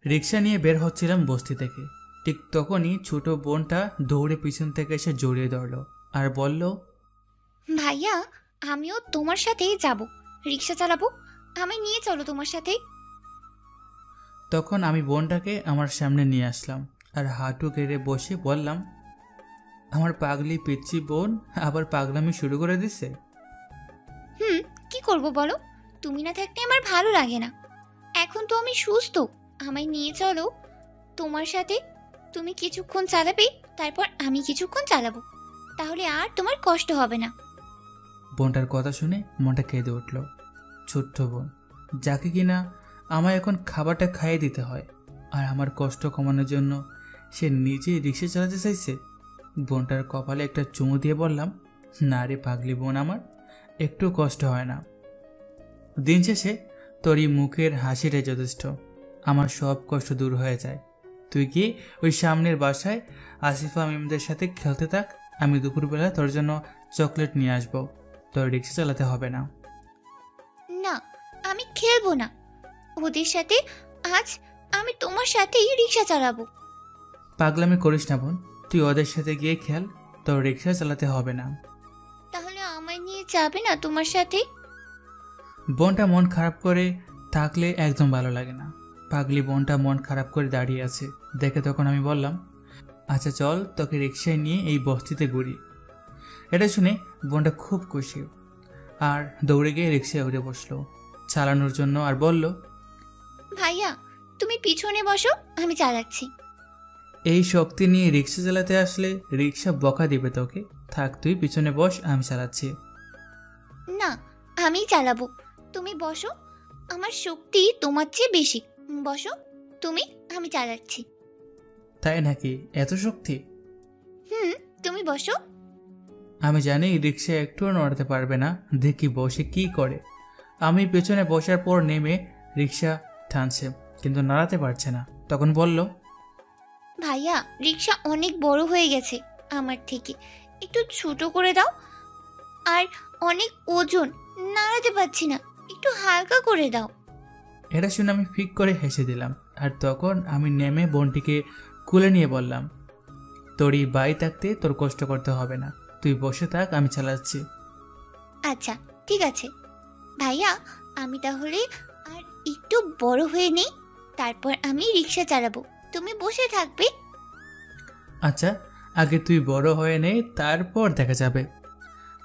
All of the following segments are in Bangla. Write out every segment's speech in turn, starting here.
রিক্সা নিয়ে বের হচ্ছিলাম বস্তি থেকে। ঠিক তখনই ছোট বোনটা দৌড়ে পিছন থেকে এসে জড়িয়ে ধরলো আর বলল, ভাইয়া, আমিও তোমার সাথেই যাব, রিক্সা চালাবো, আমি নিয়ে চলো তোমার সাথে। তখন আমি বোনটাকে আমার সামনে নিয়ে আসলাম আর হাঁটু গেড়ে বসে বললাম, আমার পাগলি পিচ্ছি বোন আবার পাগলামি শুরু করে দিছে। কি করব বলো, তুমি না থাকতে আমার ভালো লাগে না। এখন তো আমি সুস্থ, আমায় নিয়ে চলো তোমার সাথে। তুমি কিছুক্ষণ চালাবে, তারপর আমি কিছুক্ষণ চালাবো, তাহলে আর তোমার কষ্ট হবে না। বোনটার কথা শুনে মনটা কেঁদে উঠল। ছোট্ট বোন, যাকে কিনা আমায় এখন খাবারটা খাইয়ে দিতে হয়, আর আমার কষ্ট কমানোর জন্য সে নিজেই রিক্সা চালাতে চাইছে। বোনটার কপালে একটা চুমু দিয়ে বললাম, না রে পাগলি বোন, আমার একটু কষ্ট হয় না। দিন শেষে তোর এই মুখের হাসিটাই যথেষ্ট, আমার সব কষ্ট দূর হয়ে যায়। তুই কি ওই সামনের বাসায় আসিফা মিমদের সাথে খেলতে থাক, আমি দুপুরবেলা তোর জন্য চকলেট নিয়ে আসবো, তোর রিক্সা চালাতে হবে না। না, আমি খেলবো না ওদের সাথে। আজ আমি তোমার সাথেই রিক্সা চালাবো। পাগলামি করিস না বোন, তুই ওদের সাথে গিয়ে খেল, তোর রিক্সা চালাতে হবে না। তাহলে আমায় নিয়ে যাবে না তোমার সাথে? বোনটা মন খারাপ করে থাকলে একদম ভালো লাগে না। পাগলি বোনটা মন খারাপ করে দাঁড়িয়ে আছে দেখে তখন আমি বললাম, আচ্ছা চল তোকে রিক্সায় নিয়ে এই বস্তিতে ঘুরি। এটা শুনে বোনটা খুব খুশি আর দৌড়ে গিয়ে রিক্সায় উঠে বসলো চালানোর জন্য আর বলল, ভাইয়া, তুমি পিছনে বসো, আমি চালাচ্ছি। এই শক্তি নিয়ে রিক্সা চালাতে আসলে রিক্সা বকা দিবে তোকে, থাক তুই পিছনে বস, আমি চালাচ্ছি। না, আমি চালাবো, তুমি বসো, আমার শক্তি তোমার চেয়ে বেশি। বসো তুমি, আমি চালাচ্ছি। তাই নাকি, এত শক্তি? হুম, তুমি বসো। আমি জানি রিক্সা একটুও নড়াতে পারবে না, দেখি বসে কি করে। আমি পেছনে বসার পর নেমে রিক্সা টানছে কিন্তু নাড়াতে পারছে না। তখন বলল, ভাইয়া, রিক্সা অনেক বড় হয়ে গেছে আমার থেকে, একটু ছোট করে দাও। আর অনেক ওজন, নাড়াতে পারছি না, একটু হালকা করে দাও। এটা শুনে আমি ফিক করে হেসে দিলাম আর তখন আমি নেমে বোনটিকে কুলে নিয়ে বললাম, তোর এই বাই থাকতে তোর কষ্ট করতে হবে না, তুই বসে থাক, আমি চালাচ্ছি। আচ্ছা ঠিক আছে ভাইয়া, আমি তাহলে আর একটু বড় হয়ে নেই, তারপর আমি রিক্সা চালাবো, তুমি বসে থাকবে। আচ্ছা, আগে তুই বড় হয়ে নে, তারপর দেখা যাবে।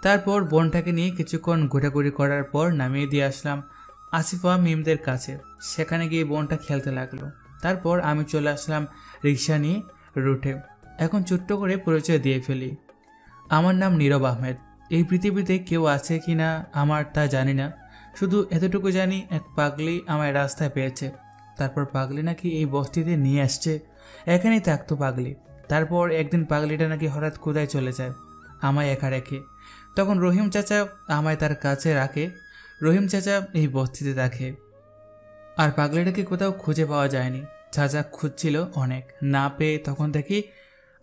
তারপর বোনটাকে নিয়ে কিছুক্ষণ ঘোরাঘুরি করার পর নামিয়ে দিয়ে আসলাম আসিফা মিমদের কাছে। সেখানে গিয়ে বোনটা খেলতে লাগলো। তারপর আমি চলে আসলাম রিক্সা নিয়ে রুটে। এখন ছোট্ট করে পরিচয় দিয়ে ফেলি, আমার নাম নীরব আহমেদ। এই পৃথিবীতে কেউ আছে কি না আমার তা জানি না, শুধু এতটুকু জানি এক পাগলি আমায় রাস্তায় পেয়েছে, তারপর পাগলি নাকি এই বস্তিতে নিয়ে আসছে, এখানেই থাকতো পাগলি। তারপর একদিন পাগলিটা নাকি হঠাৎ কোথায় চলে যায় আমায় একা রেখে। তখন রহিম চাচা আমায় তার কাছে রাখে। রহিম চাচা এই বস্তিতে থাকে আর পাগলিটাকে কোথাও খুঁজে পাওয়া যায়নি। চাচা খুঁজছিল অনেক, না পেয়ে তখন দেখি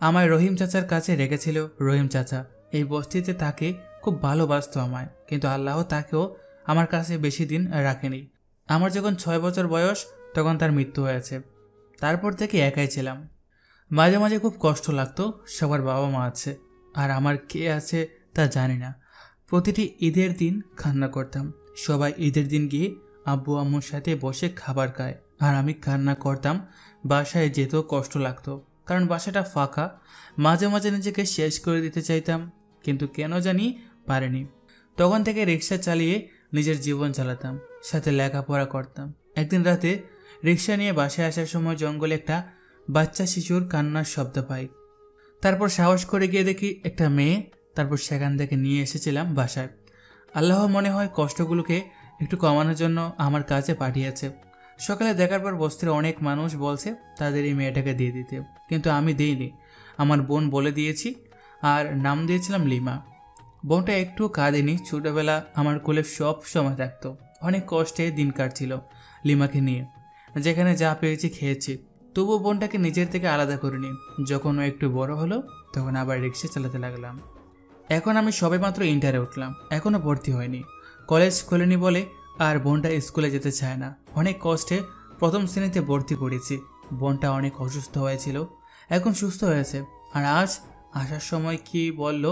আমায় রহিম চাচার কাছে রেখেছিল। রহিম চাচা এই বস্তিতে তাকে খুব ভালোবাসতো আমায়, কিন্তু আল্লাহ তাকেও আমার কাছে বেশি দিন রাখেনি। আমার যখন 6 বছর বয়স তখন তার মৃত্যু হয়েছে। তারপর থেকে একাই ছিলাম। মাঝে মাঝে খুব কষ্ট লাগতো, সবার বাবা মা আছে আর আমার কে আছে তা জানি না। প্রতিটি ঈদের দিন কান্না করতাম। সবাই ঈদের দিন গিয়ে আব্বু আম্মুর সাথে বসে খাবার খায় আর আমি কান্না করতাম। বাসায় যেতেও কষ্ট লাগতো, কারণ বাসাটা ফাঁকা। মাঝে মাঝে নিজেকে শেষ করে দিতে চাইতাম, কিন্তু কেন জানি পারিনি। তখন থেকে রিক্সা চালিয়ে নিজের জীবন চালাতাম, সাথে লেখাপড়া করতাম। একদিন রাতে রিক্সা নিয়ে বাসায় আসার সময় জঙ্গলে একটা বাচ্চা শিশুর কান্নার শব্দ পাই। তারপর সাহস করে গিয়ে দেখি একটা মেয়ে। তারপর সেখান থেকে নিয়ে এসেছিলাম বাসায়। আল্লাহ মনে হয় কষ্টগুলোকে একটু কমানোর জন্য আমার কাছে পাঠিয়েছে। সকালে দেখার পর বস্তির অনেক মানুষ বলছে তাদের এই মেয়েটাকে দিয়ে দিতে, কিন্তু আমি দিইনি। আমার বোন বলে দিয়েছি আর নাম দিয়েছিলাম লিমা। বোনটা একটু কাঁদেনি, ছোটবেলা আমার কোলে সব সময় থাকতো। অনেক কষ্টে দিন কাটছিল লিমাকে নিয়ে, যেখানে যা পেয়েছি খেয়েছি। তবুও বোনটাকে নিজের থেকে আলাদা করিনি। যখন ও একটু বড় হলো তখন আবার রিক্সা চালাতে লাগলাম। এখন আমি সবেমাত্র ইন্টারে উঠলাম, এখনও ভর্তি হয়নি। কলেজ খোলেনি বলে আর বোনটা স্কুলে যেতে চায় না। অনেক কষ্টে প্রথম শ্রেণীতে ভর্তি করেছি। বোনটা অনেক অসুস্থ হয়েছিল, এখন সুস্থ হয়েছে। আর আজ আসার সময় কি বলল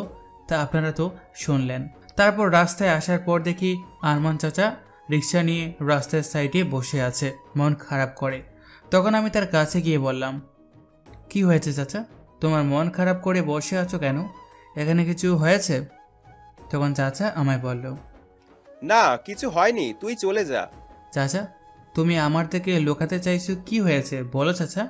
তা আপনারা তো শুনলেন। তারপর রাস্তায় আসার পর দেখি আরমান চাচা রিক্সা নিয়ে রাস্তার সাইডে বসে আছে, মন খারাপ করে। তখন আমি তার কাছে গিয়ে বললাম, কি হয়েছে চাচা, তোমার মন খারাপ করে বসে আছো কেন? এখানে কিছু হয়েছে? তখন চাচা আমায় বলল, না, কিছু হয়নি, তুই চলে যা। চাচা তুমি আমার থেকে লুকাতে চাইছো, কি হয়েছে বলো চাচা।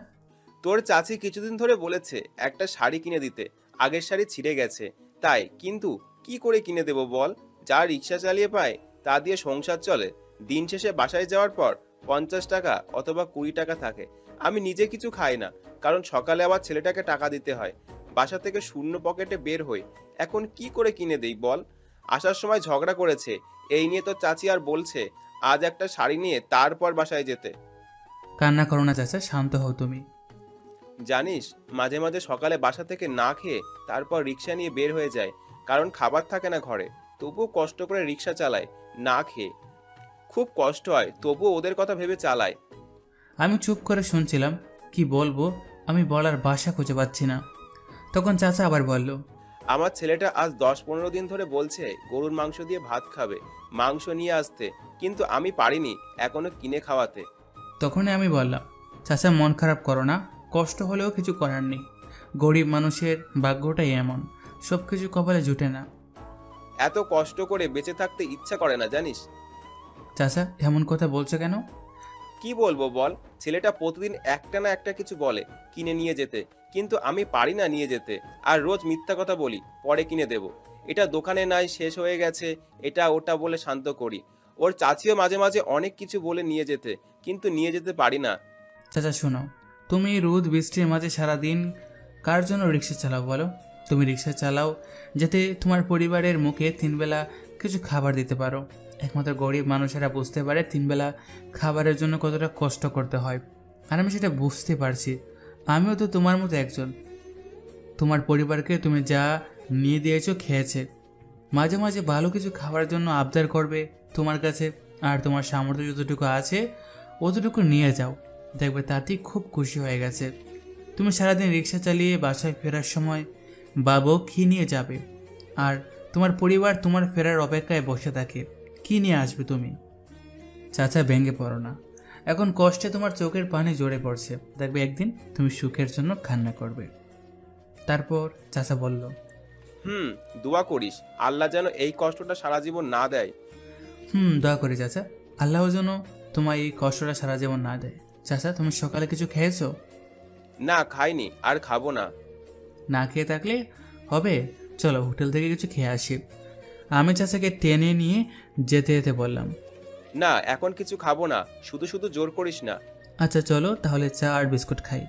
তোর চাচি কিছুদিন ধরে বলেছে একটা শাড়ি কিনে দিতে, আগের শাড়ি ছিঁড়ে গেছে তাই। কিন্তু কি করে কিনে দেব বল? যা রিক্সা চালিয়ে পায় তা দিয়ে সংসার চলে। দিন শেষে বাসায় যাওয়ার পর 50 টাকা অথবা 20 টাকা থাকে। আমি নিজে কিছু খাই না, কারণ সকালে আবার ছেলেটাকে টাকা দিতে হয়। বাসা থেকে শূন্য পকেটে বের হই। এখন কি করে কিনে দেই বল? আসার সময় ঝগড়া করেছে এই নিয়ে, তো চাচি আর বলছে আজ একটা শাড়ি নিয়ে তারপর বাসায় যেতে। কান্না করো না চাচা, শান্ত হও তুমি। জানিস, মাঝে মাঝে সকালে বাসা থেকে না খেয়ে তারপর রিক্সা নিয়ে বের হয়ে যায়, কারণ খাবার থাকে না ঘরে। তবুও কষ্ট করে রিক্সা চালায় না খেয়ে। খুব কষ্ট হয়, তবুও ওদের কথা ভেবে চালায়। আমি চুপ করে শুনছিলাম, কি বলবো আমি বলার ভাষা খুঁজে পাচ্ছি না। তখন চাচা আবার বলল, আমার ছেলেটা আজ 10-15 দিন ধরে বলছে গরুর মাংস দিয়ে ভাত খাবে, মাংস নিয়ে আসতে, কিন্তু আমি পারিনি এখনো কিনে খাওয়াতে। তখনই আমি বললাম, চাচা মন খারাপ করো না, কষ্ট হলেও কিছু করার নেই। গরিব মানুষের ভাগ্যটাই এমন, সব কিছু কপালে জুটে না। এত কষ্ট করে বেঁচে থাকতে ইচ্ছা করে না জানিস। চাচা এমন কথা বলছো কেন? কি বলবো বল, ছেলেটা প্রতিদিন একটা না একটা কিছু বলে কিনে নিয়ে যেতে, কিন্তু আমি পারি না নিয়ে যেতে। আর রোজ মিথ্যা কথা বলি পরে কিনে দেব, এটা দোকানে নাই, শেষ হয়ে গেছে, এটা ওটা বলে শান্ত করি। ওর চাচিও মাঝে মাঝে অনেক কিছু বলে নিয়ে যেতে, কিন্তু নিয়ে যেতে পারি না। চাচা শোনো, তুমি রোদ বৃষ্টির মাঝে সারাদিন কার জন্য রিক্সা চালাও বলো? তুমি রিক্সা চালাও যাতে তোমার পরিবারের মুখে 3 বেলা কিছু খাবার দিতে পারো। একমাত্র গরিব মানুষেরা বুঝতে পারে 3 বেলা খাবারের জন্য কতটা কষ্ট করতে হয়। আর আমি সেটা বুঝতে পারছি, আমিও তো তোমার মতো একজন। তোমার পরিবারকে তুমি যা নিয়ে দিয়েছো খেয়েছে, মাঝে মাঝে ভালো কিছু খাবার জন্য আবদার করবে তোমার কাছে। আর তোমার সামর্থ্য যতটুকু আছে অতটুকু নিয়ে যাও, দেখবে তাতেই খুব খুশি হয়ে গেছে। তুমি সারাদিন রিক্সা চালিয়ে বাসায় ফেরার সময় বাবু কী নিয়ে যাবে? আর তোমার পরিবার তোমার ফেরার অপেক্ষায় বসে থাকে, কী নিয়ে আসবে তুমি? চাচা ভেঙে পড়ো না, এখন কষ্টে তোমার চোখের পানি জড়ে পড়ছে, দেখবে একদিন তুমি সুখের জন্য কান্না করবে। তারপর চাচা বলল, দোয়া করিস আল্লাহ যেন এই কষ্টটা সারা জীবন না দেয়। দোয়া করি চাচা, আল্লাহ যেন তোমার এই কষ্টটা সারা জীবন না দেয়। চাচা তুমি সকালে কিছু খেয়েছো? না, খাইনি, আর খাবো না। না খেয়ে থাকলে হবে, চলো হোটেল থেকে কিছু খেয়ে আসি। আমি চাচাকে টেনে নিয়ে যেতে যেতে বললাম, না, এখন কিছু খাবো না, শুধু শুধু জোর করিস না। আচ্ছা চলো তাহলে চা আর বিস্কুট খাই।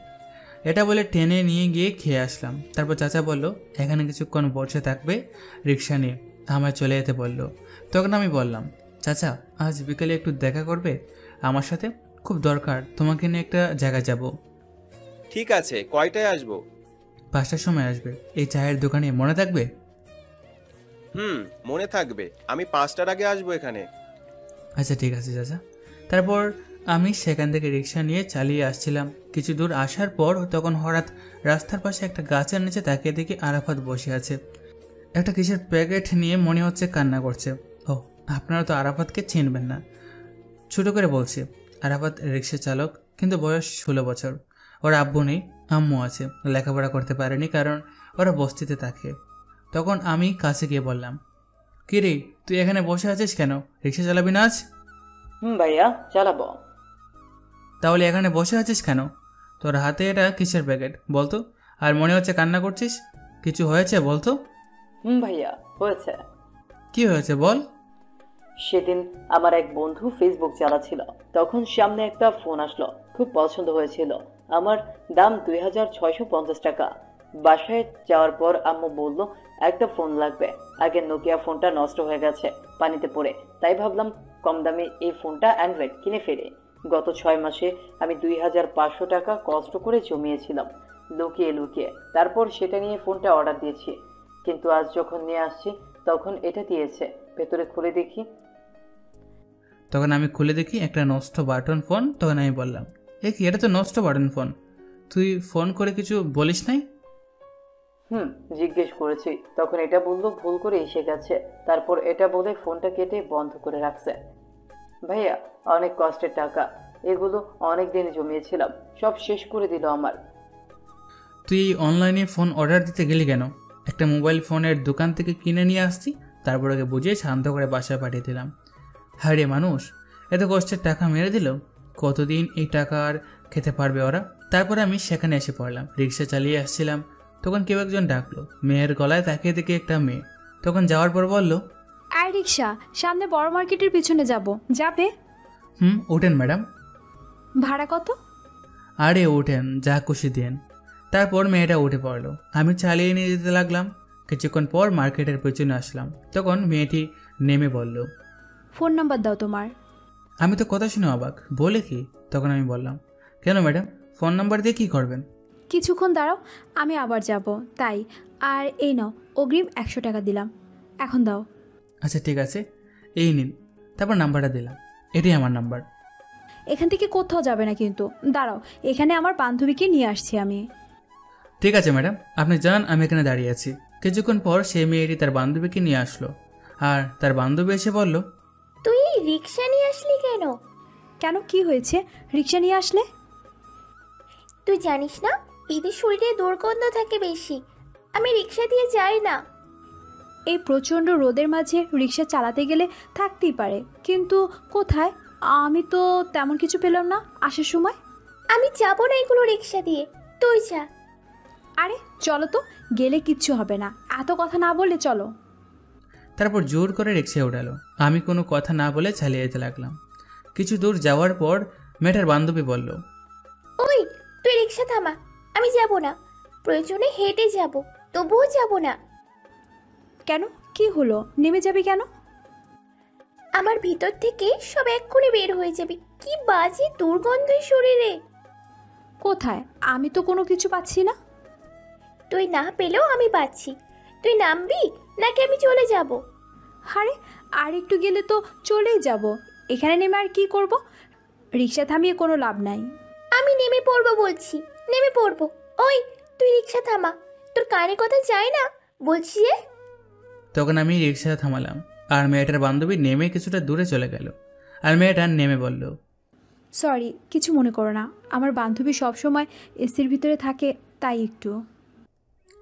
এটা বলে টেনে নিয়ে গিয়ে খেয়ে আসলাম। তারপর চাচা বলল, এখানে কিছুক্ষণ বসে থাকবে, রিক্সা নিয়ে আমায় চলে যেতে বলল। তখন আমি বললাম, চাচা আজ বিকেলে একটু দেখা করবে আমার সাথে, খুব দরকার, তোমাকে নিয়ে একটা জায়গায় যাব। ঠিক আছে, কয়টায় আসবো? 5টার সময় আসবে, এই চায়ের দোকানে, মনে থাকবে? মনে থাকবে, আমি 5টার আগে আসবো এখানে। আচ্ছা ঠিক আছে চাচা। তারপর আমি সেখান থেকে রিক্সা নিয়ে চালিয়ে আসছিলাম। কিছু দূর আসার পর তখন হঠাৎ রাস্তার পাশে একটা গাছের নিচে তাকিয়ে দেখি আরাফাত বসে আছে, একটা কিসের প্যাকেট নিয়ে, মনে হচ্ছে কান্না করছে। ও, আপনারা তো আরাফাতকে চিনবেন না। ছোটো করে বলছি, আরাফাত রিক্সা চালক, কিন্তু বয়স 16 বছর। ওর আব্বু নেই, আম্মু আছে, লেখাপড়া করতে পারেনি কারণ ওরা বস্তিতে থাকে। তখন আমি কাছে গিয়ে বললাম, কি রে তুই এখানে বসে আছিস কেন, রিক্সা চালাবি না আজ? ভাইয়া চালাবো। তাহলে এখানে বসে আছিস কেন? তোর হাতে এটা কিসের প্যাকেট বলতো? আর মনে হচ্ছে কান্না করছিস, কিছু হয়েছে বলতো? ভাইয়া হয়েছে। কি হয়েছে বল? সেদিন আমার এক বন্ধু ফেসবুক চালাচ্ছিল, তখন সামনে একটা ফোন আসলো, খুব পছন্দ হয়েছিল আমার, দাম 2650 টাকা। বাসায় যাওয়ার পর আম্মু বলল একটা ফোন লাগবে, আগে নোকিয়া ফোনটা নষ্ট হয়ে গেছে পানিতে পড়ে, তাই ভাবলাম কম দামে এই ফোনটা অ্যান্ড্রয়েড কিনে ফেলে। গত 6 মাসে আমি 2500 টাকা কষ্ট করে জমিয়েছিলাম লুকিয়ে লুকিয়ে, তারপর সেটা নিয়ে ফোনটা অর্ডার দিয়েছি। কিন্তু আজ যখন নিয়ে আসছি তখন এটা দিয়েছে, ভেতরে খুলে দেখি তখন আমি খুলে দেখি একটা নষ্ট বাটন ফোন। তখন আমি বললাম, এ কি, এটা তো নষ্ট বাটন ফোন, তুই ফোন করে কিছু বলিস নাই? জিজ্ঞেস করেছি, তখন এটা বললো ভুল করে এসে গেছে। তারপর এটা বলে ফোনটা কেটে বন্ধ করে রাখছে। ভাইয়া, অনেক কষ্টের টাকা, এগুলো অনেক দিন জমিয়েছিলাম, সব শেষ করে দিল আমার। তুই অনলাইনে ফোন অর্ডার দিতে গেলি কেন? একটা মোবাইল ফোনের দোকান থেকে কিনে নিয়ে আসছি, তারপর ওকে বুঝিয়ে শান্ত করে বাসায় পাঠিয়ে দিলাম। হায় মানুষ, এত কষ্টের টাকা মেরে দিল, কতদিন এই টাকা আর খেতে পারবে ওরা? তারপর আমি সেখানে এসে পড়লাম। রিক্সা চালিয়ে আসছিলাম, তখন কেউ একজন ডাকলো। মেয়ের গলায় তাকিয়ে দেখি একটা মেয়ে। তখন যাওয়ার পর বলল, আর রিক্সা, সামনে বড় মার্কেটের পিছনে যাবে? ওঠেন ম্যাডাম। ভাড়া কত? আরে ওঠেন, যা খুশি দেন। তারপর মেয়েটা উঠে পড়লো। আমি চালিয়ে নিয়ে যেতে লাগলাম। কিছুক্ষণ পর মার্কেটের পেছনে আসলাম। তখন মেয়েটি নেমে বলল, ফোন নাম্বার দাও তোমার। আমি তো কথা শুনে অবাক, বলে কি? তখন আমি বললাম, কেন ম্যাডাম, ফোন নাম্বার দিয়ে কী করবেন? কিছুক্ষণ দাঁড়াও, আমি আবার যাব তাই। আর এই নাও, অগ্রিম 100 টাকা দিলাম, এখন দাও। আচ্ছা ঠিক আছে, এই নিন। তারপর নাম্বারটা দিলাম। এটাই আমার নাম্বার। এখান থেকে কোথাও যাবে না কিন্তু, দাঁড়াও, এখানে আমার বান্ধবীকে নিয়ে আসছি আমি। ঠিক আছে ম্যাডাম, আপনি যান, আমি এখানে দাঁড়িয়ে আছি। কিছুক্ষণ পর সেই মেয়েটি তার বান্ধবীকে নিয়ে আসলো। আর তার বান্ধবী এসে বলল, তুই এই রিক্সা নিয়ে আসলি কেন? কেন, কি হয়েছে? রিক্সা নিয়ে আসলে? তুই জানিস না এদের শরীরে দুর্গন্ধ থাকে বেশি, আমি রিক্সা দিয়ে যাই না। এই প্রচণ্ড রোদের মাঝে রিক্সা চালাতে গেলে থাকতেই পারে, কিন্তু কোথায়? আমি তো তেমন কিছু পেলাম না আসার সময়। আমি যাবো না এগুলো রিক্সা দিয়ে, তুই যা। আরে চলো তো, গেলে কিচ্ছু হবে না, এত কথা না বললে চলো। তারপর জোর করে রিক্সায় উঠালো। আমি কোনো কথা না বলে চালিয়ে যেতে লাগলাম। কিছু দূর যাওয়ার পর মেয়েটার বান্ধবী বলল, ওই তুই রিক্সা থামা, আমি যাব না, প্রয়োজনে হেঁটে যাব, তবুও যাব না। কেন, কি হলো? নেমে যাবি কেন? আমার ভিতর থেকে সব এক্ষুনি বের হয়ে যাবে, কি বাজে দুর্গন্ধ শরীরে। কোথায়? আমি তো কোনো কিছু পাচ্ছি না। তুই না পেলেও আমি পাচ্ছি। তুই নামবি নাকি আমি চলে যাব? আরে আর একটু গেলে তো চলেই যাব, এখানে নেমে আর কি করব? রিক্সা থামিয়ে কোনো লাভ নাই। আমি নেমে পড়বো বলছি, নেমে পড়বো। ওই তুই রিক্সা থামা, তোর কানে কথা যায় না বলছি যে। তখন আমি রিক্সা থামালাম। আর মেয়েটার বান্ধবী নেমে কিছুটা দূরে চলে গেল। আর মেয়েটা নেমে বলল, সরি, কিছু মনে করো না, আমার বান্ধবী সবসময় এসির ভিতরে থাকে তাই একটু।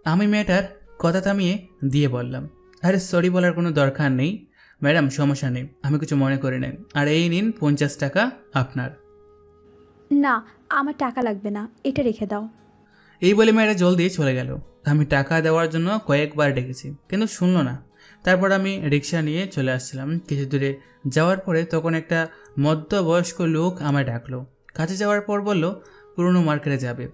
আমি মেয়েটার কথা থামিয়ে দিয়ে বললাম, আরে সরি বলার কোনো দরকার নেই ম্যাডাম, সমস্যা নেই, আমি কিছু মনে করি নাই। আর এই নিন 50 টাকা আপনার। না, আমার টাকা লাগবে না, এটা রেখে দাও। এই বলে মেয়েটা জলদি চলে গেল। আমি টাকা দেওয়ার জন্য কয়েকবার ডেকেছি, কিন্তু শুনলো না। তারপর আমি রিক্সা নিয়ে চলে আসছিলাম। কিছু দূরে যাওয়ার পরে তখন একটা মধ্যবয়স্ক লোক আমায় ডাকলো। কাছে যাওয়ার পর বলল পুরনো মার্কেটে যাবে।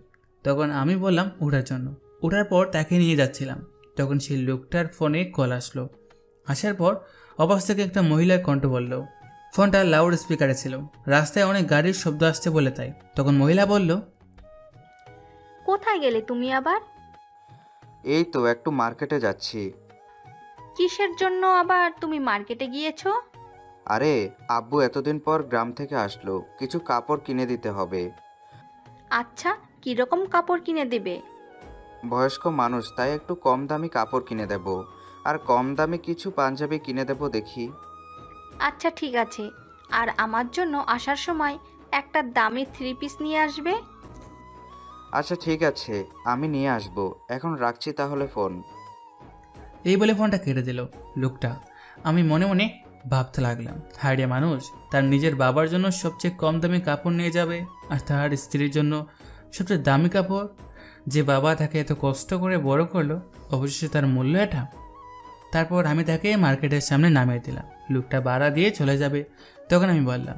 তখন আমি বললাম ওঠার জন্য। ওঠার পর তাকে নিয়ে যাচ্ছিলাম, তখন সেই লোকটার ফোনে কল আসলো। আসার পর অপাশ থেকে একটা মহিলার কণ্ঠ বলল। ফোনটা লাউড স্পিকারে ছিল, রাস্তায় অনেক গাড়ির শব্দ আসছে বলে তাই। তখন মহিলা বলল, কোথায় গেলে তুমি আবার? এই তো একটু মার্কেটে যাচ্ছি। কিসের জন্য আবার তুমি মার্কেটে গিয়েছো? আরে আব্বু এতদিন পর গ্রাম থেকে আসলো, কিছু কাপড় কিনে দিতে হবে। আচ্ছা, কিরকম কাপড় কিনে দেবে? বয়স্ক মানুষ, তাই একটু কম দামি কাপড় কিনে দেব, আর কম দামি কিছু পাঞ্জাবি কিনে দেব দেখি। আচ্ছা ঠিক আছে, আর আমার জন্য আসার সময় একটা দামি 3 পিস নিয়ে আসবে। আচ্ছা ঠিক আছে, আমি নিয়ে আসবো। এখন রাখছি তাহলে ফোন। এই বলে ফোনটা কেটে দিল লোকটা। আমি মনে মনে ভাবতে লাগলাম, হায়রে মানুষ, তার নিজের বাবার জন্য সবচেয়ে কম দামি কাপড় নিয়ে যাবে, আর তার স্ত্রীর জন্য সবচেয়ে দামি কাপড়। যে বাবা তাকে এত কষ্ট করে বড় করলো, অবশ্যই তার মূল্য এটা। তারপর আমি তাকে মার্কেটের সামনে নামিয়ে দিলাম। লোকটা ভাড়া দিয়ে চলে যাবে। তখন আমি বললাম,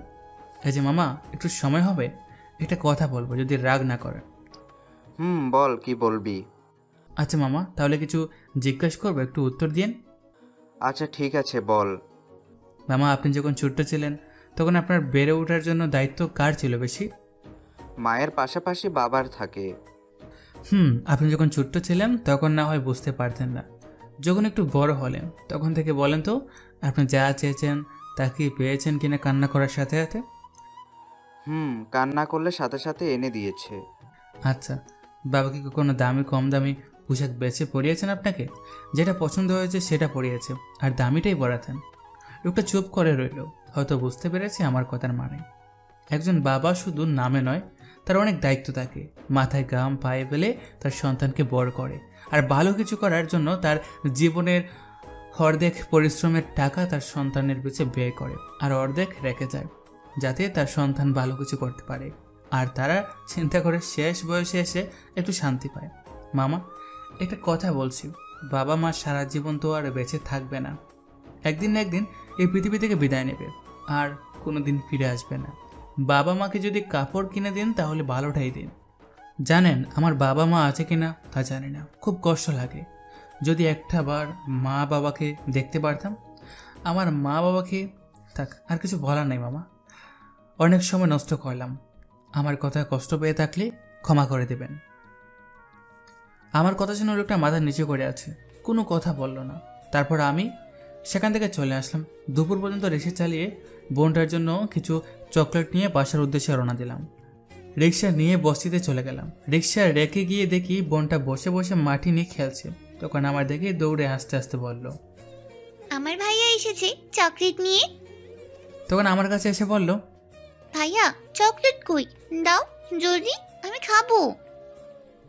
এই যে মামা, একটু সময় হবে, একটা কথা বলবো, যদি রাগ না করে। বল, কি বলবি? আচ্ছা মামা, তাহলে কিছু জিজ্ঞেস করবো, একটু উত্তর দিন। আচ্ছা ঠিক আছে, বল। মামা, আপনি যখন ছোট্ট ছিলেন তখন আপনার বেড়ে ওঠার জন্য দায়িত্ব কার ছিল বেশি? মায়ের পাশাপাশি বাবার থাকে। আপনি যখন ছোট্ট ছিলেন তখন না হয় বুঝতে পারতেন না, যখন একটু বড় হলেন তখন থেকে বলেন তো, আপনি যা চেয়েছেন তা কি পেয়েছেন কিনা কান্না করার সাথে সাথে? কান্না করলে সাথে সাথে এনে দিয়েছে। আচ্ছা, বাবা কি কখনো দামি কম দামি পোশাক বেছে পরিয়েছেন আপনাকে? যেটা পছন্দ হয়েছে সেটা পরিয়েছে, আর দামিটাই পরাতেন। লোকটা চুপ করে রইল, হয়তো বুঝতে পেরেছে আমার কথার মানে। একজন বাবা শুধু নামে নয়, তার অনেক দায়িত্ব থাকে। মাথায় গাম পায়ে ফেলে তার সন্তানকে বড় করে, আর ভালো কিছু করার জন্য তার জীবনের অর্ধেক পরিশ্রমের টাকা তার সন্তানের পিছে ব্যয় করে, আর অর্ধেক রেখে যায় যাতে তার সন্তান ভালো কিছু করতে পারে। আর তারা চিন্তা করে শেষ বয়সে এসে একটু শান্তি পায়। মামা, একটা কথা বলছি, বাবা মা সারা জীবন তো আর বেঁচে থাকবে না। একদিন না একদিন এই পৃথিবী থেকে বিদায় নেবে, আর কোনো দিন ফিরে আসবে না। বাবা মাকে যদি কাপড় কিনে দিন তাহলে ভালোটাই দিন। জানেন আমার বাবা মা আছে কিনা তা জানি না, খুব কষ্ট লাগে। যদি একটা বার মা বাবাকে দেখতে পারতাম। আমার মা বাবাকে থাক, আর কিছু বলার নাই মামা, অনেক সময় নষ্ট করলাম। আমার কথা কষ্ট পেয়ে থাকলে ক্ষমা করে দেবেন। আমার কথা শুনে লোকটা মাথা নিচু করে আছে, কোনো কথা বলল না। তারপর আমি সেখান থেকে চলে আসলাম। দুপুর পর্যন্ত রিক্সা চালিয়ে বোনটার জন্য কিছু চকলেট নিয়ে বাসার উদ্দেশ্যে রওনা দিলাম। রিক্সা নিয়ে বস্তিতে চলে গেলাম। রিক্সা রেখে গিয়ে দেখি বোনটা বসে বসে মাটি নিয়ে খেলছে। তখন আমার দেখে দৌড়ে আস্তে আস্তে বলল, আমার ভাইয়া এসেছে চকলেট নিয়ে। তখন আমার কাছে এসে বলল, ভাইয়া চকলেট কই, দাও জলদি, আমি খাবো।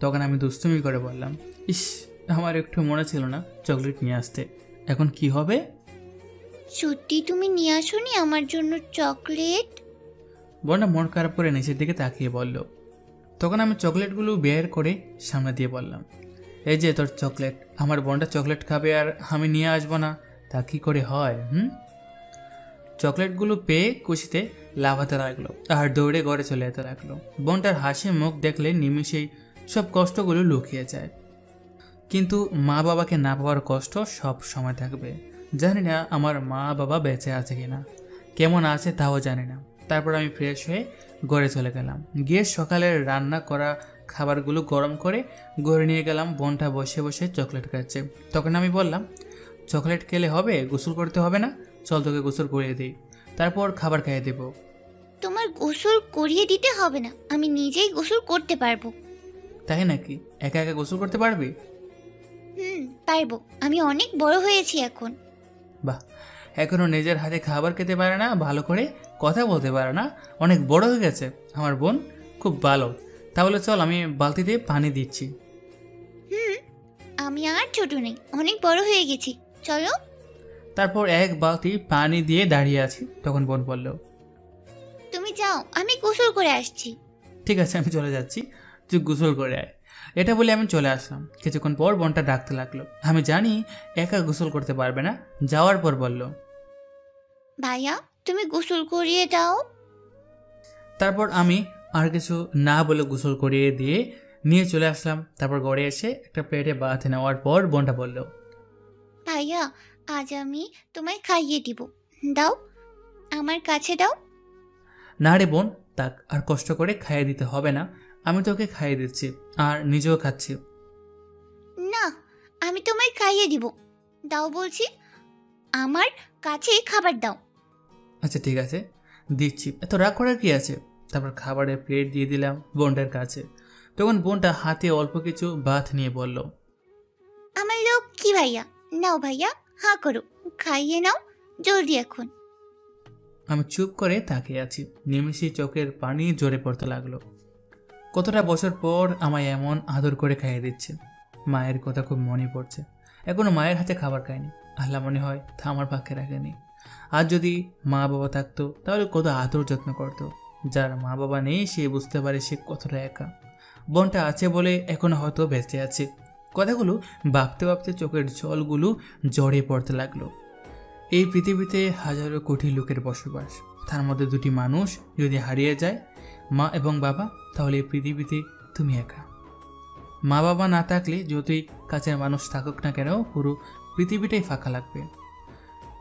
তখন আমি দুষ্টুমি করে বললাম, ইস, আমার একটু মনে ছিল না চকলেট নিয়ে আসতে, এখন কি হবে? সত্যি তুমি নিয়ে আসোনি আমার জন্য চকলেট? বোনটা মন খারাপ করে নিচের দিকে তাকিয়ে বলল। তখন আমি চকলেটগুলো বের করে সামনে দিয়ে বললাম, এই যে তোর চকলেট। আমার বোনটা চকলেট খাবে আর আমি নিয়ে আসবো না, তা কি করে হয়? চকলেটগুলো পেয়ে খুশিতে লাফাতে লাগলো আর দৌড়ে ঘরে চলে যেতে লাগলো। বোনটার হাসি মুখ দেখলে নিমিষেই সব কষ্টগুলো লুকিয়ে যায়। কিন্তু মা বাবাকে না পাওয়ার কষ্ট সব সময় থাকবে। জানি না আমার মা বাবা বেঁচে আছে কিনা, কেমন আছে তাও জানি না। তারপর আমি ফ্রেশ হয়ে ঘরে চলে গেলাম। গিয়ে সকালের রান্না করা খাবারগুলো গরম করে ঘরে নিয়ে গেলাম। বোনটা বসে বসে চকলেট খাচ্ছে। তখন আমি বললাম, চকলেট খেলে হবে, গোসল করতে হবে না? চল তোকে গোসল করিয়ে দিই, তারপর খাবার খাইয়ে দেবো। তোমার গোসল করিয়ে দিতে হবে না, আমি নিজেই গোসল করতে পারবো। তাই নাকি? একা একা গোসল করতে পারবি? পারবো, আমি অনেক বড় হয়েছি এখন। বাহ, এখনো নিজের হাতে খাবার খেতে পারে না, ভালো করে কথা বলতে পারে না, অনেক বড় হয়ে গেছে আমার বোন, খুব ভালো। তাহলে চল, আমি বালতিতে পানি দিচ্ছি। আমি আর ছোট নেই, অনেক বড় হয়ে গেছি, চলো। তারপর এক বালতি পানি দিয়ে দাঁড়িয়ে আছি। তখন বোন বলল, তুমি যাও, আমি গোসল করে আসছি। ঠিক আছে, আমি চলে যাচ্ছি, তুই গোসল করে আয়। এটা বলে আমি চলে আসলাম। কিছুক্ষণ পর বোনটা ডাকতে লাগলো। আমি জানি একা গোসল করতে পারবে না। যাওয়ার পর বলল, ভাইয়া তুমি গোসল করিয়ে দাও। তারপর আমি আর কিছু না বলে গোসল করিয়ে দিয়ে নিয়ে চলে আসলাম। তারপর ঘরে এসে একটা প্লেটে ভাত নেওয়ার পর বোনটা বলল, ভাইয়া আজ আমি তোমায় খাইয়ে দিব, দাও আমার কাছে দাও। না রে বোন, তাক, আর কষ্ট করে খাইয়ে দিতে হবে না, আমি তোকে খাইয়ে দিচ্ছি আর নিজেও খাচ্ছি। না, আমি তোমায় খাইয়ে দিব, দাও বলছি, আমার কাছে খাবার দাও। আচ্ছা ঠিক আছে, দিচ্ছি, এত রাগ করার কি আছে? তারপর খাবারের প্লেট দিয়ে দিলাম বোনটার কাছে। তখন বোনটা হাতে অল্প কিছু ভাত নিয়ে বলল, আমার লোক কি ভাইয়া, নাও ভাইয়া, হা করো, খাইয়ে নাও জলদি এখন। আমি চুপ করে তাকিয়ে আছি। নিমেষেই চোখের পানি জোরে পড়তে লাগলো। কতটা বছর পর আমায় এমন আদর করে খাইয়ে দিচ্ছে। মায়ের কথা খুব মনে পড়ছে। এখনো মায়ের হাতে খাবার খায়নি। আল্লাহ মনে হয় তা আমার ভাগ্যে রাখেনি। আর যদি মা বাবা থাকতো তাহলে কত আদর যত্ন করতো। যার মা বাবা নেই সে বুঝতে পারে সে কতটা একা। বোনটা আছে বলে এখনো হয়তো বেঁচে আছে। কথাগুলো ভাবতে ভাবতে চোখের জলগুলো জড়িয়ে পড়তে লাগলো। এই পৃথিবীতে হাজারো কোটি লোকের বসবাস, তার মধ্যে দুটি মানুষ যদি হারিয়ে যায়, মা এবং বাবা, তাহলে এই পৃথিবীতে তুমি একা। মা বাবা না থাকলে যতই কাছের মানুষ থাকুক না কেন, পুরো পৃথিবীটাই ফাঁকা লাগবে।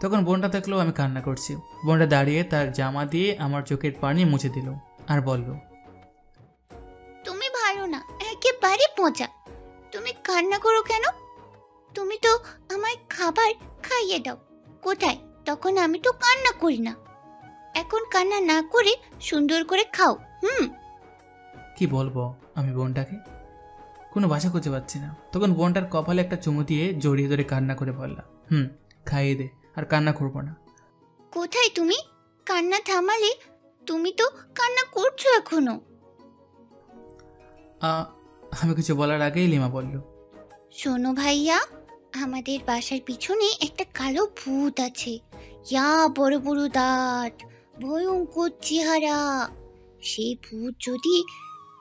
তখন বোনটা দেখলেও আমি কান্না করছি। বোনটা দাঁড়িয়ে তার জামা দিয়ে আমার চোখের পানি মুছে দিল আর বলল, তুমি ভালো না, একেবারে পচা, তুমি কান্না করো কেন? তুমি তো আমায় খাবার খাইয়ে দাও, কোথায় তখন আমি তো কান্না করি না। এখন কান্না না করে সুন্দর করে খাও। কি বলবো আমি বোনটাকে, কোনো ভাষা খুঁজে পাচ্ছি না। তখন বোনটার কপালে একটা চুমু দিয়ে জড়িয়ে ধরে কান্না করে বললাম, খাইয়ে দে, আর কান্না করবো না। কোথায় তুমি? কান্না থামালে? তুমি তো কান্না করছো এখনো। আমি কিছু বলার আগেই লিমা বলল, শোনো ভাইয়া, আমাদের বাসার পিছনে একটা কালো ভূত আছে। ইয়া বড় বড় দাঁত, ভয়ঙ্কর চেহারা। সেই ভূত যদি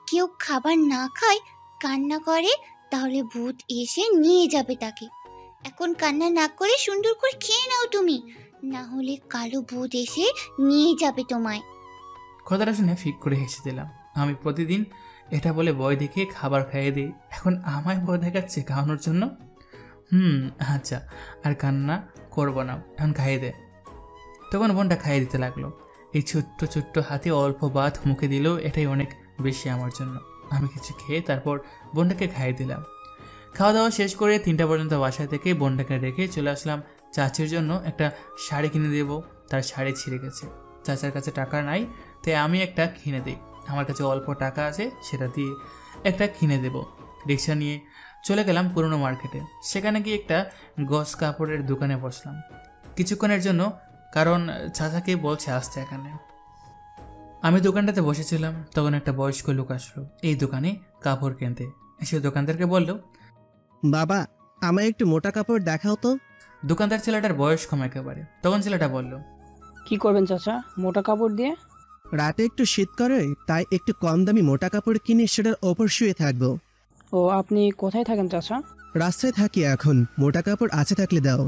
কেউ খাবার না খায়, কান্না করে, তাহলে ভূত এসে নিয়ে যাবে তাকে। এখন কান্না না করে সুন্দর করে খেয়ে নাও তুমি, না হলে কালো ভূত এসে নিয়ে যাবে তোমায়। কথাটা শুনে ফিক করে হেসে দিলাম। আমি প্রতিদিন এটা বলে ভয় দেখিয়ে খাবার খাইয়ে দিই, এখন আমায় ভয় দেখাচ্ছে খাওয়ানোর জন্য। আচ্ছা, আর কান্না করবো না, এখন খাইয়ে দে। তখন বোনটা খাইয়ে দিতে লাগলো। এই ছোট্ট ছোট্ট হাতে অল্প ভাত মুখে দিল, এটাই অনেক বেশি আমার জন্য। আমি কিছু খেয়ে তারপর বোনটাকে খাইয়ে দিলাম। খাওয়া দাওয়া শেষ করে 3টা পর্যন্ত বাসায় থেকে বোনটাকে রেখে চলে আসলাম চাচির জন্য একটা শাড়ি কিনে দেবো। তার শাড়ি ছিঁড়ে গেছে, চাচার কাছে টাকা নাই, তাই আমি একটা কিনে দিই। আমার কাছে অল্প টাকা আছে, সেটা দিয়ে একটা কিনে দেব। রিক্সা নিয়ে চলে গেলাম পুরনো মার্কেটে। সেখানে গিয়ে একটা গস কাপড়ের দোকানে বসলাম কিছুক্ষণের জন্য, কারণ চাচাকে বলছে আসতে এখানে। আমি দোকানটাতে বসেছিলাম, তখন একটা বয়স্ক লোক আসলো এই দোকানে কাপড় কিনতে। এসে দোকানদারকে বলল, বাবা, আমায় একটু মোটা কাপড় দেখাও তো। দোকানদার ছেলেটার বয়স কম একেবারে। তখন ছেলেটা বলল, কি করবেন চাচা মোটা কাপড় দিয়ে? রাতে একটু শীত করে, তাই একটু কম দামি মোটা কাপড় কিনে সেটার ওপর শুয়ে থাকবো। ও, আপনি কোথায় থাকেন চাচা? রাস্তায় থাকি এখন, মোটা কাপড় আছে থাকলে দাও।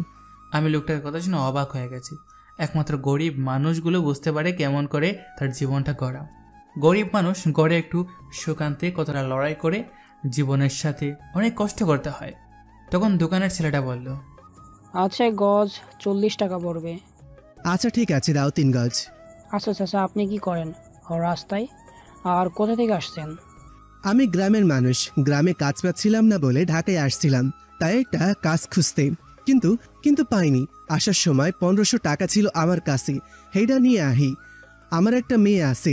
আমি লোকটার কথা শুনে অবাক হয়ে গেছি। একমাত্র গরিব মানুষগুলো বুঝতে পারে কেমন করে তার জীবনটা গড়া। গরিব মানুষ গড়ে একটু সুকান্তে কতটা লড়াই করে জীবনের সাথে অনেক কষ্ট করতে হয়। তখন দোকানের ছেলেটা বলল, আচ্ছা, গজ 40 টাকা পড়বে। আচ্ছা ঠিক আছে, দাও 3 গজ। আচ্ছা চাচা, আপনি কি করেন? রাস্তায়? আর কোথা থেকে আসছেন? আমি গ্রামের মানুষ, গ্রামে কাজ পাচ্ছিলাম না বলে ঢাকায় আসছিলাম, তাই একটা কাজ খুঁজতে, কিন্তু পাইনি। আসার সময় 1500 টাকা ছিল আমার কাছে, সেইটা নিয়ে আহি। আমার একটা মেয়ে আছে,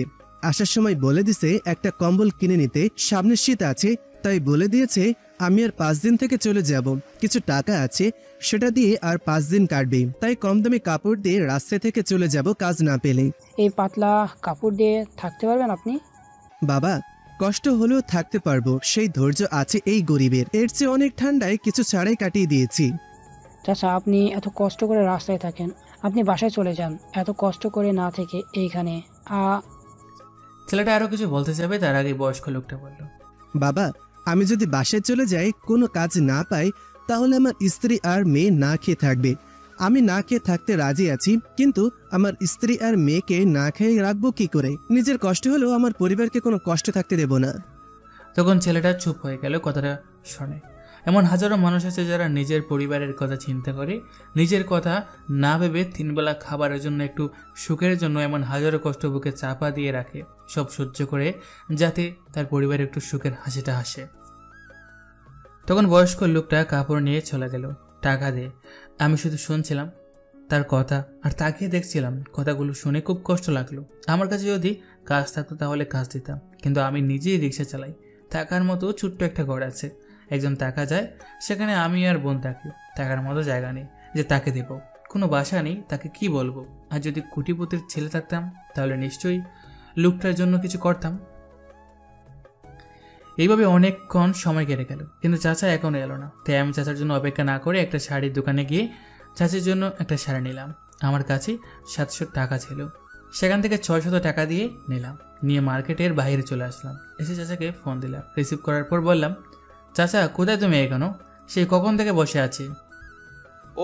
আসার সময় বলে দিছে একটা কম্বল কিনে নিতে, সামনে শীত আছে, তাই বলে দিয়েছে আমি আর 5 দিন থেকে চলে যাব। কিছু টাকা আছে, সেটা দিয়ে আর 5 দিন কাটবে, তাই কম দামি কাপড় দিয়ে রাস্তা থেকে চলে যাব কাজ না পেলে। এই পাতলা কাপড় দিয়ে থাকতে পারবেন আপনি? বাবা, কষ্ট হলেও থাকতে পারবো, সেই ধৈর্য আছে এই গরিবের। এর চেয়ে অনেক ঠান্ডায় কিছু ছাড়াই কাটিয়ে দিয়েছি। চাচা, আপনি এত কষ্ট করে রাস্তায় থাকেন, আপনি বাসায় চলে যান, এত কষ্ট করে না থেকে এইখানে। ছেলেটা আরো কিছু বলতে যাবে, তার আগে বয়স্ক লোকটা বলল, বাবা, আমি যদি বাসায় চলে যাই, কোনো কাজ না পাই, তাহলে আমার স্ত্রী আর মেয়ে না খেয়ে থাকবে। আমি না খেয়ে থাকতে রাজি আছি, কিন্তু আমার স্ত্রী আর মেয়েকে না খেয়ে রাখবো কি করে? নিজের কষ্ট হলেও আমার পরিবারকে কোনো কষ্ট থাকতে দেব না। তখন ছেলেটা চুপ হয়ে গেল কথাটা শুনে। এমন হাজারো মানুষ আছে যারা নিজের পরিবারের কথা চিন্তা করে, নিজের কথা না ভেবে 3 বেলা খাবারের জন্য, একটু সুখের জন্য এমন হাজারো কষ্ট বুকে চাপা দিয়ে রাখে, সব সহ্য করে যাতে তার পরিবার একটু সুখের হাসিটা হাসে। তখন বয়স্ক লোকটা কাপড় নিয়ে চলে গেল টাকা দিয়ে। আমি শুধু শুনছিলাম তার কথা আর তাকিয়ে দেখছিলাম। কথাগুলো শুনে খুব কষ্ট লাগলো। আমার কাছে যদি কাজ থাকতো তাহলে কাজ দিতাম, কিন্তু আমি নিজেই রিক্সা চালাই। থাকার মতো ছোট্ট একটা ঘর আছে, একজন টাকা যায়, সেখানে আমি আর বোন থাকি। থাকার মতো জায়গা নেই যে তাকে দেব, কোনো বাসা নেই, তাকে কি বলবো? আর যদি কোটিপতির ছেলে থাকতাম তাহলে নিশ্চয়ই লোকটার জন্য কিছু করতাম। এইভাবে অনেকক্ষণ সময় কেটে গেল, কিন্তু চাচা এখনো এলো না। তাই আমি চাচার জন্য অপেক্ষা না করে একটা শাড়ির দোকানে গিয়ে চাচির জন্য একটা শাড়ি নিলাম। আমার কাছে 700 টাকা ছিল, সেখান থেকে 600 টাকা দিয়ে নিলাম। নিয়ে মার্কেটের বাইরে চলে আসলাম। এসে চাচাকে ফোন দিলাম। রিসিভ করার পর বললাম, চাচা কোথায় তুমি এখনো? সেই কখন থেকে বসে আছি।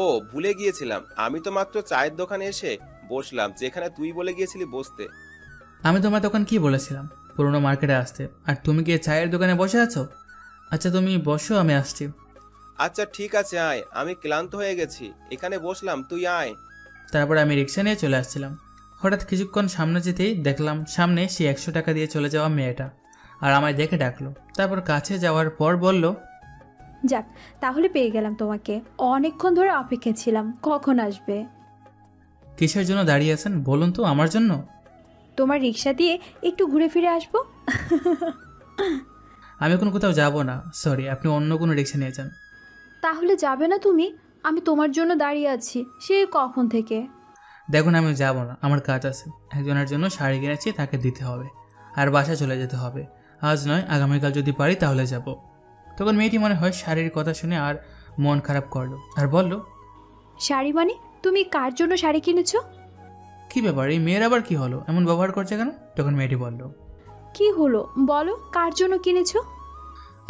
ও, ভুলে গিয়েছিলাম, আমি তো মাত্র চায়ের দোকানে এসে বসলাম, যেখানে তুই বলে গিয়েছিলি বসতে। আমি তোমার তখন কি বলেছিলাম? পুরোনো মার্কেটে আসতে, আর তুমি গিয়ে চায়ের দোকানে বসে আছো? আচ্ছা তুমি বসো, আমি আসছি। আচ্ছা ঠিক আছে, আয়, আমি ক্লান্ত হয়ে গেছি, এখানে বসলাম, তুই আয়। তারপর আমি রিক্সা নিয়ে চলে আসছিলাম। হঠাৎ কিছুক্ষণ সামনে যেতেই দেখলাম সামনে সেই 100 টাকা দিয়ে চলে যাওয়া মেয়েটা, আর আমায় দেখে ডাকলো। তারপর কাছে যাওয়ার পর বলল, যাক, তাহলে পেয়ে গেলাম তোমাকে। অনেকক্ষণ ধরে অপেক্ষা ছিলাম, কখন আসবে? কিসের জন্য দাঁড়িয়ে আছেন বলুন তো? আমার জন্য? তোমার রিক্সা দিয়ে একটু ঘুরে ফিরে আসবো। আমি এখন কোথাও যাব না, সরি, আপনি অন্য কোনো রিক্সা নিয়ে যান। তাহলে যাবে না তুমি? আমি তোমার জন্য দাঁড়িয়ে আছি সে কখন থেকে। দেখুন আমি যাব না, আমার কাজ আছে। একজনের জন্য শাড়ি কিনেছি, তাকে দিতে হবে, আর বাসায় চলে যেতে হবে। আজ নয়, আগামীকাল যদি পারি তাহলে যাব। তখন মেয়েটি মনে হয় শাড়ির কথা শুনে আর মন খারাপ করলো আর বলল, শাড়ি মানে? তুমি কার জন্য শাড়ি কিনেছো? কি ব্যাপার, এই মেয়ের আবার কি হলো, এমন ব্যবহার করছে কেন? তখন মেয়েটি বলল, কি হলো বলো, কার জন্য কিনেছো?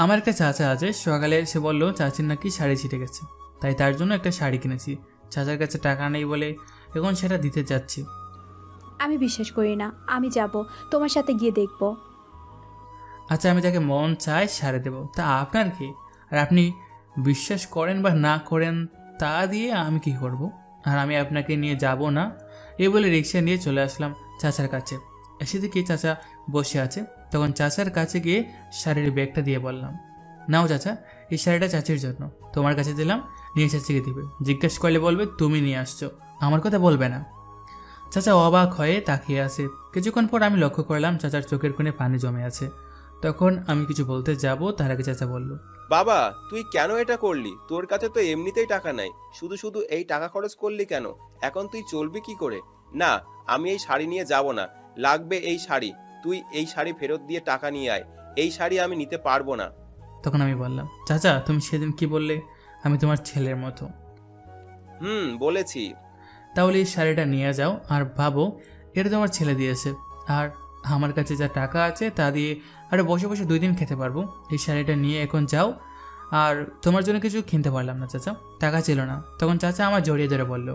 আমার একটা চাচা আছে, সকালে এসে বললো চাচির নাকি শাড়ি ছিটে গেছে, তাই তার জন্য একটা শাড়ি কিনেছি। চাচার কাছে টাকা নেই বলে এখন সেটা দিতে যাচ্ছি। আমি বিশ্বাস করি না, আমি যাব, তোমার সাথে গিয়ে দেখবো। আচ্ছা, আমি তাকে মন চায় শাড়ি দেবো, তা আপনার কি? আর আপনি বিশ্বাস করেন বা না করেন তা দিয়ে আমি কি করব? আর আমি আপনাকে নিয়ে যাব না, এই বলে রিক্সা নিয়ে চলে আসলাম চাচার কাছে। এসে দেখি চাচা বসে আছে। তখন চাচার কাছে গিয়ে শাড়ির ব্যাগটা দিয়ে বললাম, নাও চাচা, এই শাড়িটা চাচির জন্য, তোমার কাছে দিলাম, নিয়ে চাচিকে দিবে। জিজ্ঞেস করলে বলবে তুমি নিয়ে আসছো, আমার কথা বলবে না। চাচা অবাক হয়ে তাকিয়ে আছে। কিছুক্ষণ পর আমি লক্ষ্য করলাম চাচার চোখের কোণে পানি জমে আছে। তখন আমি কিছু বলতে যাব, তার আগে চাচা বলল, বাবা তুই কেন এটা করলি? তোর কাছে তো এমনিতেই টাকা নাই, শুধু শুধু এই টাকা খরচ করলি কেন? এখন তুই চলবি কি করে? না, আমি এই শাড়ি নিয়ে যাব না, লাগবে এই শাড়ি, তুই এই শাড়ি ফেরত দিয়ে টাকা নিয়ে আয়, এই শাড়ি আমি নিতে পারবো না। তখন আমি বললাম, চাচা তুমি সেদিন কি বললে আমি তোমার ছেলের মতো? বলেছি। তাহলে এই শাড়িটা নিয়ে যাও আর ভাবো এটা তোমার ছেলে দিয়েছে, আর আমার কাছে যা টাকা আছে তা দিয়ে আরে বসে বসে 2 দিন খেতে পারবো। এই শাড়িটা নিয়ে এখন যাও। আর তোমার জন্য কিছু কিনতে পারলাম না চাচা, টাকা ছিল না। তখন চাচা আমার জড়িয়ে ধরে বলল,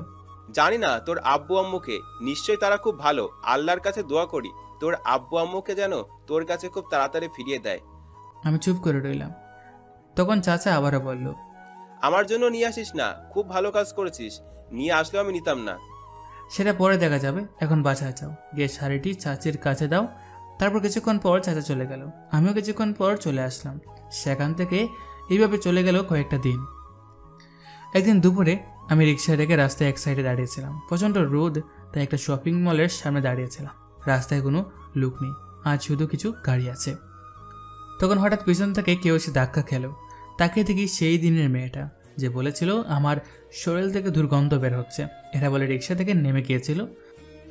জানি না তোর আব্বু আম্মুকে, নিশ্চয়ই তারা খুব ভালো, আল্লাহর কাছে দোয়া করি তোর আব্বু আম্মুকে যেন তোর কাছে খুব তাড়াতাড়ি ফিরিয়ে দেয়। আমি চুপ করে রইলাম। তখন চাচা আবারও বলল, আমার জন্য নিয়ে আসিস না, খুব ভালো কাজ করেছিস, নিয়ে আসলেও আমি নিতাম না। সেটা পরে দেখা যাবে, এখন বাসায় যাও, গিয়ে শাড়িটি চাচির কাছে দাও। তারপর কিছুক্ষণ পর চাচা চলে গেল, আমিও কিছুক্ষণ পর চলে আসলাম। সেখান থেকে এইভাবে চলে গেল কয়েকটা দিন। একদিন দুপুরে আমি রিক্সা রেখে রাস্তায় এক সাইডে দাঁড়িয়েছিলাম। প্রচণ্ড রোদ, তাই একটা শপিং মলের সামনে দাঁড়িয়েছিলাম। রাস্তায় কোনো লোক নেই, আজ শুধু কিছু গাড়ি আছে। তখন হঠাৎ পিছন থেকে কেউ এসে ধাক্কা খেলো। তাকে দেখি সেই দিনের মেয়েটা যে বলেছিল আমার শরীর থেকে দুর্গন্ধ বের হচ্ছে, এটা বলে রিক্সা থেকে নেমে গিয়েছিল।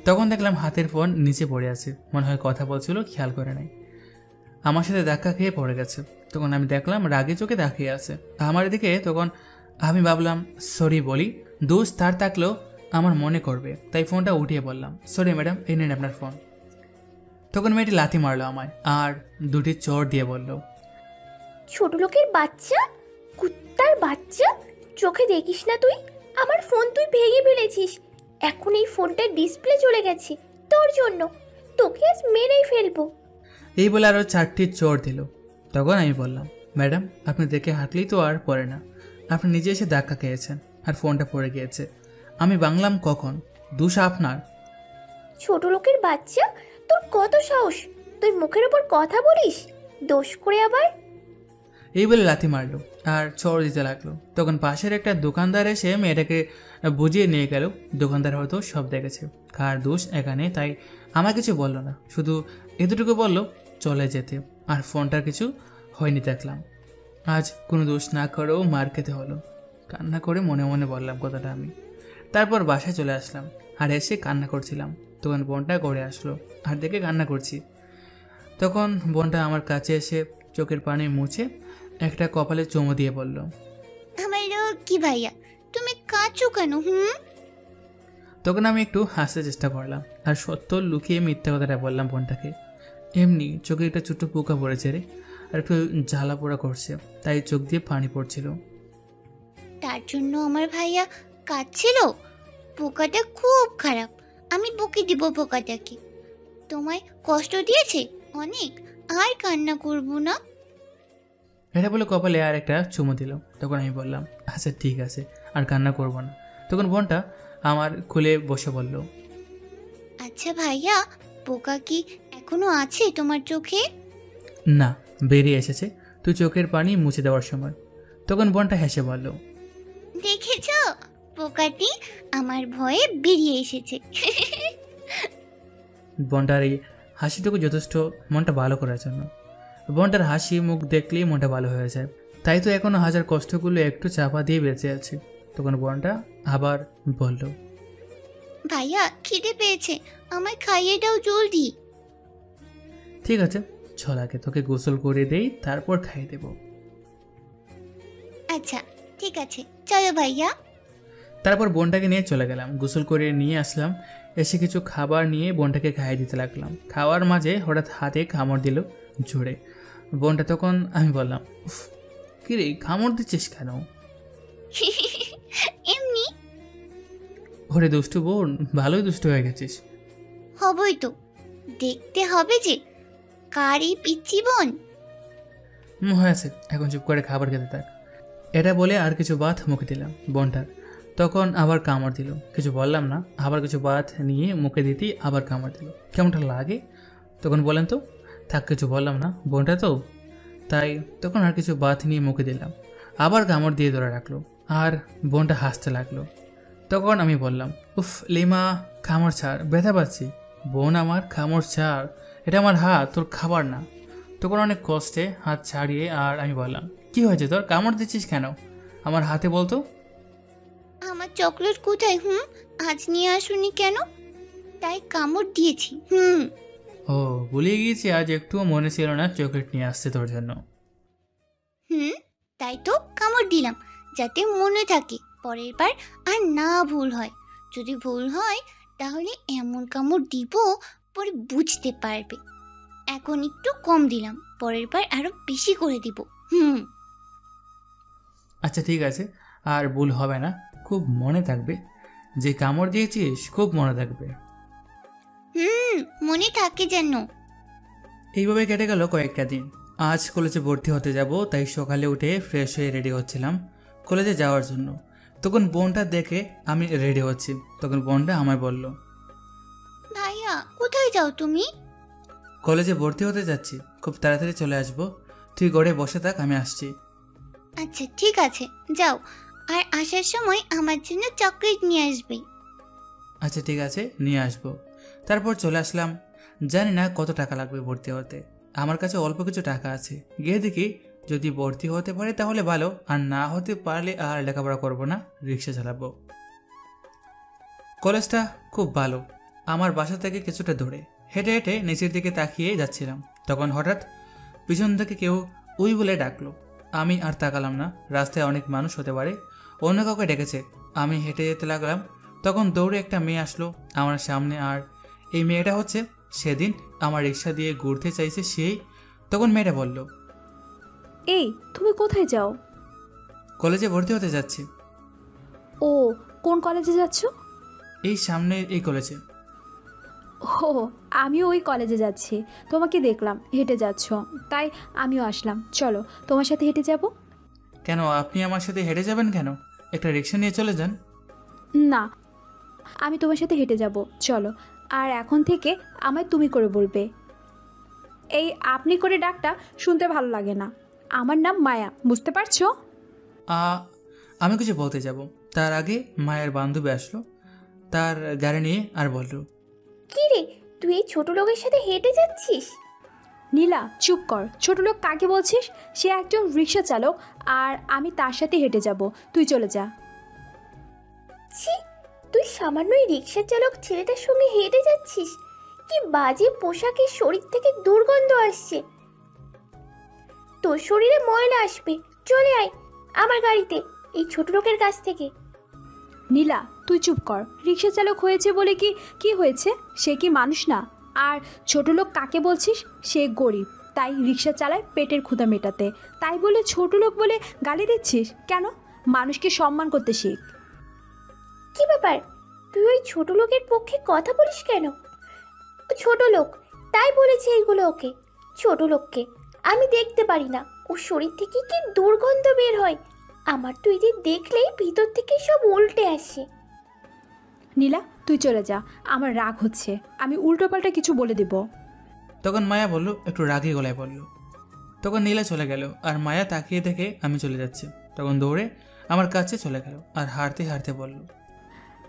তখন দেখলাম হাতের ফোন নিচে পড়ে আছে, মনে হয় কথা বলছিল, খেয়াল করে নাই, আমার সাথে ধাক্কা খেয়ে পড়ে গেছে। তখন আমি দেখলাম রাগে চোখে তাকিয়ে আছে আমার দিকে। তখন আমি ভাবলাম সরি বলি, দোষ তার থাকলেও আমার মনে করবে, তাই ফোনটা উঠিয়ে বললাম, সরি ম্যাডাম, এই নিন আপনার ফোন। তখন মেয়েটি লাথি মারলো আমায় আর 2টি চড় দিয়ে বলল, ছোট লোকের বাচ্চা, কুত্তার বাচ্চা, চোখে দেখিস না তুই? আমার ফোন তুই ভেঙে ফেলেছিস, এখন এই ফোনটার ডিসপ্লে চলে গেছে তোর জন্য, তোকে আজ মেরেই ফেলবো। এই বলে আরও 4টি চড় দিল। তখন আমি বললাম, ম্যাডাম আপনি দেখে হাঁটলেই তো আর পড়ে না, আপনি নিজে এসে ধাক্কা খেয়েছেন আর ফোনটা পড়ে গিয়েছে, আমি বাংলাম কখন? দোষ আপনার। ছোট লোকের বাচ্চা, তোর কত সাহস, তুই মুখের ওপর কথা বলিস, দোষ করে আবার। এই বলে লাথি মারলো আর চড় দিতে লাগলো। তখন পাশের একটা দোকানদার এসে মেয়েটাকে বুঝিয়ে নিয়ে গেল। দোকানদার হয়তো সব দেখেছে, কার দোষ এখানে, তাই আমার কিছু বললো না, শুধু এতটুকু বললো চলে যেতে, আর ফোনটার কিছু হয়নি দেখলাম। আজ কোনো দোষ না করেও মার খেতে হলো। কান্না করে মনে মনে বললাম কথাটা আমি। তারপর বাসায় চলে আসলাম আর এসে কান্না করছিলাম। তখন বোনটা ঘরে আসলো আর দেখে কান্না করছি। তখন বোনটা আমার কাছে এসে চোখের পানি মুছে একটা কপালে চুমু দিয়ে বলল, আমার কি ভাইয়া, তুমি কাঁদছো কেন? তখন আমি একটু হাসতে চেষ্টা করলাম আর সত্য লুকিয়ে মিথ্যা কথাটা বললাম বোনটাকে। এমনি চোখে একটা ছোট্ট পোকা পড়েছে রে, আর একটু জ্বালা পোড়া করছে, তাই চোখ দিয়ে পানি পড়ছিল। তার জন্য আমার ভাইয়া কাঁদছিল? পোকাটা খুব খারাপ, আমি বকে দিব পোকাটাকে। তোমায় কষ্ট দিয়েছে অনেক, আর কান্না করব না। এটা বলে কপালে আর একটা চুমু দিল। তখন আমি বললাম, আচ্ছা ঠিক আছে, আর কান্না করব না। তখন বোনটা আমার খুলে বসে বলল, আচ্ছা ভাইয়া, পোকা কি এখনো আছে তোমার চোখে? না, বেরিয়ে এসেছে তুই চোখের পানি মুছে দেওয়ার সময়। তখন বোনটা হেসে বলল, দেখেছ, পোকাটি আমার ভয়ে বেরিয়ে এসেছে। বোনটার এই হাসিটুকু যথেষ্ট মনটা ভালো করার জন্য। বোনটার হাসি মুখ দেখলেই মনটা ভালো হয়ে যায়। তাই তো এখনো হাজার কষ্টগুলো একটু চাপা দিয়ে বেঁচে আছে। তখন বোনটা আবার বলল, ভাইয়া খিদে পেয়েছে, আমায় খাইয়ে দাও জলদি। ঠিক আছে চল আগে তোকে গোসল করে দেই, তারপর খাইয়ে দেব। আচ্ছা ঠিক আছে, চলো ভাইয়া। তারপর বোনটাকে নিয়ে চলে গেলাম, গোসল করে নিয়ে আসলাম। এসে কিছু খাবার নিয়ে বোনটাকে খাইয়ে দিতে লাগলাম। খাওয়ার মাঝে হঠাৎ হাতে কামড় দিল জোরে। বোনটা তখন, আমি বললাম, উফ কিরে কামড় দিচ্ছিস কেন? এমনি। ওরে দুষ্টু বোন, ভালোই দুষ্টু হয়ে গেছিস। হবই তো, দেখতে হবে যে কারি পিচ্ছি বোন। হয়েছে, এখন চুপ করে খাবার খেতে থাক। এটা বলে আর কিছু ভাত মুখে দিলাম বোনটার। তখন আবার কামড় দিল। কিছু বললাম না, আবার কিছু ভাত নিয়ে মুখে দিতেই আবার কামড় দিল। কেমনটা লাগে তখন বলেন তো? থাক কিছু বললাম না, বোনটা তো তাই। তখন আর কিছু ভাত নিয়ে মুখে দিলাম, আবার কামড় দিয়ে ধরে রাখলো। আর বোনটা হাসতে লাগলো। তখন আমি বললাম, উফ লিমা কামড় ছাড়, ব্যথা পাচ্ছি। বোন আমার কামড় ছাড়, এটা আমার হাত, তোর খাবার না। তখন অনেক কষ্টে হাত ছাড়িয়ে আর আমি বললাম, কি হয়েছে তোর, কামড় দিচ্ছিস কেন? আমার হাতে বলতো। আমার চকলেট কোথায়? আজ নিয়ে আসুনি কেন? তাই কামড় দিয়েছি। ও ভুলে গিয়েছি, আজ একটুও মনে ছিল না চকলেট নিয়ে আসছে তোর জন্য। তাই তো কামড় দিলাম, যাতে মনে থাকে, পরের বার আর না ভুল হয়। যদি ভুল হয় তাহলে এমন কামড় দিব পরে বুঝতে পারবে। এখন একটু কম দিলাম, পরের বার আরো বেশি করে দিব। আচ্ছা ঠিক আছে, আর ভুল হবে না, খুব মনে থাকবে। যে কামড় দিয়েছিস খুব মনে থাকবে। মনে থাকে যেন। এইভাবে কেটে গেল কয়েকটা দিন। আজ কলেজে ভর্তি হতে যাব, তাই সকালে উঠে ফ্রেশ হয়ে রেডি হচ্ছিলাম কলেজে যাওয়ার জন্য। তখন বোনটা দেখে আমি রেডি হচ্ছি। তখন বোনটা আমায় বলল, ভাইয়া কোথায় যাও তুমি? কলেজে ভর্তি হতে যাচ্ছি, খুব তাড়াতাড়ি চলে আসবো, তুই ঘরে বসে থাক, আমি আসছি। আচ্ছা ঠিক আছে যাও, আর আসার সময় আমার জন্য চকলেট নিয়ে আসবে। আচ্ছা ঠিক আছে নিয়ে আসবো। তারপর চলে আসলাম। জানি না কত টাকা লাগবে ভর্তি হতে, আমার কাছে অল্প কিছু টাকা আছে। গিয়ে দেখি যদি ভর্তি হতে পারে তাহলে ভালো, আর না হতে পারলে আর লেখাপড়া করবো না, রিক্সা চালাবো। কলেজটা খুব ভালো, আমার বাসা থেকে কিছুটা দূরে। হেঁটে হেঁটে নিচের দিকে তাকিয়ে যাচ্ছিলাম। তখন হঠাৎ পিছন থেকে কেউ উই বলে ডাকলো। আমি আর তাকালাম না, রাস্তায় অনেক মানুষ হতে পারে, অন্য কাউকে ডেকেছে। আমি হেঁটে যেতে লাগলাম। তখন দৌড়ে একটা মেয়ে আসলো আমার সামনে, আর এই মেয়েটা হচ্ছে সেদিন আমার রিক্সা দিয়ে ঘুরতে চাইছে সেই। তখন মেয়েটা বলল, এই তুমি কোথায় যাও? কলেজে ভর্তি হতে যাচ্ছি। ও কোন কলেজে যাচ্ছ? এই সামনে এই কলেজে। ও আমিও ওই কলেজে যাচ্ছি, তোমাকে দেখলাম হেঁটে যাচ্ছ, তাই আমিও আসলাম। চলো তোমার সাথে হেঁটে যাব। কেন আপনি আমার সাথে হেঁটে যাবেন কেন? একটা রিক্সা নিয়ে চলে যান। না, আমি তোমার সাথে হেঁটে যাব, চলো। আর এখন থেকে আমায় তুমি করে বলবে। এই আপনি করে ডাকটা শুনতে ভালো লাগে না। আমার নাম মায়া, বুঝতে পারছো? আমি কিছু বলতে যাব, তার আগে মায়ের বান্ধবী আসলো তার গাড়ি নিয়ে, আর বলল, কি রে তুই এই ছোট লোকের সাথে হেঁটে যাচ্ছিস? নীলা চুপ কর, ছোট লোক কাকে বলছিস? সে একজন রিক্সা চালক, আর আমি তার সাথে হেঁটে যাব, তুই চলে যা। ছি, তুই সামান্য এই রিক্সা চালক ছেলেটার সঙ্গে হেঁটে যাচ্ছিস? কি বাজে পোশাকের, শরীর থেকে দুর্গন্ধ আসছে। তোর শরীরে ময়লা আসবে, চলে আয় আমার গাড়িতে এই ছোট লোকের কাছ থেকে। নীলা তুই চুপ কর, রিক্সা চালক হয়েছে বলে কি হয়েছে? সে কি মানুষ না? আর ছোট লোক কাকে বলছিস? সে গরিব, তাই রিক্সা চালায় পেটের ক্ষুধা মেটাতে, তাই বলে ছোট লোক বলে গালি দিচ্ছিস কেন? মানুষকে সম্মান করতে শিখ। কি ব্যাপার, তুই ওই ছোট লোকের পক্ষে কথা বলিস কেন? ও ছোট লোক, তাই বলেছে এইগুলো ওকে। ছোট লোককে আমি দেখতে পারি না, ওর শরীর থেকে কি দুর্গন্ধ বের হয়। আমার তো এদের দেখলেই ভিতর থেকে সব উল্টে আসে। নীলা তুই চলে যা, আমার রাগ হচ্ছে, আমি উল্টোপাল্টা কিছু বলে দেব। তখন মায়া বলল, একটু রাগী গলায় বলল। তখন নীলা চলে গেল, আর মায়া তাকিয়ে দেখে আমি চলে যাচ্ছি। তখন দৌড়ে আমার কাছে চলে গেল আর হাঁটতে হাঁটতে বলল,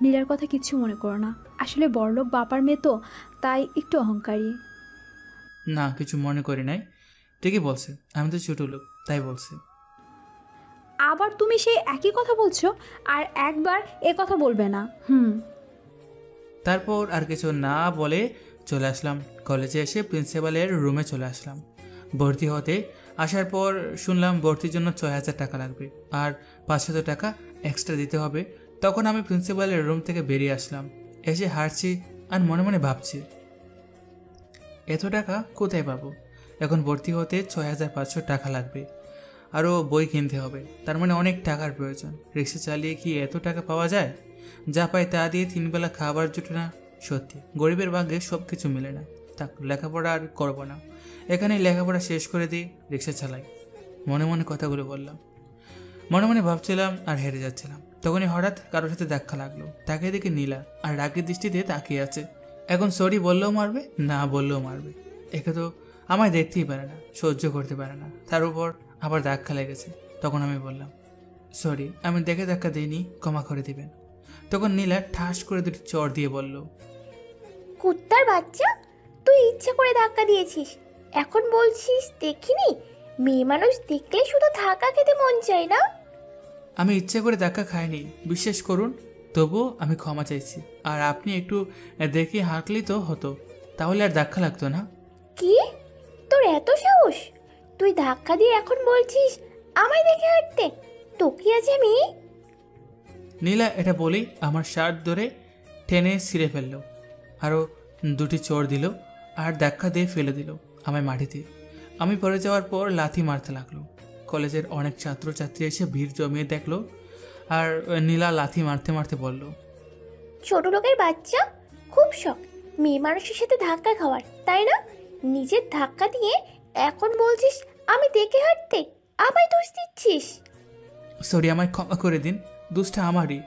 নীলার কথা কিচ্ছু মনে করো না, আসলে বড়লোক বাবার মেয়ে তো, তাই একটু অহংকারী। না, কিছু মনে করি নাই। ঠিকই বলছে, আমি তো ছোট লোক, তাই বলছে। আবার তুমি সেই একই কথা বলছো, আর একবার এ কথা বলবে না। তারপর আর কিছু না বলে চলে আসলাম কলেজে। এসে প্রিন্সিপালের রুমে চলে আসলাম ভর্তি হতে। আসার পর শুনলাম ভর্তির জন্য 6,000 টাকা লাগবে আর 500 টাকা এক্সট্রা দিতে হবে। তখন আমি প্রিন্সিপালের রুম থেকে বেরিয়ে আসলাম। এসে হাঁটছি আর মনে মনে ভাবছি, এত টাকা কোথায় পাবো? এখন ভর্তি হতে 6,500 টাকা লাগবে, আরও বই কিনতে হবে, তার মানে অনেক টাকার প্রয়োজন। রিক্সা চালিয়ে কি এত টাকা পাওয়া যায়? যা পাই তা দিয়ে 3 বেলা খাবার জুটে না। সত্যি গরিবের ভাগ্যে সব কিছু মেলে না। থাক, লেখাপড়া আর করবো না, এখানেই লেখাপড়া শেষ করে দিয়ে রিক্সা চালাই। মনে মনে কথাগুলো বললাম, মনে মনে ভাবছিলাম আর হেরে যাচ্ছিলাম। তখনই হঠাৎ কারোর সাথে দেখা লাগলো। তাকে দেখে নীলা আর রাগের দৃষ্টিতে তাকিয়ে আছে। এখন সরি বললেও মারবে, না বললেও মারবে। একে তো আমায় দেখতেই পারে না, সহ্য করতে পারে না, তার উপর আবার ধাক্কা লেগেছে। তখন আমি বললাম, সরি, আমি দেখে ধাক্কা দিইনি, ক্ষমা করে দিবেন। তখন নীলা ঠাস করে দুটি চর দিয়ে বলল, কুত্তার বাচ্চা, তুই ইচ্ছা করে ধাক্কা দিয়েছিস, এখন বলছিস দেখিনি? মেয়ে মানুষ দেখলে শুধু ধাক্কা খেতে মন চায় না। আমি ইচ্ছে করে ধাক্কা খাইনি, বিশ্বাস করুন। তবুও আমি ক্ষমা চাইছি, আর আপনি একটু দেখে হাঁটলেই তো হতো, তাহলে আর ধাক্কা লাগতো না। কি, তোর এত সাহস? তুই ধাক্কা দিয়ে এখন বলছিস আমায় দেখে হাঁটতে? তোকে আজ আমি। নীলা এটা বলেই আমার শার্ট ধরে টেনে ছিঁড়ে ফেলল, আরও দুটি চোর দিল আর ধাক্কা দিয়ে ফেলে দিল আমায় মাটিতে। আমি পড়ে যাওয়ার পর লাথি মারতে লাগলো। কলেজের অনেক ছাত্রছাত্রী এসে ভিড় জমিয়ে দেখলো, আর নীলা লাথি মারতে মারতে বলল, ছোট লোকের বাচ্চা, খুব শখ মেয়ে মানুষের সাথে ধাক্কা খাওয়ার, তাই না? নিজের ধাক্কা দিয়ে এখন বলছিস আমি দেখে হাঁটতে, আমায় দোষ দিচ্ছিস। সরি, আমায় ক্ষমা করে দিন, দোষটা আমারই।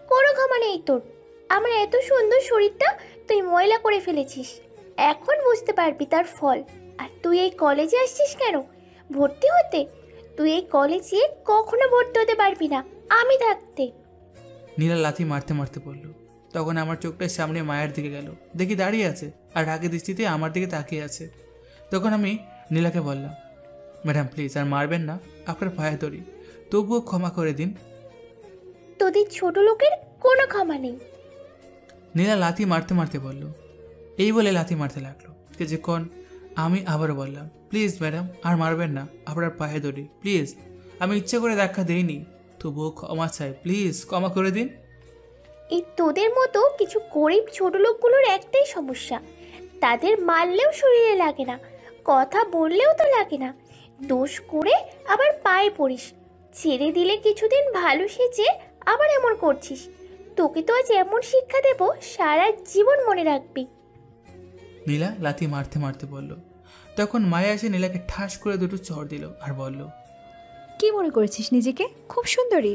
কোনো ক্ষমা নেই তোর। আমার এত সুন্দর শরীরটা তুই ময়লা করে ফেলেছিস, এখন বুঝতে পারবি তার ফল। আর তুই এই কলেজে আসছিস কেন? ভর্তি হতে? তুই এই কলেজে কখনো ভর্তি হতে পারবি না আমি থাকতে। নীলা লাথি মারতে মারতে বলল। তখন আমার চোখটার সামনে মায়ের দিকে গেল, দেখি দাঁড়িয়ে আছে আর রাগের দৃষ্টিতে আমার দিকে তাকিয়ে আছে। তখন আমি নীলাকে বললাম, ম্যাডাম প্লিজ আর মারবেন না, আপনার পায়ে ধরি, তবুও ক্ষমা করে দিন। তোদের ছোট লোকের কোনো ক্ষমা নেই। নীলা লাথি মারতে মারতে বলল। এই বলে লাথি মারতে লাগলো কিছুক্ষণ। আমি আবারও বললাম, প্লিজ ম্যাডাম আর মারবেন না, আপনার পায়ে ধরি প্লিজ, আমি ইচ্ছে করে ধাক্কা দিইনি, তবুও ক্ষমা চাই, প্লিজ ক্ষমা করে দিন। এই তোদের মতো কিছু গরিব ছোট লোকগুলোর একটাই সমস্যা, তাদের মারলেও শরীরে লাগে না, কথা বললেও তো লাগে না, দোষ করে আবার পায়ে পড়িস, ছেড়ে দিলে কিছুদিন ভালো সেজে আবার এমন করছিস। তোকে তো আজ এমন শিক্ষা দেব সারা জীবন মনে রাখবি। নীলা লাথি মারতে মারতে বলল। তখন মায়া এসে নীলাকে ঠাস করে দুটো চড় দিল আর বলল, কি মনে করেছিস নিজেকে খুব সুন্দরী?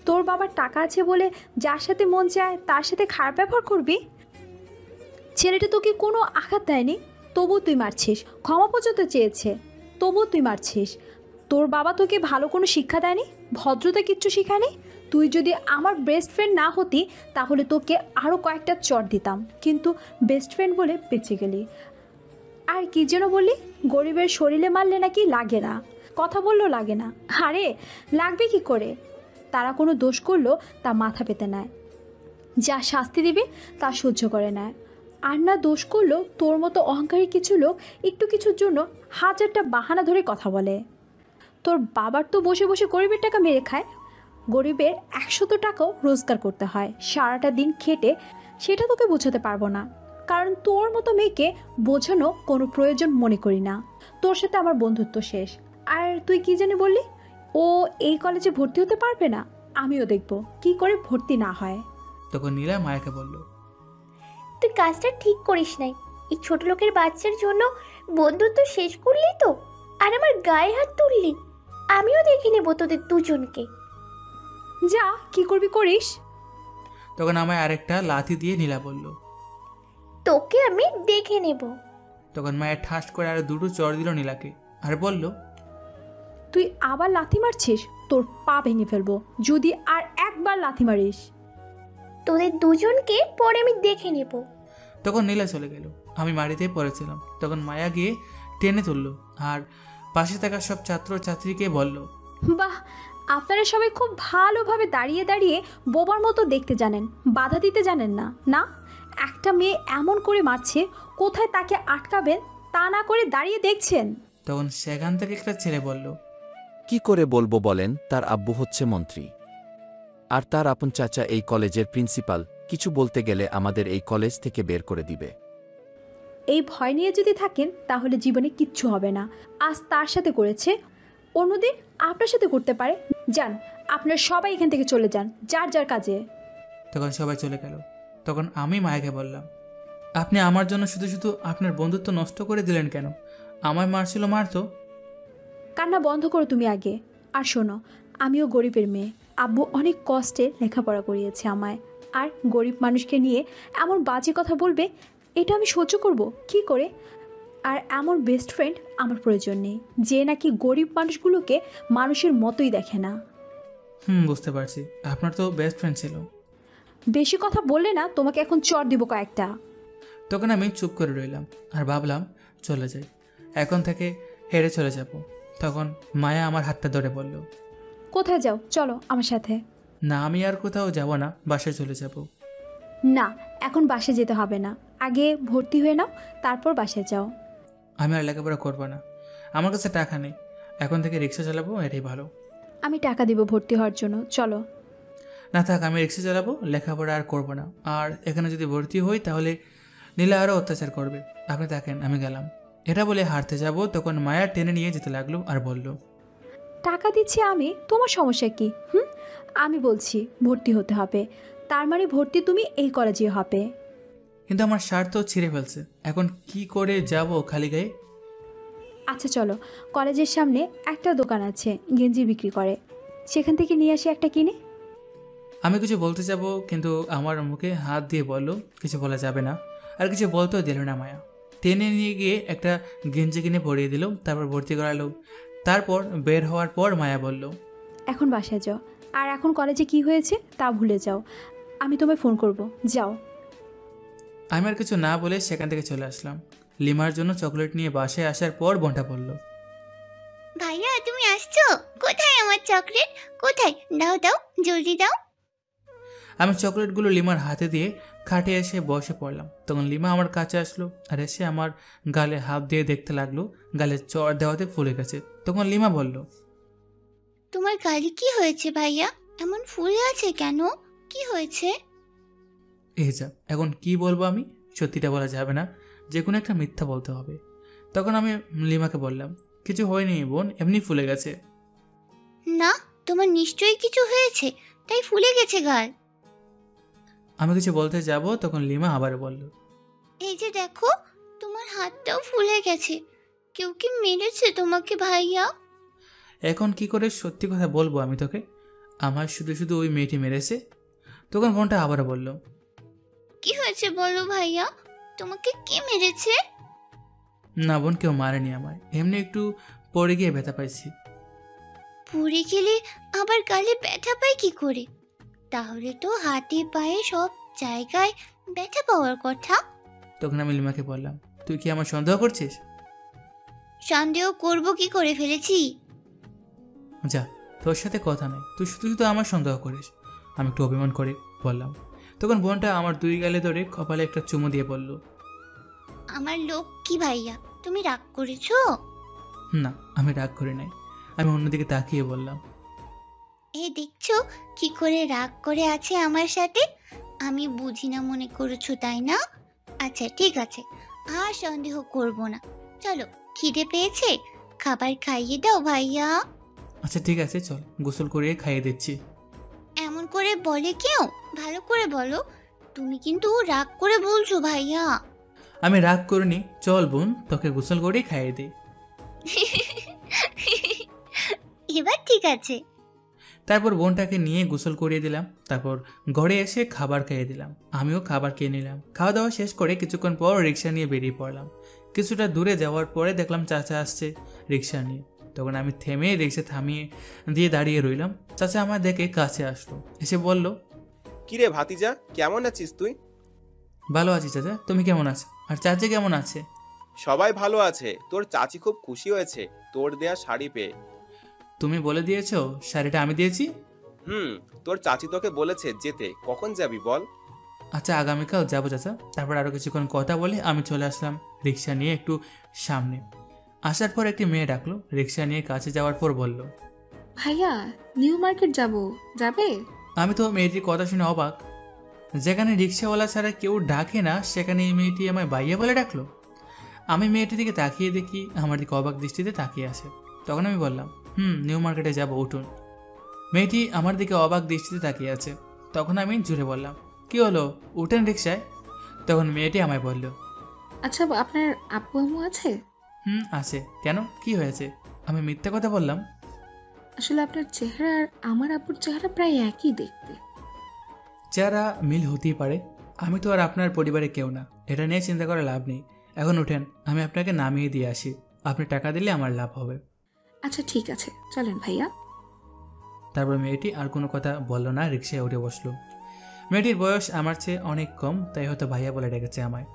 তোর বাবার টাকা আছে বলে যার সাথে মন চায় তার সাথে খারাপ ব্যবহার করবি? ছেলেটা তোকে কোনো আঘাত দেয়নি, তবু তুই মারছিস। ক্ষমা পর্যন্ত চেয়েছে, তবু তুই মারছিস। তোর বাবা তোকে ভালো কোনো শিক্ষা দেয়নি, ভদ্রতা কিচ্ছু শেখায়নি। তুই যদি আমার বেস্ট ফ্রেন্ড না হতি তাহলে তোকে আরও কয়েকটা চট দিতাম, কিন্তু বেস্ট ফ্রেন্ড বলে বেঁচে গেলি। আর কি যেন বলি, গরিবের শরীরে মারলে নাকি লাগে না, কথা বললেও লাগে না। আরে লাগবে কি করে? তারা কোনো দোষ করলো তা মাথা পেতে নেয়, যা শাস্তি দিবে তা সহ্য করে নেয়। আর না দোষ করলো তোর মতো অহংকারী কিছু লোক একটু কিছুর জন্য হাজারটা বাহানা ধরে কথা বলে। তোর বাবার তো বসে বসে গরিবের টাকা মেরে খায়, গরিবের 100 টাকাও রোজগার করতে হয় সারাটা দিন খেটে, সেটা তোকে বোঝাতে পারবো না, কারণ তোর মতো মেয়েকে বোঝানো কোনো প্রয়োজন মনে করি না। তোর সাথে আমার বন্ধুত্ব শেষ। আর তুই কি জানি বললি, ও এই কলেজে ভর্তি হতে পারবে না? আমিও দেখব কি করে ভর্তি না হয়। তখন নীলা মায়াকে বলল, তুই কাজটা ঠিক করিস নাই, এই ছোট লোকের বাচ্চার জন্য বন্ধুত্ব শেষ করলি তো, আর আমার গায়ে হাত তুললি। আমিও দেখে নেব তোদের দুজনকে। যা কি করবি করিস। তখন আমায় আরেকটা লাথি দিয়ে নীলা বলল, তোকে আমি দেখে নেব। তখন মায়া ঠাস করে আরো দুটো চড় দিল নীলাকে আর বলল, তুই আবার লাথি মারছিস, তোর পা ভেঙে ফেলবো যদি আর একবার লাথি মারিস। তোদের দুজনকে পরে আমি দেখে নেব। তখন নীলা চলে গেল। আমি মাটিতেই পড়েছিলাম। তখন মায়া গিয়ে টেনে তুললো আর পাশে থাকা সব ছাত্র ছাত্রীকে বলল, বাহ, আপনারা সবাই খুব ভালোভাবে দাঁড়িয়ে দাঁড়িয়ে বোবার মতো দেখতে জানেন, বাধা দিতে জানেন না। না, একটা মেয়ে এমন করে মারছে, কোথায় তাকে আটকাবেন তা না করে দাঁড়িয়ে দেখছেন। তখন সেখান থেকে একটা ছেলে বলল, কি করে বলবো বলেন, তার আব্বু হচ্ছে মন্ত্রী আর তার আপন চাচা এই কলেজের প্রিন্সিপাল। কিছু বলতে গেলে আমাদের এই কলেজ থেকে বের করে দিবে। এই ভয় নিয়ে যদি থাকেন তাহলে জীবনে কিচ্ছু হবে না। আজ তার সাথে করেছে, অন্যদিন আপনার সাথে করতে পারে। যান, আপনারা সবাই এখান থেকে চলে যান, যার যার কাজে। তখন সবাই চলে গেল। তখন আমি মায়াকে বললাম, আপনি আমার জন্য শুধু শুধু আপনার বন্ধুত্ব নষ্ট করে দিলেন কেন? আমায় মারছিল মারতো। কান্না বন্ধ করো তুমি আগে। আর শোনো, আমিও গরিবের মেয়ে। আব্বু অনেক কষ্টে লেখাপড়া করিয়েছে আমায়, আর গরিব মানুষকে নিয়ে এমন বাজে কথা বলবে, এটা আমি সহ্য করব কি করে? আর এমন বেস্ট ফ্রেন্ড আমার প্রয়োজন নেই, যে নাকি গরিব মানুষগুলোকে মানুষের মতোই দেখে না। বুঝতে পারছি, আপনার তো বেস্ট ফ্রেন্ড ছিল। বেশি কথা বললে না তোমাকে এখন চড় দিব কয়েকটা। তখন আমি চুপ করে রইলাম আর ভাবলাম চলে যাই, এখন থেকে হেরে চলে যাব। তখন মায়া আমার হাতটা ধরে বলল, কোথায় যাও? চলো আমার সাথে। না, আমি আর কোথাও যাব না, বাসায় চলে যাব। না, এখন বাসায় যেতে হবে না, আগে ভর্তি হয়ে নাও, তারপর বাসায় যাও। আমি আর লেখাপড়া করবো না, আমার কাছে টাকা নেই, এখন থেকে রিক্সা চালাবো, এটাই ভালো। আমি টাকা দিব ভর্তি হওয়ার জন্য, চলো। না থাক, আমি রিক্সা চালাবো, লেখাপড়া আর করবো না। আর এখানে যদি ভর্তি হই তাহলে নীলা আরও অত্যাচার করবে। আপনি থাকেন, আমি গেলাম। এটা বলে হাঁটতে যাব, তখন মায়া টেনে নিয়ে যেতে লাগলো আর বলল, টাকা দিচ্ছি আমি, তোমার সমস্যা কি? আমি বলছি ভর্তি হতে হবে, তার মানে ভর্তি তুমি এই কলেজে হবে। কিন্তু আমার শার্ট তো ছিঁড়ে ফেলছে, এখন কি করে যাব খালি গায়ে? আচ্ছা চলো, কলেজের সামনে একটা দোকান আছে, গেঞ্জি বিক্রি করে, সেখান থেকে নিয়ে আসি একটা কিনে। আমি কিছু বলতে যাব, কিন্তু আমার মুখে হাত দিয়ে বলল কিছু বলা যাবে না। আর কিছু বলতেও দিল না মায়া। টেনে নিয়ে গিয়ে একটা গেঞ্জি কিনে পরিয়ে দিল, তারপর ভর্তি করালো। তারপর বের হওয়ার পর মায়া বলল, এখন বাসায় যাও, আর এখন কলেজে কি হয়েছে তা ভুলে যাও, আমি তোমায় ফোন করব, যাও। আমি আর কিছু না বলে সেখান থেকে চলে আসলাম। লিমার জন্য চকলেট নিয়ে বাসায় আসার পর বোনটা বলল, ভাইয়া তুমি আসছো? কোথায় আমার চকলেট? কোথায়? দাও দাও, জলদি দাও। আমি চকলেটগুলো লিমার হাতে দিয়ে খাটে এসে বসে পড়লাম। তখন লিমা আমার কাছে আসলো আর এসে আমার গালে হাত দিয়ে দেখতে লাগলো, গালে চড় দেওয়াতে ফুলে গেছে। তখন লিমা বলল, তোমার গালে কি হয়েছে ভাইয়া? এমন ফুলে আছে কেন? কি হয়েছে? এই যা, এখন কি বলবো আমি? সত্যিটা বলা যাবে না, যে কোনো একটা মিথ্যা বলতে হবে। তখন আমি লিমাকে বললাম, কিছু হয়নি বোন, এমনি ফুলে গেছে। না, তোমার নিশ্চয়ই কিছু হয়েছে, তাই ফুলে গেছে গাল। আমি কিছু বলতে যাব, তখন লিমা আবার বলল, এই যে দেখো, তোমার হাতটাও ফুলে গেছে। কেউ কি মেরেছে তোমাকে ভাইয়া? এখন কি করে সত্যি কথা বলবো আমি তোকে? আমার শুধু শুধু ওই মেয়েটি মেরেছে। তখন বোনটা আবার বলল, কি হয়েছে বলো ভাইয়া, তোমাকে কে মেরেছে? না বোন, কেউ মারেনি আমায়, এমনি একটু পড়ে গিয়ে ব্যথা পাইছি। পড়ে গেলে আবার গালে ব্যথা পায় কি করে? তাহলে তো হাতে পায়ে সব জায়গায় ব্যথা পাওয়ার কথা। তখন আমি লিমাকে বললাম, তুই কি আমার সন্দেহ করছিস? সন্দেহ করব কি করে ফেলেছি? যা, তোর সাথে কথা নেই, তুই শুধু শুধু আমার সন্দেহ করিস। আমি একটু অভিমান করে বললাম। তখন বোনটা আমার দুই গালে ধরে কপালে একটা চুমু দিয়ে বলল, আমার লোক কি ভাইয়া, তুমি রাগ করেছো? না, আমি রাগ করি নাই। আমি অন্যদিকে তাকিয়ে বললাম, এই দেখছো কি করে রাগ করে আছে আমার সাথে? আমি বুঝি না মনে করেছো তাই না? আচ্ছা ঠিক আছে, আর সন্দেহ করব না। চলো, খিদে পেয়েছে, খাবার খাইয়ে দাও ভাইয়া। আচ্ছা ঠিক আছে, চল, গোসল করিয়ে খাইয়ে দিচ্ছি। এমন করে বলে কেউ? ভালো করে বলো, তুমি কিন্তু রাগ করে বলছো ভাইয়া। আমি রাগ করিনি, চল বোন, তোকে গোসল করেই খাইয়ে দিই। এবার ঠিক আছে। তারপর বোনটাকে নিয়ে গোসল করিয়ে দিলাম। তারপর ঘরে এসে খাবার খাইয়ে দিলাম। আমিও খাবার খেয়ে নিলাম। খাওয়া দাওয়া শেষ করে কিছুক্ষণ পর রিক্সা নিয়ে বেরিয়ে পড়লাম। কিছুটা দূরে যাওয়ার পরে দেখলাম চাচা আসছে রিক্সা নিয়ে। তখন আমি থেমে রিক্সা থামিয়ে দিয়ে দাঁড়িয়ে রইলাম। চাচা আমার দেখে কাছে আসলো, এসে বলল, কিরে ভাতিজা, কেমন আছিস তুই? ভালো আছি চাচা, তুমি কেমন আছো? আর চাচি কেমন আছে? সবাই ভালো আছে। তোর চাচি খুব খুশি হয়েছে তোর দেয়া শাড়ি পেয়ে। তুমি বলে দিয়েছো শাড়িটা আমি দিয়েছি? তোর চাচি তোকে বলেছে যেতে, কখন যাবি বল? আচ্ছা, আগামীকাল যাবো চাচা। তারপর আরও কিছুক্ষণ কথা বলে আমি চলে আসলাম রিক্সা নিয়ে একটু সামনে। আসার পর একটি মেয়ে ডাকলো। রিক্সা নিয়ে কাছে যাওয়ার পর বলল, ভাইয়া নিউ মার্কেট যাবে? আমি তো মেয়েটির কথা শুনে অবাক। যেখানে রিক্সাওয়ালা ছাড়া কেউ ডাকে না, সেখানে এই মেয়েটি আমায় ভাইয়া বলে ডাকলো। আমি মেয়েটির দিকে তাকিয়ে দেখি আমার দিকে অবাক দৃষ্টিতে তাকিয়ে আছে। তখন আমি বললাম, নিউ মার্কেটে যাব, উঠুন। মেয়েটি আমার দিকে অবাক দৃষ্টিতে তাকিয়ে আছে। তখন আমি জুড়ে বললাম, কি হলো, উঠেন রিক্সায়। তখন মেয়েটি আমায় বলল, আচ্ছা আপনার আব্বু আম্মু আছে? আছে। কেন, কি হয়েছে? আমি মিথ্যা কথা বললাম? আসলে আপনার চেহারা আর আমার আব্বুর চেহারা প্রায় একই দেখতে। চেহারা মিল হতেই পারে, আমি তো আর আপনার পরিবারে কেউ না, এটা নিয়ে চিন্তা করে লাভ নেই। এখন উঠেন, আমি আপনাকে নামিয়ে দিয়ে আসি। আপনি টাকা দিলে আমার লাভ হবে। আচ্ছা ঠিক আছে, চলেন ভাইয়া। তারপর মেয়েটি আর কোনো কথা বলল না, রিক্সায় উঠে বসলো। মেয়েটির বয়স আমার চেয়ে অনেক কম, তাই হয়তো ভাইয়া বলে ডেকেছে আমায়।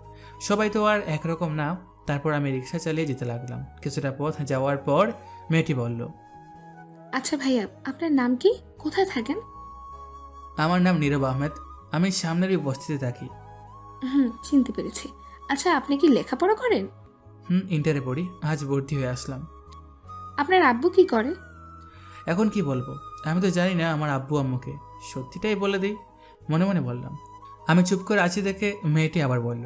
সবাই তো আর একরকম না। তারপর আমি রিক্সা চালিয়ে যেতে লাগলাম। কিছুটা পথ যাওয়ার পর মেয়েটি বলল, আচ্ছা ভাইয়া আপনার নাম কি, কোথায় থাকেন? আমার নাম নীরব আহমেদ, আমি সামনেরই বস্তিতে থাকি। চিনতে পেরেছি। আচ্ছা আপনি কি লেখাপড়া করেন? ইন্টারে পড়ি, আজ ভর্তি হয়ে আসলাম। আপনার আব্বু কি করে? এখন কি বলবো, আমি তো জানি না আমার আব্বু আম্মুকে। সত্যিটাই বলে দিই, মনে মনে বললাম। আমি চুপ করে আছি দেখে মেয়েটি আবার বলল,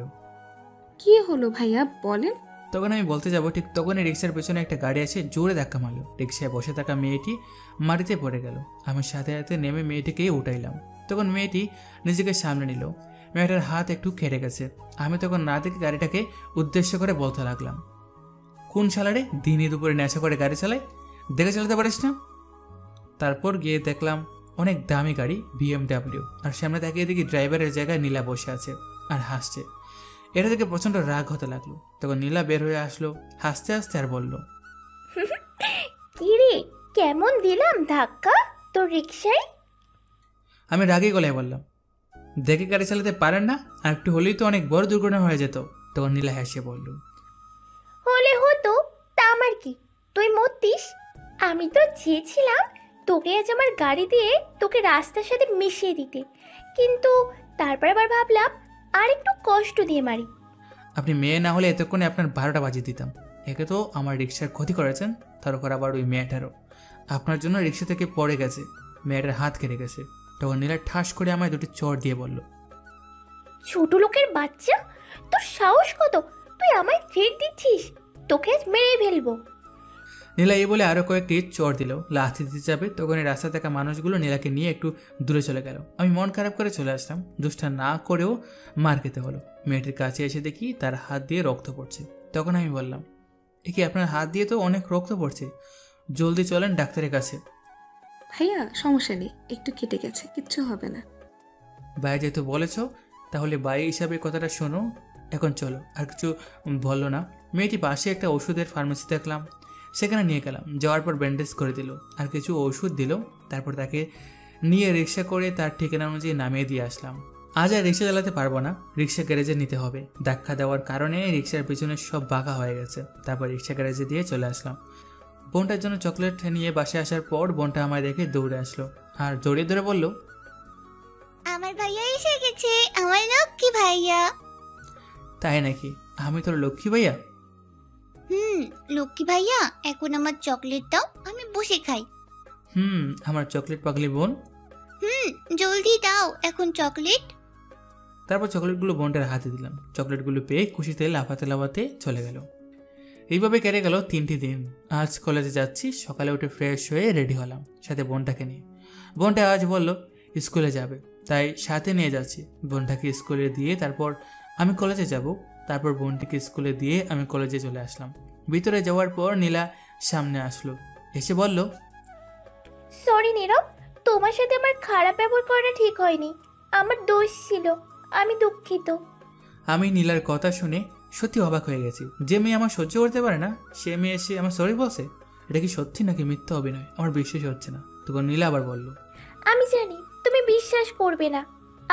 কি হলো ভাইয়া বলেন। তখন আমি বলতে যাব, ঠিক তখনই রিক্সার পেছনে একটা গাড়ি এসে জোরে ধাক্কা মারল। রিক্সায় বসে থাকা মেয়েটি মাটিতে পড়ে গেল। আমি সাথে সাথে নেমে মেয়েটিকেই উঠাইলাম। তখন মেয়েটি নিজেকে সামনে নিল। মেয়েটার হাত একটু কেটে গেছে। আমি তখন না দেখে গাড়িটাকে উদ্দেশ্য করে বলতে লাগলাম, কোন শালারে দিনে দুপুরে নেশা করে গাড়ি চালায়, দেখে চালাতে পারিস না? তারপর গিয়ে দেখলাম অনেক দামি গাড়ি, BMW, আর সামনে তাকিয়ে দেখি ড্রাইভারের জায়গায় নীলা বসে আছে আর হাসছে। এটা থেকে প্রচণ্ড রাগ হতে লাগলো। তখন নীলা বের হয়ে আসলো হাসতে হাসতে আর বলল, কিরে কেমন দিলাম ধাক্কা তোর রিক্সায়? আমি রাগী গলায় বললাম, দেখে গাড়ি চালাতে পারেন না, আর একটু হলেই তো অনেক বড় দুর্ঘটনা হয়ে যেত। তখন নীলা হেসে বলল, হলে হতো, তা আমার কি, তুই মরতিস। আমি তো চেয়েছিলাম তোকে আজ আমার গাড়ি দিয়ে তোকে রাস্তার সাথে মিশিয়ে দিতে, কিন্তু তারপর আবার ভাবলাম আর একটু কষ্ট দিয়ে মারি। আপনি মেয়ে না হলে এতক্ষণে আপনার 12টা বাজিয়ে দিতাম। একে তো আমার রিক্সার ক্ষতি করেছেন, তার উপর আবার ওই মেয়েটারও। আপনার জন্য রিক্সা থেকে পড়ে গেছে, মেয়েটার হাত কেটে গেছে। তখন নীলা ঠাস করে আমায় দুটি চড় দিয়ে বলল, ছোট লোকের বাচ্চা, তোর সাহস কত, তুই আমায় থ্রেট দিচ্ছিস, তোকে আজ মেরে ফেলবো। নীলা এই বলে আরও কয়েকটি চড় দিল। লাথি দিতে যাবে, তখন এই রাস্তা থাকা মানুষগুলো নীলাকে নিয়ে একটু দূরে চলে গেল। আমি মন খারাপ করে চলে আসলাম। দুষ্টা না করেও মার খেতে হলো। মেয়েটির কাছে এসে দেখি তার হাত দিয়ে রক্ত পড়ছে। তখন আমি বললাম, এ কি, আপনার হাত দিয়ে তো অনেক রক্ত পড়ছে, জলদি চলেন ডাক্তারের কাছে। ভাইয়া সমস্যা নেই, একটু কেটে গেছে, কিচ্ছু হবে না। ভাই যেহেতু বলেছ, তাহলে ভাই হিসাবে কথাটা শোনো। এখন চলো। আর কিছু বললো না। মেয়েটি পাশে একটা ওষুধের ফার্মেসি দেখলাম, সেখানে নিয়ে গেলাম। যাওয়ার পর ব্যান্ডেজ করে দিল আর কিছু ওষুধ দিল। তারপর তাকে নিয়ে রিক্সা করে তার ঠিকানা অনুযায়ী নামিয়ে দিয়ে আসলাম। আজ আর রিক্সা চালাতে পারবো না, রিক্সা গ্যারেজে নিতে হবে। ধাক্কা দেওয়ার কারণে রিক্সার পিছনে সব বাঁকা হয়ে গেছে। তারপর রিক্সা গ্যারেজে দিয়ে চলে আসলাম। বোনটার জন্য চকলেট নিয়ে বাসে আসার পর বোনটা আমায় দেখে দৌড়ে আসলো আর জড়িয়ে ধরে বলল, আমার ভাইয়া এসে গেছে, আমার লক্ষ্মী ভাইয়া। তাই নাকি? আমি তোর লক্ষ্মী ভাইয়া? লক্ষ্মী ভাইয়া, এখন আমার চকলেট দাও, আমি বসে খাই। আমার চকলেট পাগলি বোন। জলদি দাও এখন চকলেট। তারপর চকলেটগুলো বোনটার হাতে দিলাম। চকলেটগুলো পেয়ে খুশিতে লাফাতে লাফাতে চলে গেল। এইভাবে কেটে গেল 3টি দিন। আজ কলেজে যাচ্ছি। সকালে উঠে ফ্রেশ হয়ে রেডি হলাম সাথে বোনটাকে নিয়ে। বোনটা আজ বলল স্কুলে যাবে, তাই সাথে নিয়ে যাচ্ছি। বোনটাকে স্কুলে দিয়ে তারপর আমি কলেজে যাব। তারপর বোনটিকে স্কুলে দিয়ে আমি কলেজে চলে আসলাম। ভিতরে যাওয়ার পর নীলা সামনে আসলো, এসে বলল, সরি নীরব, তোমার সাথে আমার খারাপ ব্যবহার করাটা ঠিক হয়নি, আমার দোষ ছিল, আমি দুঃখিত। আমি নীলার কথা শুনে সত্যি অবাক হয়ে গেছি। যে মেয়ে আমার সহ্য করতে পারে না, সে মেয়ে এসে আমার সরি বলছে। এটা কি সত্যি নাকি মিথ্যা অভিনয়? আমার বিশ্বাস হচ্ছে না। তখন নীলা আবার বলল, আমি জানি তুমি বিশ্বাস করবে না,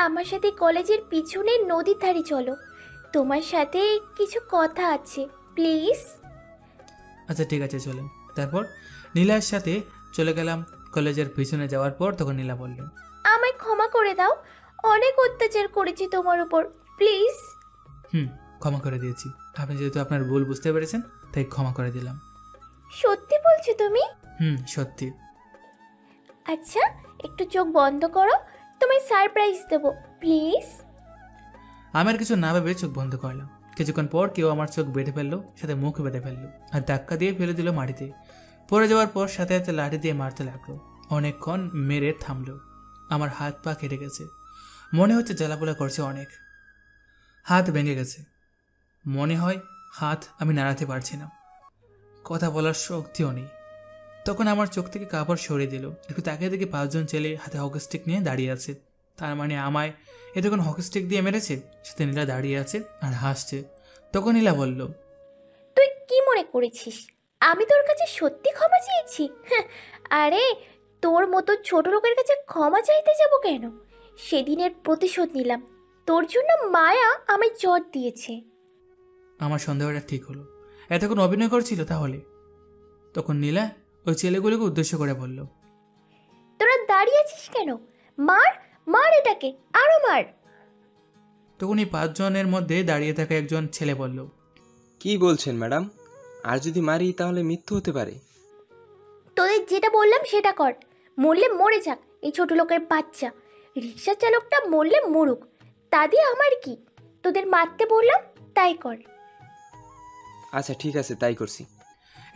আমার সাথে কলেজের পিছনে নদীর ধারে চলো, তোমার সাথে কিছু কথা আছে প্লিজ। আচ্ছা ঠিক আছে চলেন। তারপর নীলার সাথে চলে গেলাম কলেজের পিছনে। যাওয়ার পর তখন নীলা বলল, আমায় ক্ষমা করে দাও, অনেক অত্যাচার করেছি তোমার উপর, প্লিজ। ক্ষমা করে দিয়েছি। আপনি যেহেতু আপনার ভুল বুঝতে পেরেছেন তাই ক্ষমা করে দিলাম। সত্যি বলছো তুমি? সত্যি। আচ্ছা একটু চোখ বন্ধ করো, তোমায় সারপ্রাইজ দেবো প্লিজ। আমি আর কিছু না ভেবে চোখ বন্ধ করলাম। কিছুক্ষণ পর কেউ আমার চোখ বেঁধে ফেললো, সাথে মুখ বেঁধে ফেললো আর ধাক্কা দিয়ে ফেলে দিল মাটিতে। পড়ে যাওয়ার পর সাথে সাথে লাঠি দিয়ে মারতে লাগলো। অনেকক্ষণ মেরে থামলো। আমার হাত পা কেটে গেছে, মনে হচ্ছে জ্বালাপোলা করছে অনেক। হাত ভেঙে গেছে, মনে হয় হাত আমি নাড়াতে পারছি না, কথা বলার শক্তিও নেই। তখন আমার চোখ থেকে কাপড় সরিয়ে দিল। একটু তাকিয়ে দেখি 5 জন ছেলে হাতে হকি স্টিক নিয়ে দাঁড়িয়ে আছে। তার মানে আমায় এতক্ষণ হকি স্টিক দিয়ে মেরেছে। সাথে নীলা দাঁড়িয়ে আছে আর হাসছে। তখন নীলা বলল, তুই কি মনে করেছিস আমি তোর কাছে সত্যি ক্ষমা চেয়েছি? আরে তোর মতো ছোট লোকের কাছে ক্ষমা চাইতে যাব কেন? সেদিনের প্রতিশোধ নিলাম, তোর জন্য মায়া আমায় চট দিয়েছে। আমার সন্দেহটা ঠিক হলো। এতক্ষণ অভিনয় করছিল তাহলে। তখন নীলা ওই ছেলেগুলোকে উদ্দেশ্য করে বলল, তোরা দাঁড়িয়ে আছিস কেন? মার মার এটাকে, আরো মার। তখন এই 5 জনের মধ্যে দাঁড়িয়ে থাকা একজন ছেলে বলল, কি বলছেন ম্যাডাম? আর যদি মারি তাহলে মৃত্যু হতে পারে। তোদের যেটা বললাম সেটা কর, মরলে মরে যাক এই ছোট লোকের বাচ্চা। রিক্সা চালকটা মরলে মরুক, তা দিয়ে আমার কি? তোদের মারতে বললাম তাই কর। আচ্ছা ঠিক আছে, তাই করছি।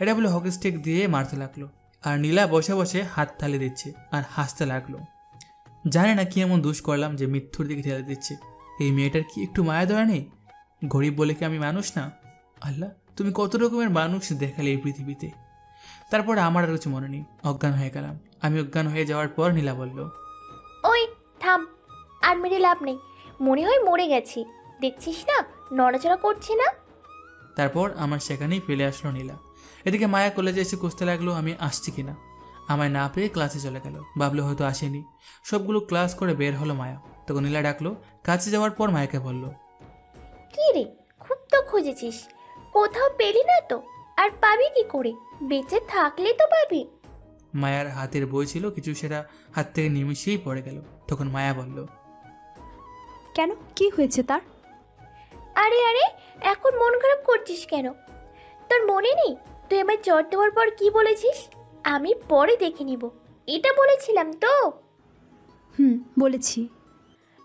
এটা বলে হকি স্টিক দিয়ে মারতে লাগলো। আর নীলা বসে বসে হাত তালি দিচ্ছে আর হাসতে লাগলো। জানে না কি এমন দোষ করলাম যে মৃত্যুর দিকে ঠেলে দিচ্ছে। এই মেয়েটার কি একটু মায়া দয়া নেই? গরিব বলে কি আমি মানুষ না? আল্লাহ, তুমি কত রকমের মানুষ দেখালে এই পৃথিবীতে। তারপর আমার আর কিছু মনে নেই, অজ্ঞান হয়ে গেলাম। আমি অজ্ঞান হয়ে যাওয়ার পর নীলা বলল, ওই থাম, আর মেরে লাভ নেই, মনে হয় মরে গেছি, দেখছিস না নড়াচড়া করছি না। তারপর আমার সেখানেই ফেলে আসলো নীলা। এদিকে মায়া কলেজে এসে খুঁজতে লাগলো আমি আসছি কিনা। আমায় না পেয়ে ক্লাসে চলে গেল। ভাবলো হয়তো আসেনি। সবগুলো ক্লাস করে বের হলো মায়া। তখন নীলা ডাকলো। কাছে যাওয়ার পর মায়াকে বলল, কি রে, খুব তো খুঁজেছিস, কোথাও পেলি না তো? আর পাবি কি করে? বেঁচে থাকলে তো পাবি। মায়ার হাতের বই ছিল কিছু, সেটা হাত থেকে নিমিশেই পড়ে গেল। তখন মায়া বলল, কেন, কি হয়েছে তার? আরে আরে এখন মন খারাপ করছিস কেন? তোর মনে নেই তুই আমায় চট দেওয়ার পর কি বলেছিস? আমি পরে দেখে নিব, এটা বলেছিলাম তো। বলেছি।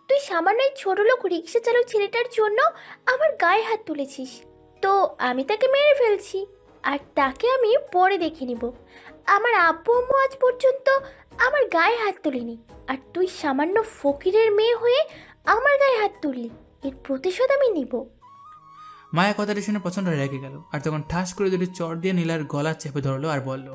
তুই সামান্য ছোট লোক রিক্সা চালক ছেলেটার জন্য আমার গায়ে হাত তুলেছিস, তো আমি তাকে মেরে ফেলছি আর তাকে আমি পরে দেখে নিব। আমার আব্বু আম্মু আজ পর্যন্ত আমার গায়ে হাত তুলিনি, আর তুই সামান্য ফকিরের মেয়ে হয়ে আমার গায়ে হাত তুললি, এর প্রতিশোধ আমি নিব। মায়া কথাটা শুনে প্রচণ্ড রেগে গেল। আর তখন ঠাস করে দুটি চট দিয়ে নীলার গলা চেপে ধরলো আর বলল,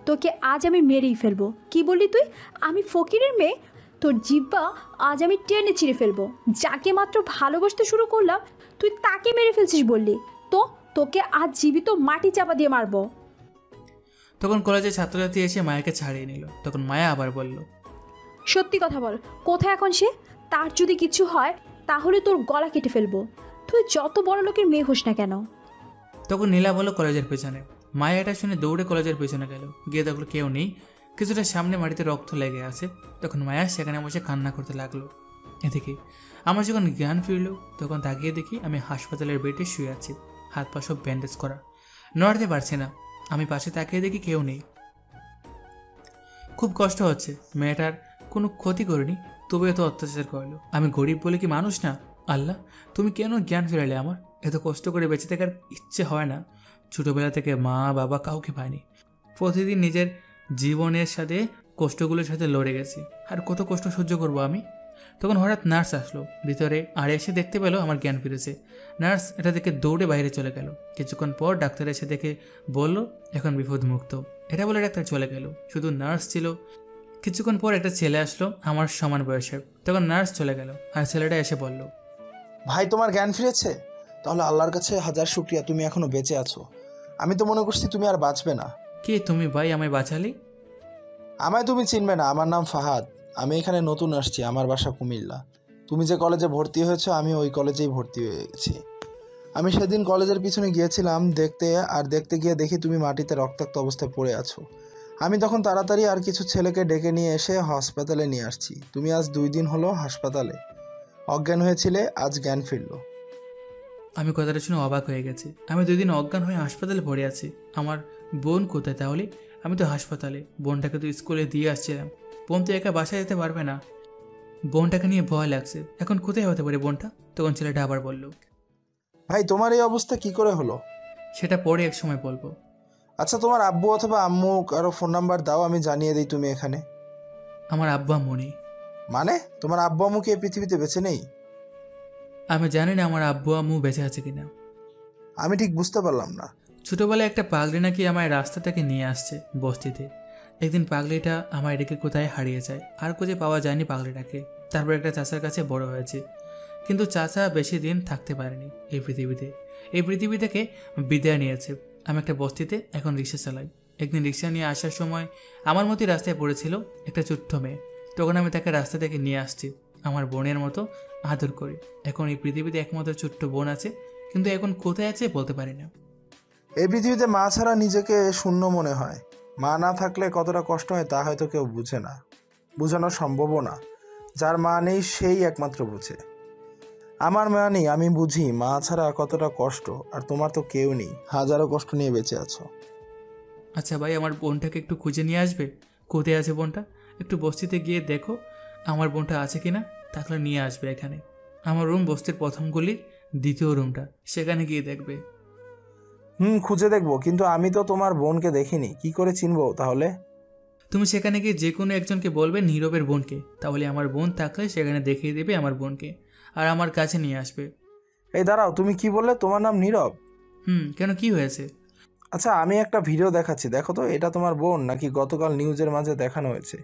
তোকে আজ আমি মেরেই ফেলবো। কি বললি তুই? আমি ফকিরের মেয়ে? তোর জিব্বা আজ আমি টেনে ছিঁড়ে ফেলবো। যাকে মাত্র ভালোবাসতে শুরু করলাম তুই তাকে মেরে ফেলছিস বললি তো? তোকে আজ জীবিত মাটি চাপা দিয়ে মারবো। তখন কলেজের ছাত্রছাত্রী এসে মায়াকে ছাড়িয়ে নিল। তখন মায়া আবার বলল, সত্যি কথা বল, কোথায় এখন সে? তার যদি কিছু হয় তাহলে তোর গলা কেটে ফেলবো, তুই যত বড় লোকের মেয়ে হোস না কেন। তখন নীলা বলল কলেজের পেছনে। মায়া এটা শুনে দৌড়ে কলেজের পেছনে গেল। গিয়ে দেখলো কেউ নেই, কিছুটা সামনে মাটিতে রক্ত লেগে আছে। তখন মায়া সেখানে বসে কান্না করতে লাগলো। এদিকে আমার যখন জ্ঞান ফিরল তখন তাকিয়ে দেখি আমি হাসপাতালের বেডে শুয়ে আছি, হাত পা সব ব্যান্ডেজ করা, নড়তে পারছি না। আমি পাশে তাকিয়ে দেখি কেউ নেই। খুব কষ্ট হচ্ছে। মেয়েটার কোনো ক্ষতি করিনি, তবু এত অত্যাচার করলো। আমি গরিব বলে কি মানুষ না? আল্লাহ, তুমি কেন জ্ঞান ফেরালে আমার? এত কষ্ট করে বেঁচে থাকার ইচ্ছে হয় না? ছোটোবেলা থেকে মা বাবা কাউকে পাইনি। প্রতিদিন নিজের জীবনের সাথে কষ্টগুলোর সাথে লড়ে গেছি, আর কত কষ্ট সহ্য করবো আমি? তখন হঠাৎ নার্স আসলো ভিতরে, আর এসে দেখতে পেলো আমার জ্ঞান ফিরেছে। নার্স এটা দেখে দৌড়ে বাইরে চলে গেল। কিছুক্ষণ পর ডাক্তার এসে দেখে বলল এখন বিপদমুক্ত। এটা বলে ডাক্তার চলে গেল, শুধু নার্স ছিল। কিছুক্ষণ পর একটা ছেলে আসলো আমার সমান বয়সের। তখন নার্স চলে গেল, আর ছেলেটা এসে বলল, ভাই তোমার জ্ঞান ফিরেছে? তাহলে আল্লাহর কাছে হাজার শুকরিয়া, তুমি এখনো বেঁচে আছো। আমি তো মনে করছি তুমি আর বাঁচবে না। কে তুমি ভাই, আমায় বাঁচালি? আমায় তুমি চিনবে না, আমার নাম ফাহাদ। আমি এখানে নতুন আসছি, আমার বাসা কুমিল্লা। তুমি যে কলেজে ভর্তি হয়েছো আমি ওই কলেজেই ভর্তি হয়ে গেছি। আমি সেদিন কলেজের পিছনে গিয়েছিলাম দেখতে, আর দেখতে গিয়ে দেখি তুমি মাটিতে রক্তাক্ত অবস্থায় পড়ে আছো। আমি তখন তাড়াতাড়ি আর কিছু ছেলেকে ডেকে নিয়ে এসে হাসপাতালে নিয়ে আসছি। তুমি আজ 2 দিন হলো হাসপাতালে অজ্ঞান হয়েছিলে, আজ জ্ঞান ফিরলো। আমি কথাটা শুনে অবাক হয়ে গেছি। আমি 2 দিন অজ্ঞান হয়ে হাসপাতালে পড়ে আছি, আমার বোন কোথায় তাহলে? আমি তো হাসপাতালে, বোনটাকে তো স্কুলে দিয়ে আসছিলাম। বোন তো একা বাসায় যেতে পারবে না, বোনটাকে নিয়ে ভয় লাগছে। এখন কোথায় হতে পারে বোনটা? তখন ছেলেটা আবার বলল, ভাই তোমার এই অবস্থা কি করে হলো? সেটা পরে এক সময় বলবো। আচ্ছা তোমার আব্বু অথবা আম্মু কারো ফোন নাম্বার দাও, আমি জানিয়ে দিই তুমি এখানে। আমার আব্বা আম্মু নেই। মানে তোমার আব্বু আম্মু কি এই পৃথিবীতে বেঁচে নেই? আমি জানি না আমার আব্বু আম্মু বেঁচে আছে কিনা। আমি ঠিক বুঝতে পারলাম না। ছোটোবেলায় একটা পাগলি নাকি আমার রাস্তা থেকে নিয়ে আসছে বস্তিতে। একদিন পাগলিটা আমার এদিকে কোথায় হারিয়ে যায়, আর খুঁজে পাওয়া যায়নি পাগলিটাকে। তারপর একটা চাচার কাছে বড় হয়েছে, কিন্তু চাচা বেশি দিন থাকতে পারেনি এই পৃথিবীতে। এই পৃথিবী থেকে বিদায় নিয়েছে। আমি একটা বস্তিতে এখন রিক্সা চালাই। একদিন রিক্সা নিয়ে আসার সময় আমার মতোই রাস্তায় পড়েছিল একটা ছোট্ট মেয়ে। তখন আমি তাকে রাস্তা থেকে নিয়ে আসছি, আমার বোনের মতো আদর করি। এখন এই পৃথিবীতে একমাত্র ছোট্ট বোন আছে, কিন্তু এখন কোথায় আছে বলতে পারি না। এই পৃথিবীতে মা ছাড়া নিজেকে শূন্য মনে হয়। মা না থাকলে কতটা কষ্ট হয় তা হয়তো কেউ বুঝে না, বোঝানো সম্ভবও না। যার মা নেই সেই একমাত্র বুঝে। আমার মা নেই, আমি বুঝি মা ছাড়া কতটা কষ্ট। আর তোমার তো কেউ নেই, হাজারো কষ্ট নিয়ে বেঁচে আছো। আচ্ছা ভাই, আমার বোনটাকে একটু খুঁজে নিয়ে আসবে? কোথায় আছে বোনটা? একটু বস্তিতে গিয়ে দেখো আমার বোনটা আছে কিনা, তাহলে নিয়ে আসবে এখানে। আমার রুম বস্তির প্রথম গলির 2য় রুমটা, সেখানে গিয়ে দেখবে। খুঁজে দেখবো, কিন্তু আমি তো তোমার বোনকে দেখিনি, কি করে চিনবো তাহলে? তুমি সেখানে গিয়ে যে কোনো একজনকে বলবে নীরবের বোনকে, তাহলে আমার বোন থাকলে সেখানে দেখিয়ে দেবে আমার বোনকে, আর আমার কাছে নিয়ে আসবে। এই দাঁড়াও, তুমি কি বললে তোমার নাম নীরব? কেন, কি হয়েছে? আচ্ছা আমি একটা ভিডিও দেখাচ্ছি, দেখো তো এটা তোমার বোন নাকি গতকাল নিউজের মাঝে দেখানো হয়েছে।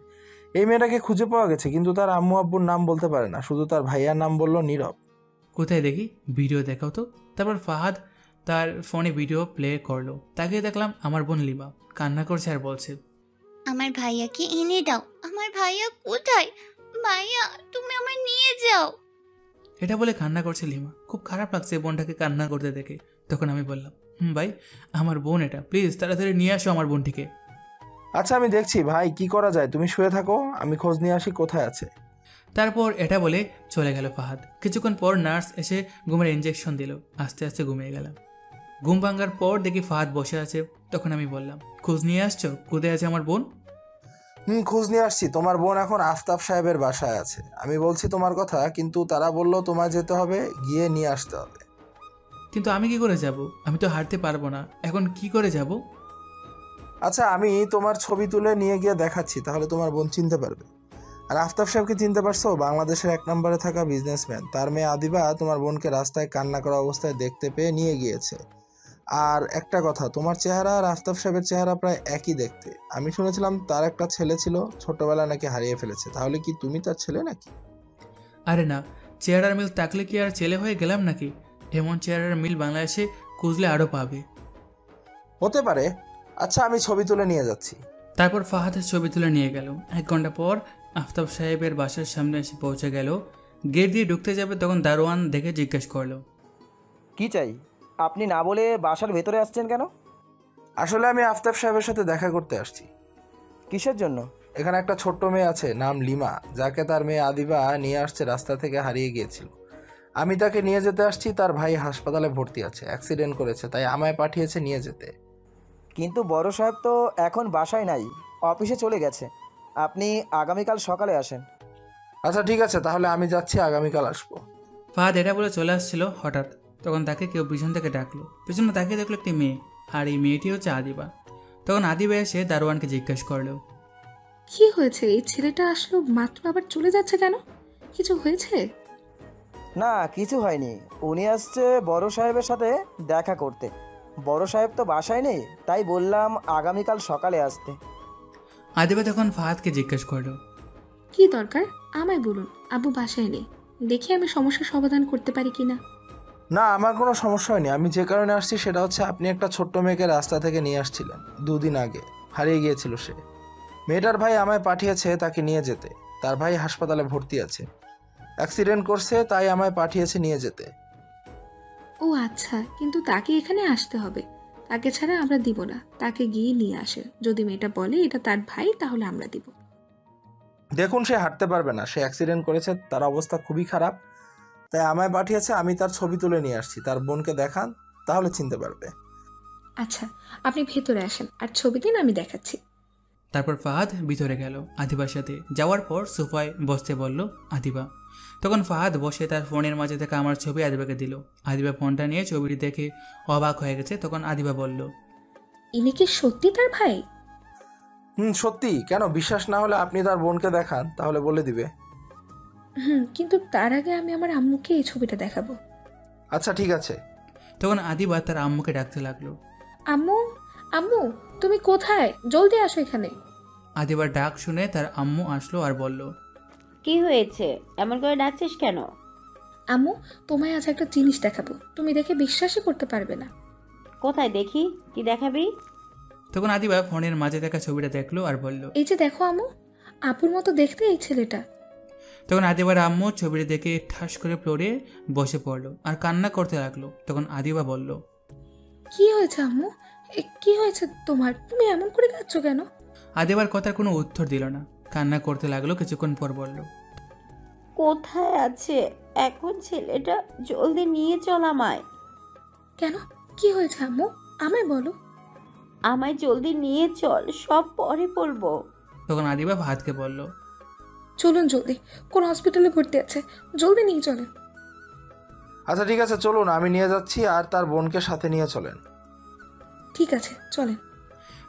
এই মেয়েটাকে খুঁজে পাওয়া গেছে, কিন্তু তার আম্মু আব্বুর নাম বলতে পারে না, শুধু তার ভাইয়ার নাম বললো নীরব। কোথায় দেখি, ভিডিও দেখাও তো। তারপর ফাহাদ তার ফোনে ভিডিও প্লে করলো। তাকে দেখলাম আমার বোন লিমা কান্না করছে আর বলছে, আমার ভাইয়াকে এনে দাও। আমার ভাইয়া কোথায়? ভাইয়া, তুমি আমায় নিয়ে যাও। এটা বলে কান্না করছে লিমা। খুব খারাপ লাগছে বোনটাকে কান্না করতে দেখে। তখন আমি বললাম, ভাই আমার বোন এটা, প্লিজ তাড়াতাড়ি নিয়ে আসো আমার বোনটিকে। আচ্ছা আমি দেখছি ভাই, কি করা যায়, তুমি শুয়ে থাকো, আমি খোঁজ নিয়ে আসি কোথায় আছে। তারপর এটা বলে চলে গেল ফাহাদ। কিছুক্ষণ পর নার্স এসে ঘুমের ইঞ্জেকশন দিল। আস্তে আস্তে ঘুমিয়ে গেলাম। ঘুম ভাঙার পর দেখি ফাহাদ বসে আছে। তখন আমি বললাম, খোঁজ নিয়ে আসছো? কোথায় আছে আমার বোন? খোঁজ নিয়ে আসছি। তোমার বোন এখন আফতাব সাহেবের বাসায় আছে। আমি বলছি তোমার কথা, কিন্তু তারা বললো তোমায় যেতে হবে, গিয়ে নিয়ে আসতে হবে। কিন্তু আমি কি করে যাব? আমি তো হাঁটতে পারবো না, এখন কি করে যাব? আচ্ছা আমি তোমার ছবি তুলে নিয়ে গিয়ে দেখাচ্ছি, তাহলে তোমার বোন চিনতে পারবে। আর আফতাব সাহেবকে চিনতে পারছো? বাংলাদেশের 1 নম্বরে থাকা বিজনেসম্যান। তার মেয়ে আদিবা তোমার বোনকে রাস্তায় কান্না করা অবস্থায় দেখতে পেয়ে নিয়ে গিয়েছে। আর একটা কথা, তোমার চেহারা আর আফতাব সাহেবের চেহারা প্রায় একই দেখতে। আমি শুনেছিলাম তার একটা ছেলে ছিল, ছোটবেলায় নাকি হারিয়ে ফেলেছে। তাহলে কি তুমি তার ছেলে নাকি? আরে না, চেহারার মিল থাকলে কি আর ছেলে হয়ে গেলাম নাকি? এমন চেহারার মিল বাংলাদেশে খুঁজলে আরও পাবে। হতে পারে। আচ্ছা আমি ছবি তুলে নিয়ে যাচ্ছি। তারপর ফাহাদের ছবি তুলে নিয়ে গেল। 1 ঘন্টা পর আফতাব সাহেবের বাসার সামনে এসে পৌঁছে গেল। গেট দিয়ে ঢুকতে যাবে, তখন দারোয়ান দেখে জিজ্ঞেস করলো, কি চাই? আপনি না বলে বাসার ভেতরে আসছেন কেন? আসলে আমি আফতাব সাহেবের সাথে দেখা করতে আসছি। কিসের জন্য? এখানে একটা ছোট্ট মেয়ে আছে, নাম লিমা, যাকে তার মেয়ে আদিবা নিয়ে আসছে, রাস্তা থেকে হারিয়ে গিয়েছিল। আমি তাকে নিয়ে যেতে আসছি। তার ভাই হাসপাতালে ভর্তি আছে, অ্যাক্সিডেন্ট করেছে, তাই আমায় পাঠিয়েছে নিয়ে যেতে। কিন্তু বড় সাহেব তো এখন বাসায় নাই, অফিসে চলে গেছে। আপনি আগামীকাল সকালে আসেন। আচ্ছা ঠিক আছে, তাহলে আমি যাচ্ছি, আগামীকাল আসবো। ফাহাদ এটা বলে চলে আসছিল। হঠাৎ তখন তাকে কেউ পিছন থেকে ডাকলো। পিছনে তাকে দেখলো একটি মেয়ে, আর এই মেয়েটি হচ্ছে আদিবা। তখন আদিবা এসে দারোয়ানকে জিজ্ঞেস করলো, কি হয়েছে? এই ছেলেটা আসলো মাত্র আবার চলে যাচ্ছে কেন? কিছু হয়েছে? না কিছু হয়নি, উনি আসছে বড় সাহেবের সাথে দেখা করতে। বড় সাহেব তো বাসায় নেই, তাই বললাম আগামীকাল সকালে আসতে। আদিবা তখন ফাহাদকে জিজ্ঞেস করলো, কি দরকার আমায় বলুন। আব্বু বাসায় নেই, দেখি আমি সমস্যার সমাধান করতে পারি কিনা। না আমার কোনো সমস্যা হয়নি। আমি যে কারণে আসছি সেটা হচ্ছে, আপনি একটা ছোট্ট মেয়েকে রাস্তা থেকে নিয়ে আসছিলেন 2 দিন আগে, হারিয়ে গিয়েছিল সে। মেয়েটার ভাই আমায় পাঠিয়েছে তাকে নিয়ে যেতে। তার ভাই হাসপাতালে ভর্তি আছে, অ্যাক্সিডেন্ট করছে, তাই আমায় পাঠিয়েছে নিয়ে যেতে। ও আচ্ছা, কিন্তু তাকে এখানে আসতে হবে। তাকে ছাড়া আমরা দিব না, তাকে গিয়ে নিয়ে আসে। যদি মেয়েটা বলে এটা তার ভাই তাহলে আমরা দিব। দেখুন, সে হাঁটতে পারবে না, সে অ্যাক্সিডেন্ট করেছে, তার অবস্থা খুবই খারাপ, তাই আমায় পাঠিয়েছে। আমি তার ছবি তুলে নিয়ে আসছি, তার বোনকে দেখান, তাহলে চিনতে পারবে। আচ্ছা, আপনি ভেতরে আসেন আর ছবি দিন, আমি দেখাচ্ছি। তারপর ফাহাদ ভিতরে গেল আদিবার সাথে। যাওয়ার পর সোফায় বসতে বলল আদিবা। তখন ফাহাদ বসে তার ফোনের মাঝে থেকে আমার ছবি আদিবাকে দিল। আদিবা ফোনটা নিয়ে ছবিটি দেখে অবাক হয়ে গেছে। তখন আদিবা বলল, ইনি কি সত্যি তার ভাই? সত্যি। কেন বিশ্বাস না হলে আপনি তার বোনকে দেখান, তাহলে বলে দিবে। কিন্তু তার আগে আমি আমার আম্মুকে এই ছবিটা দেখাবো। আচ্ছা ঠিক আছে। তখন আদিবা তার আম্মুকে ডাকতে লাগলো, আম্মু, আম্মু তুমি কোথায়? জলদি আসো এখানে। আদিবার ডাক শুনে তার আম্মু আসলো আর বলল, কি হয়েছে, এমন করে ডাকছিস কেন? আম্মু, তোমায় আজ একটা জিনিস দেখাবো, তুমি দেখে বিশ্বাসই করতে পারবে না। কোথায় দেখি, কি দেখাবি? তখন আদিবা ফোনের মাঝে থাকা ছবিটা দেখলো আর বলল, এই যে দেখো আম্মু, আপুর মতো দেখতে এই ছেলেটা। তখন আদিবার আম্মু ছবিটা দেখে ঠাস করে ফ্লোরে বসে পড়লো আর কান্না করতে লাগলো। তখন আদিবা বলল, কি হয়েছে আম্মু? কি হয়েছে তোমার? তুমি এমন করে কাঁদছো কেন? আদিবার কথার কোনো উত্তর দিল না, কান্না করতে লাগলো। কিছুক্ষণ পর বলল, কোথায় আছে এখন ছেলেটা? জলদি নিয়ে চল আমায়। কেন, কি হয়েছে আম্মু? আমায় বলো। আমায় জলদি নিয়ে চল, সব পরে বলবো। তখন আদিবা ভাতকে বলল, চলুন জলদি, কোন হসপিটালে ভর্তি আছে, জলদি নিয়ে চলেন। আচ্ছা ঠিক আছে, চলুন, আমি নিয়ে যাচ্ছি, আর তার বোনকে সাথে নিয়ে চলেন। ঠিক আছে, চলেন।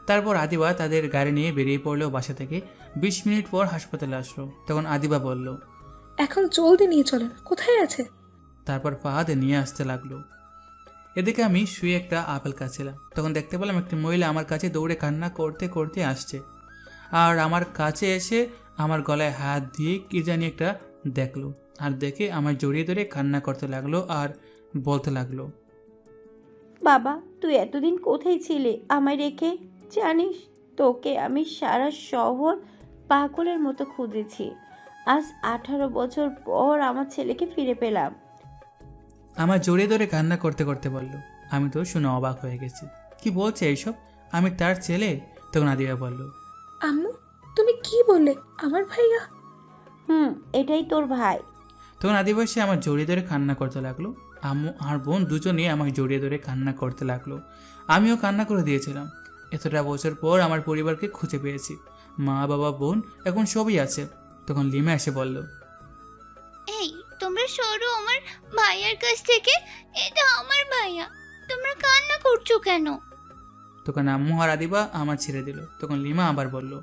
তারপর আদিবা তাদের গাড়ি নিয়ে বেরিয়ে পড়লো বাসা থেকে। 20 মিনিট পর হাসপাতালে আসলো। তখন আদিবা বলল, এখন জলদি নিয়ে চলেন, কোথায় আছে? তারপর ফাহাদ নিয়ে আসতে লাগলো। এদিকে আমি শুয়ে একটা আপেল খাচ্ছিলাম। তখন দেখতে পেলাম একটি মহিলা আমার কাছে দৌড়ে কান্না করতে করতে আসছে, আর আমার কাছে এসে আমার গলায় হাত দিয়ে কি জানি একটা দেখলো, আর দেখে আমার জড়িয়ে ধরে কান্না করতে লাগলো আর বলতে লাগলো, বাবা, তুই এতদিন কোথায় ছিলি আমায় রেখে? জানিস, তোকে আমি সারা শহর পাগলের মতো খুঁজেছি। আজ 18 বছর পর আমার ছেলেকে ফিরে পেলাম। আমার জড়িয়ে ধরে কান্না করতে করতে বলল। আমি তো শুনে অবাক হয়ে গেছি, কি বলছে এইসব, আমি তার ছেলে? তখন আদিবা বলল, আম্মু তুমি কি বললে? আমার ভাইয়া? এটাই তোর ভাই। তখন আদিবা সে আমার জড়িয়ে ধরে কান্না করতে লাগলো। আম্মু আর বোন দুজনে আমাকে জড়িয়ে ধরে কান্না করতে লাগলো। আমিও কান্না করে দিয়েছিলাম। এতটা বছর পর আমার পরিবারকে খুঁজে পেয়েছি, মা বাবা বোন এখন সবই আছে। তখন লিমা এসে বলল, এই তোমরা সরো আমার ভাইয়ার কাছ থেকে, এটা আমার ভাইয়া, তোমরা কান্না করছো কেন? তখন আম্মু আর আদিবা আমার ছেড়ে দিল। তখন লিমা আবার বলল,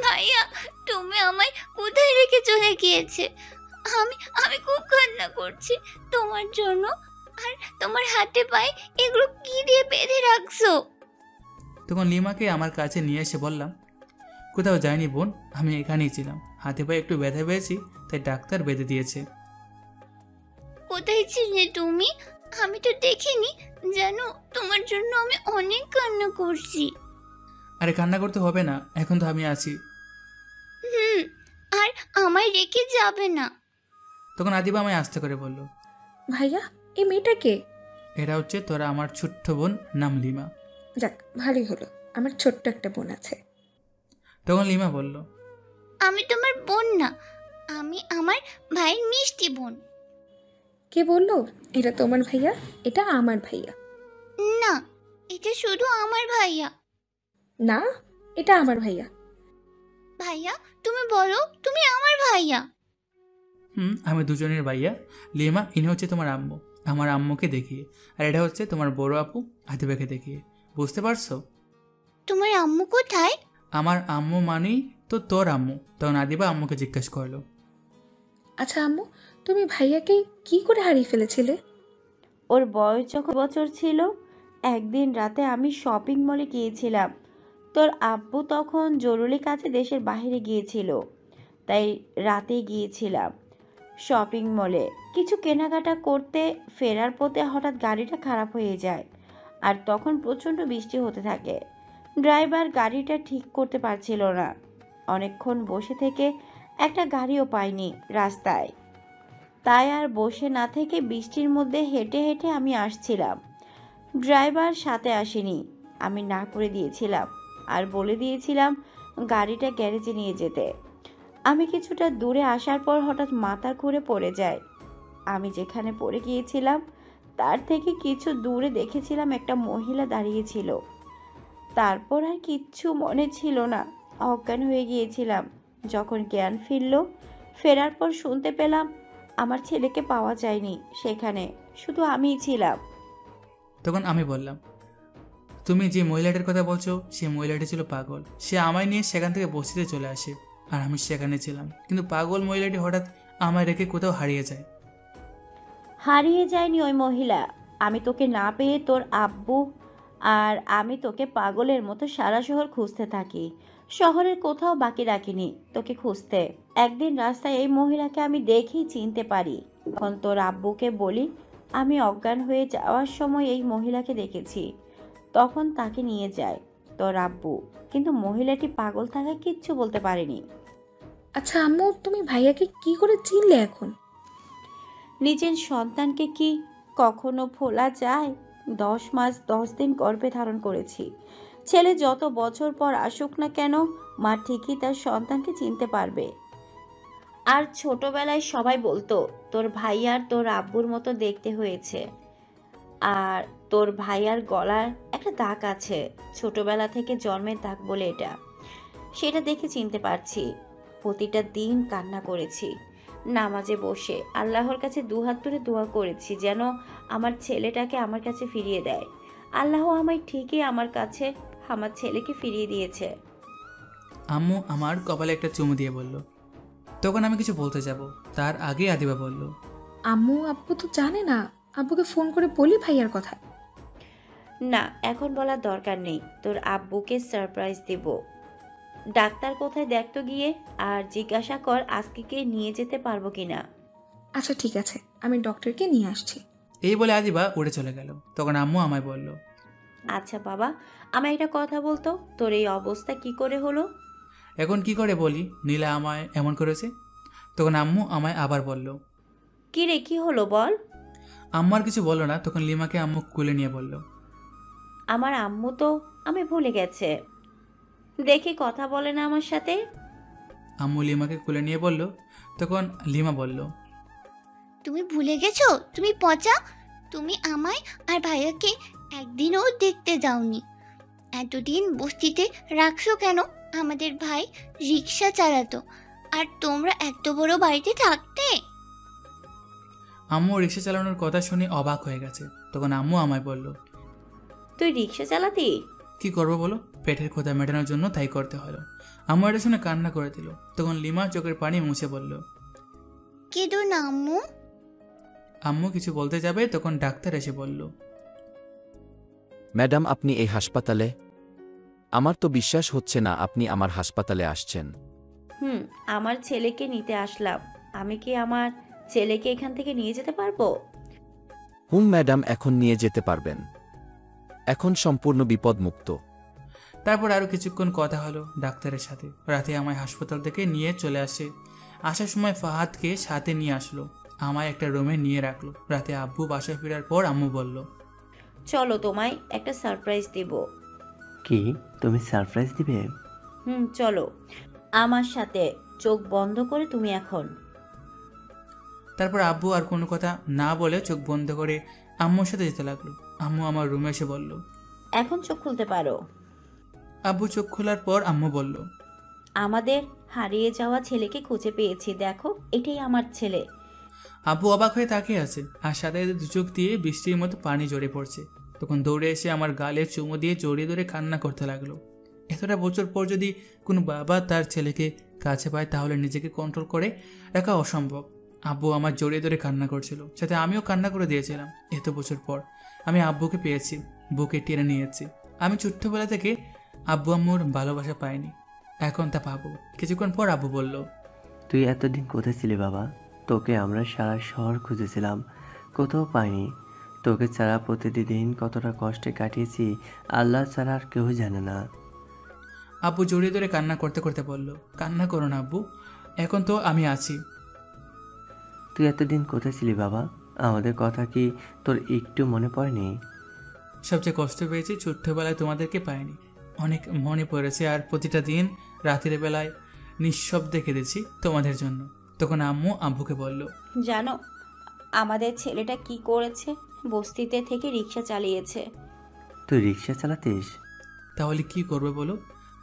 ভাইয়া তুমি আমায় কোথায় রেখে চলে গিয়েছে? আমি আমি খুব কান্না করছি তোমার জন্য। আর তোমার হাতে পায়ে এগুলো কি দিয়ে বেঁধে রাখছো? তখন লিমাকে আমার কাছে নিয়ে এসে বললাম, কোথাও যাইনি বোন, আমি এখানেই ছিলাম, হাতে পায়ে একটু ব্যথা পেয়েছি, তাই ডাক্তার বেঁধে দিয়েছে। কোথায় ছিলে তুমি? আমি তো দেখিনি। জানো, তোমার জন্য আমি অনেক কান্না করছি। আরে কান্না করতে হবে না, এখন তো আমি আছি। আর আমায় রেখে যাবে না। তখন আদিবা আমায় আস্তে করে বলল, ভাইয়া এই মেয়েটা কে? এটা হচ্ছে তোরা আমার ছোট্ট বোন, নাম লিমা। যাক ভালোই হলো, আমার ছোট্ট একটা বোন আছে। তখন লিমা বলল, আমি তোমার বোন না, আমি আমার ভাইয়ের মিষ্টি বোন। কে বললো এটা তোমার ভাইয়া? এটা আমার ভাইয়া। না, এটা শুধু আমার ভাইয়া। না, এটা আমার ভাইয়া। ভাইয়া তুমি বলো তুমি আমার ভাইয়া। আমি দুজনের ভাইয়া। লিমা, ইনি হচ্ছে তোমার আম্মু, আমার আম্মুকে দেখিয়ে, আর এটা হচ্ছে তোমার বড় আপু আদিবাকে দেখিয়ে। বুঝতে পারছো? তোমার আম্মু কোথায়? আমার আম্মু মানেই তো তোর আম্মু। তখন আদিবা আম্মুকে জিজ্ঞেস করলো, আচ্ছা আম্মু, তুমি ভাইয়াকে কি করে হারিয়ে ফেলেছিলে? ওর বয়স যখন বছর ছিল, একদিন রাতে আমি শপিং মলে গিয়েছিলাম। তোর আব্বু তখন জরুরি কাজে দেশের বাইরে গিয়েছিল, তাই রাতে গিয়েছিলাম শপিং মলে কিছু কেনাকাটা করতে। ফেরার পথে হঠাৎ গাড়িটা খারাপ হয়ে যায়, আর তখন প্রচণ্ড বৃষ্টি হতে থাকে। ড্রাইভার গাড়িটা ঠিক করতে পারছিল না। অনেকক্ষণ বসে থেকে একটা গাড়িও পাইনি রাস্তায়। তাই আর বসে না থেকে বৃষ্টির মধ্যে হেঁটে হেঁটে আমি আসছিলাম। ড্রাইভার সাথে আসেনি, আমি না করে দিয়েছিলাম আর বলে দিয়েছিলাম গাড়িটা গ্যারেজে নিয়ে যেতে। আমি কিছুটা দূরে আসার পর হঠাৎ মাথা ঘুরে পড়ে যায়। আমি যেখানে পড়ে গিয়েছিলাম তার থেকে কিছু দূরে দেখেছিলাম একটা মহিলা দাঁড়িয়েছিল। তারপর আর কিচ্ছু মনে ছিল না, অজ্ঞান হয়ে গিয়েছিলাম। যখন জ্ঞান ফেরার পর শুনতে পেলাম আমার ছেলেকে পাওয়া যায়নি, সেখানে শুধু আমিই ছিলাম। তখন আমি বললাম, তুমি যে মহিলাটার কথা বলছো সেই মহিলাটি ছিল পাগল। সে আমায় নিয়ে সেখান থেকে বসিতে চলে আসে আর আমি সেখানে ছিলাম, কিন্তু পাগল মহিলাটি হঠাৎ আমায় রেখে কোথাও হারিয়ে যায়। হারিয়ে যায়নি ওই মহিলা। আমি তোকে না পেয়ে তোর আব্বু আর আমি তোকে পাগলের মতো সারা শহর খুঁজতে থাকি। শহরের কোথাও বাকি রাখিনি তোকে খুঁজতে। একদিন রাস্তায় এই মহিলাকে আমি দেখেই চিনতে পারি। তখন তোর আব্বুকে বলি আমি অজ্ঞান হয়ে যাওয়ার সময় এই মহিলাকে দেখেছি। তখন তাকে নিয়ে যায় তোর আব্বু, কিন্তু মহিলাটি পাগল থাকায় কিচ্ছু বলতে পারেনি। আচ্ছা আম্মু, তুমি ভাইয়াকে কি করে চিনলে এখন? নিজের সন্তানকে কি কখনো ভোলা যায়? 10 মাস 10 দিন গর্ভে ধারণ করেছি। ছেলে যত বছর পর আসুক না কেন, মা ঠিকই তার সন্তানকে চিনতে পারবে। আর ছোটবেলায় সবাই বলতো তোর ভাইয়ার তোর আব্বুর মতো দেখতে হয়েছে, আর তোর ভাইয়ার গলার একটা দাগ আছে, ছোটবেলা থেকে জন্মের দাগ বলে এটা। সেটা দেখে চিনতে পারছি। প্রতিটা দিন কান্না করেছি, নামাজে বসে আল্লাহর কাছে দুহাত তুলে দোয়া করেছি যেন আমার ছেলেটাকে আমার কাছে ফিরিয়ে দেয়। আল্লাহ আমায় ঠিকই আমার ছেলেকে ফিরিয়ে দিয়েছে। আম্মু আমার কপালে একটা চুমু দিয়ে বলল। তখন আমি কিছু বলতে যাব, তার আগে আদিবা বলল, আম্মু আব্বু তো জানে না, আব্বুকে ফোন করে বলি ভাইয়ার কথা। না, এখন বলার দরকার নেই। তোর আব্বুকে সারপ্রাইজ দেব। ডাক্তার কোথায় দেখতো গিয়ে, আর জিজ্ঞাসা কর আজকে কে নিয়ে যেতে পারবো কিনা। আচ্ছা ঠিক আছে, আমি ডক্টরকে নিয়ে আসছি। এই বলে আদিবা উড়ে চলে গেল। তখন আম্মু আমায় বলল, আচ্ছা বাবা, আমায় একটা কথা বলতো, তোর এই অবস্থা কি করে হলো? এখন কি করে বলি, নীলা আমায় এমন করেছে। তখন আম্মু আমায় আবার বলল, কি রে, কি হলো বল। আম্মু আর কিছু বললো না। তখন লিমাকে আম্মু কোলে নিয়ে বলল, আমার আম্মু তো আমি ভুলে গেছে, দেখি কথা বলে না আমার সাথে। আম্মু লিমাকে কোলে নিয়ে বলল। তখন লিমা বলল, তুমি ভুলে গেছো? তুমি পচা, তুমি আমায় আর ভাইয়াকে একদিনও দেখতে যাওনি। এতদিন বস্তিতে রাখছো কেন? আমাদের ভাই রিক্সা চালাতো, আর তোমরা এত বড় বাড়িতে থাকতে। আম্মু রিক্সা চালানোর কথা শুনে অবাক হয়ে গেছে। তখন আম্মু আমায় বলল, তুই রিক্সা চালাতি? কি করবো বলো, পেটের ক্ষুধা মেটানোর জন্য তাই করতে হলো। আম্মু এটা শুনে কান্না করে দিল। তখন লিমা চোখের পানি মুছে বলল, কেঁদো না আম্মু। আম্মু কিছু বলতে যাবে, তখন ডাক্তার এসে বলল, ম্যাডাম আপনি এই হাসপাতালে? আমার তো বিশ্বাস হচ্ছে না আপনি আমার হাসপাতালে আসছেন। আমার ছেলেকে নিতে আসলাম। আমি কি আমার ছেলেকে এখান থেকে নিয়ে যেতে পারবো? ম্যাডাম এখন নিয়ে যেতে পারবেন, এখন সম্পূর্ণ বিপদমুক্ত। তারপর আরও কিছুক্ষণ কথা হলো ডাক্তারের সাথে। রাতে আমায় হাসপাতাল থেকে নিয়ে চলে আসে। আসার সময় ফাহাদকে সাথে নিয়ে আসলো, আমায় একটা রুমে নিয়ে রাখলো। রাতে আব্বু বাসায় ফেরার পর আম্মু বলল, চলো তোমায় একটা সারপ্রাইজ দেব। কি, তুমি সারপ্রাইজ দিবে? চলো আমার সাথে, চোখ বন্ধ করে তুমি এখন। তারপর আব্বু আর কোনো কথা না বলে চোখ বন্ধ করে আম্মুর সাথে যেতে লাগলো। আম্মু আমার রুমে এসে বলল, এখন চোখ খুলতে পারো। আব্বু চোখ খোলার পর আম্মু বলল, আমাদের হারিয়ে যাওয়া ছেলেকে খুঁজে পেয়েছি, দেখো এটাই আমার ছেলে। আব্বু অবাক হয়ে তাকিয়ে আছে, আর সাথে দু চোখ দিয়ে বৃষ্টির মতো পানি ঝরে পড়ছে। তখন দৌড়ে এসে আমার গালে চুমু দিয়ে জড়িয়ে ধরে কান্না করতে লাগলো। এতটা বছর পর যদি কোনো বাবা তার ছেলেকে কাছে পায় তাহলে নিজেকে কন্ট্রোল করে রাখা অসম্ভব। আব্বু আমার জড়িয়ে ধরে কান্না করছিল, সাথে আমিও কান্না করে দিয়েছিলাম। এত বছর পর আমি আব্বুকে পেয়েছি, বুকে টেনে নিয়েছি। আমি ছোট্টবেলা থেকে আব্বু আম্মুর ভালোবাসা পাইনি, এখন তা পাবো। কিছুক্ষণ পর আব্বু বলল, তুই এতদিন কোথায় ছিলি বাবা? তোকে আমরা সারা শহর খুঁজেছিলাম, কোথাও পাইনি। তোকে ছাড়া প্রতিদিন কতটা কষ্টে কাটিয়েছি আল্লাহ ছাড়া আর কেউ জানে না। আব্বু জড়িয়ে ধরে কান্না করতে করতে বলল, কান্না করো না আব্বু, এখন তো আমি আছি। তুই এতদিন কোথায় ছিলি বাবা? আমাদের কথা কি তোর একটু মনে পড়েনি? সবচেয়ে কষ্ট পেয়েছি ছোট্টবেলায় তোমাদেরকে পাইনি, অনেক মনে পড়েছে। আর প্রতিটা দিন রাতের বেলায় নিঃশব্দে কেঁদেছি তোমাদের জন্য। তখন আম্মু আব্বুকে বলল, জানো আমাদের ছেলেটা কি করেছে? বস্তিতে থেকে রিক্সা চালিয়েছে। তুই রিক্সা চালাতিস? তাহলে কি করবে বলো?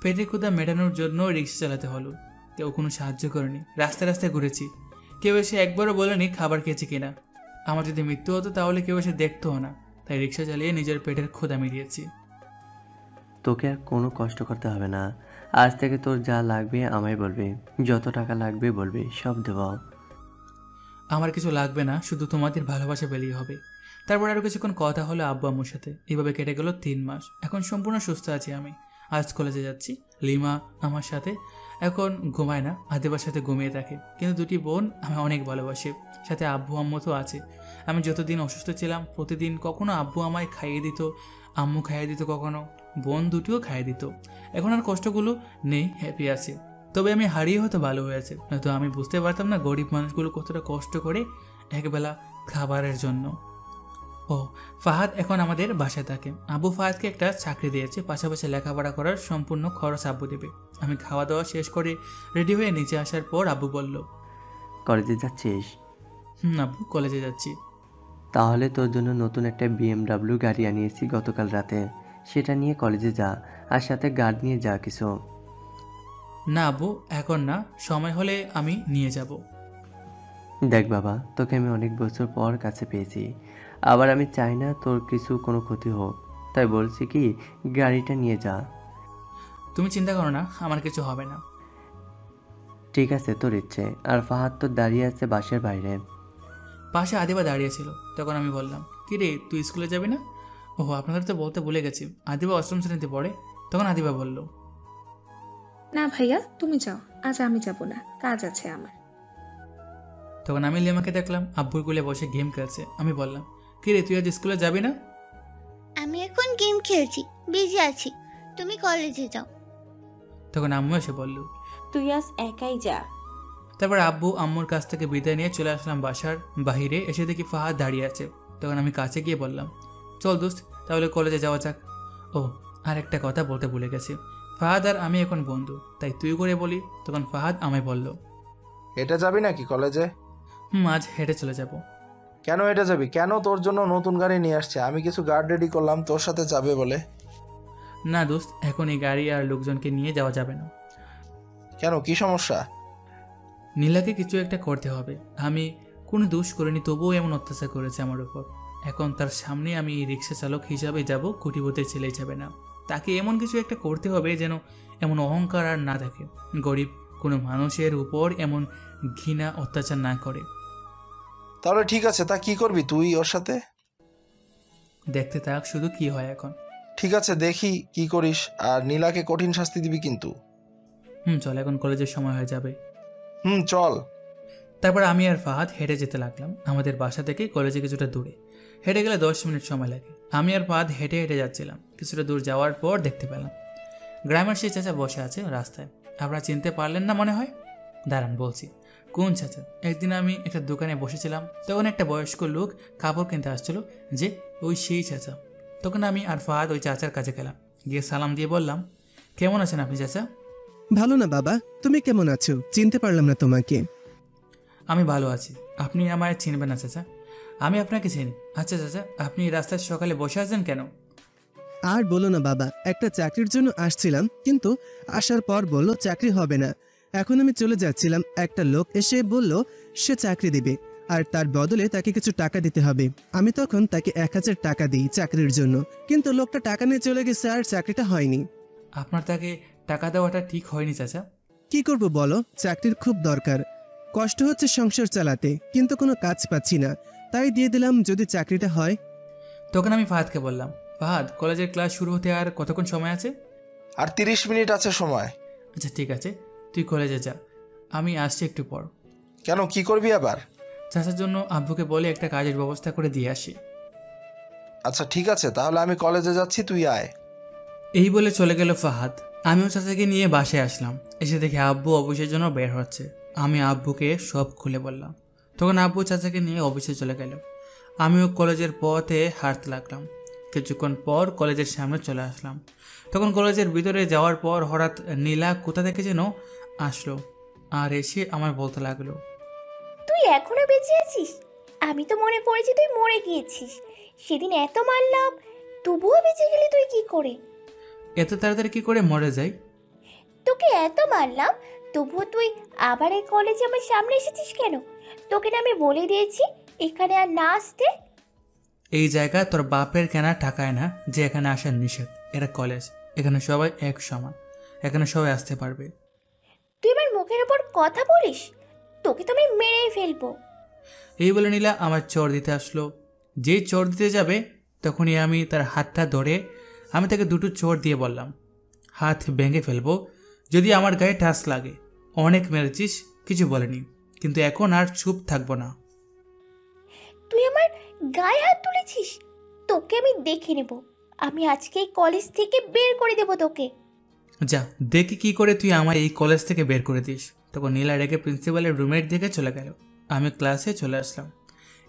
পেটের ক্ষুধা মেটানোর জন্য রিক্সা চালাতে হলো। কেউ কোনো সাহায্য করেনি, রাস্তায় রাস্তায় ঘুরেছি। কেউ এসে একবারও বলেনি খাবার খেয়েছে কিনা। আমার যদি মৃত্যু হতো তাহলে কেউ এসে দেখতো না, তাই রিক্সা চালিয়ে নিজের পেটের ক্ষুধা মিটিয়েছি। তোকে আর কোনো কষ্ট করতে হবে না। আজ থেকে তোর যা লাগবে আমায় বলবি, যত টাকা লাগবে বলবি, সব দেব। আমার কিছু লাগবে না, শুধু তোমাদের ভালোবাসা পেলেই হবে। তারপর আরও কিছুক্ষণ কথা হলো আব্বু আম্মুর সাথে। এইভাবে কেটে গেল 3 মাস। এখন সম্পূর্ণ সুস্থ আছি আমি। আজ কলেজে যাচ্ছি। লিমা আমার সাথে এখন ঘুমায় না, আদিবার সাথে ঘুমিয়ে থাকে। কিন্তু দুটি বোন আমি অনেক ভালোবাসি। সাথে আব্বু আম্মু তো আছে। আমি যতদিন অসুস্থ ছিলাম প্রতিদিন কখনো আব্বু আমায় খাইয়ে দিত, আম্মু খাইয়ে দিত, কখনো বোন দুটিও খাইয়ে দিত। এখন আর কষ্টগুলো নেই, হ্যাপি আছে। তবে আমি হারিয়ে হয়তো ভালো হয়েছে, নয়তো আমি বুঝতে পারতাম না গরিব মানুষগুলো কতটা কষ্ট করে একবেলা খাবারের জন্য। ও ফাহাদ এখন আমাদের বাসায় থাকে। আব্বু ফাহাদকে একটা চাকরি দিয়েছে, পাশাপাশি লেখাপড়া করার সম্পূর্ণ খরচ আব্বু দেবে। আমি খাওয়া দাওয়া শেষ করে রেডি হয়ে নিচে আসার পর আব্বু বলল, কলেজে যাচ্ছিস? আব্বু কলেজে যাচ্ছি। তাহলে তোর জন্য নতুন একটা BMW গাড়ি আনিয়েছি গতকাল রাতে, সেটা নিয়ে কলেজে যা, আর সাথে গার্ড নিয়ে যা কিছু। না আব্বু, এখন না, সময় হলে আমি নিয়ে যাব। দেখ বাবা, তোকে আমি অনেক বছর পর কাছে পেয়েছি, আবার আমি চাই না তোর কিছু কোনো ক্ষতি হোক, তাই বলছি কি গাড়িটা নিয়ে যা। তুমি চিন্তা করো না, আমার কিছু হবে না। ঠিক আছে, তোর ইচ্ছে। আর ফাহাদ তো দাঁড়িয়ে আছে বাসের বাইরে। পাশে আদিবা দাঁড়িয়েছিল। তখন আমি বললাম, কি রে তুই স্কুলে যাবি না? ওহো, আপনাদের তো বলতে ভুলে গেছি, আদিবা 8ম শ্রেণীতে পড়ে। তখন আদিবা বলল, না ভাইয়া তুমি যাও, আজ আমি যাব না, কাজ আছে আমার। তখন আমি লিমাকে দেখলাম আব্বুর কোলে বসে গেম খেলছে। আমি বললাম, কি রে তুই আজ স্কুলে যাবি না? আমি এখন গেম খেলছি, বিজি আছি, তুমি কলেজে যাও। তখন আম্মু এসে বলল, তুই আজ একাই যা। তারপর আব্বু আম্মুর কাছ থেকে বিদায় নিয়ে চলে আসলাম বাসার বাহিরে। এসে দেখি ফাহাদ দাঁড়িয়ে আছে। তখন আমি কাছে গিয়ে বললাম, চল দোস্ত তাহলে কলেজে যাওয়া যাক। ও আর একটা কথা বলতে ভুলে গেছি, ফাহাদ আর আমি এখন বন্ধু, তাই তুই করে বলি। তখন ফাহাদ আমায় বলল, হেঁটে যাবি নাকি কলেজে? আজ হেঁটে চলে যাব। কেন হেঁটে যাবি? কেন? তোর জন্য নতুন গাড়ি নিয়ে আসছে, আমি কিছু গার্ড রেডি করলাম তোর সাথে যাবে বলে। না দোস্ত, এখন এই গাড়ি আর লোকজনকে নিয়ে যাওয়া যাবে না। কেন, কি সমস্যা? নীলাকে কিছু একটা করতে হবে। আমি কোনো দোষ করিনি, তবুও এমন অত্যাচার করেছে আমার উপর। এখন তার সামনে আমি রিক্সা চালক হিসাবে যাব, কোটিপতির ছেলে হিসাবে না। তাকে এমন কিছু একটা করতে হবে যেন এমন অহংকার আর না থাকে, গরিব কোনো মানুষের উপর এমন ঘৃণা অত্যাচার না করে। তাহলে ঠিক আছে, তা কি করবি তুই ওর সাথে? দেখতে থাক শুধু কি হয় এখন। ঠিক আছে, দেখি কি করিস। আর নীলাকে কঠিন শাস্তি দিবি কিন্তু। চল, এখন কলেজের সময় হয়ে যাবে। চল। তারপর আমি আর ফাহাদ হেঁটে যেতে লাগলাম। আমাদের বাসা থেকে কলেজে কিছুটা দূরে, হেঁটে গেলে 10 মিনিট সময় লাগে। আমি আর ফাহাদ হেঁটে হেঁটে যাচ্ছিলাম। কিছুটা দূর যাওয়ার পর দেখতে পেলাম গ্রামের সেই চাচা বসে আছে রাস্তায়। আপনারা চিনতে পারলেন না মনে হয়? দাঁড়ান বলছি কোন চাচা। একদিন আমি একটা দোকানে বসেছিলাম, তখন একটা বয়স্ক লোক কাপড় কিনতে আসছিল, যে ওই সেই চাচা। তখন আমি আর ফাহাদ ওই চাচার কাছে গেলাম, গিয়ে সালাম দিয়ে বললাম, কেমন আছেন আপনি চাচা? ভালো না বাবা, তুমি কেমন আছো? চিনতে পারলাম না তোমাকে। আমি ভালো আছি, আপনি আমায় চিনবেন না চাচা? আমি আপনাকে চিনি। আচ্ছা চাচা, আপনি রাস্তায় সকালে বসে আছেন কেন? আর বলো না বাবা, একটা চাকরির জন্য আসছিলাম, কিন্তু আসার পর বলল চাকরি হবে না। এখন আমি চলে যাচ্ছিলাম, একটা লোক এসে বলল সে চাকরি দিবে, আর তার বদলে তাকে কিছু টাকা দিতে হবে। আমি তখন তাকে 1000 টাকা দিই চাকরির জন্য, কিন্তু লোকটা টাকা নিয়ে চলে গেছে আর চাকরিটা হয়নি। আপনার তাকে টাকা দেওয়াটা ঠিক হয়নি চাচা। কি করব বলো, চাকরির খুব দরকার, কষ্ট হচ্ছে সংসার চালাতে, কিন্তু কোনো কাজ পাচ্ছি না, তাই দিয়ে দিলাম যদি চাকরিটা হয়। তখন আমি ফাহাদকে বললাম, ফাহাদ কলেজের ক্লাস শুরু হতে আর কতক্ষণ সময় আছে? আর 30 মিনিট আছে সময়। আচ্ছা ঠিক আছে, তুই কলেজে যা, আমি আসছি একটু পর। কেন, কি করবি আবার? চাচার জন্য আব্বুকে বলে একটা কাজের ব্যবস্থা করে দিয়ে আসি। আচ্ছা ঠিক আছে, তাহলে আমি কলেজে যাচ্ছি, তুই আয়। এই বলে চলে গেল ফাহাদ। আমিও চাচাকে নিয়ে বাসায় আসলাম। এসে দেখি আব্বু অফিসের জন্য বের হচ্ছে। আমি আব্বুকে সব খুলে বললাম। তখন আব্বু চাচাকে নিয়ে অফিসে চলে গেল। আমিও কলেজের পথে হাঁটতে লাগলাম। কিছুক্ষণ পর কলেজের সামনে চলে আসলাম। তখন কলেজের ভিতরে যাওয়ার পর হঠাৎ নীলা কোথা থেকে যেন আসলো আর এসে আমার বলতে লাগলো, তুই এখনো বেঁচে আছিস? আমি তো মনে করেছি তুই মরে গিয়েছিস। সেদিন এত মারলাম, তবুও বেঁচে গেলি তুই কি করে? এত তাড়াতাড়ি কি করে মরে যাই? তোকে এত মারলাম, তবুও তুই আবার এই কলেজে আমার সামনে এসেছিস কেন? তোকে না আমি বলে দিয়েছি এখানে আর না আসতে। এই জায়গা তোর বাপের কেনা টাকায় না যে এখানে আসার নিষেধ। এটা কলেজ, এখানে সবাই এক সমান, এখানে সবাই আসতে পারবে। তুই আমার মুখের উপর কথা বলিস, তোকে তো আমি মেরেই ফেলবো। এই বলে নীলা আমার চর দিতে আসলো। যেই চর দিতে যাবে তখনই আমি তার হাতটা ধরে আমি তাকে দুটো চর দিয়ে বললাম, হাত ভেঙে ফেলবো যদি আমার গায়ে টাচ লাগে। অনেক মেরেছিস, কিছু বলেনি, কিন্তু এখন আর চুপ থাকবো না। তুই আমার গায়ে হাত তুলেছিস, তোকে আমি দেখে নেব। আমি আজকে কলেজ থেকে বের করে দেব তোকে। যা দেখি কি করে তুই আমার এই কলেজ থেকে বের করে দিস। তখন নীলা রেগে প্রিন্সিপালের রুমের দিকে চলে গেল। আমি ক্লাসে চলে আসলাম।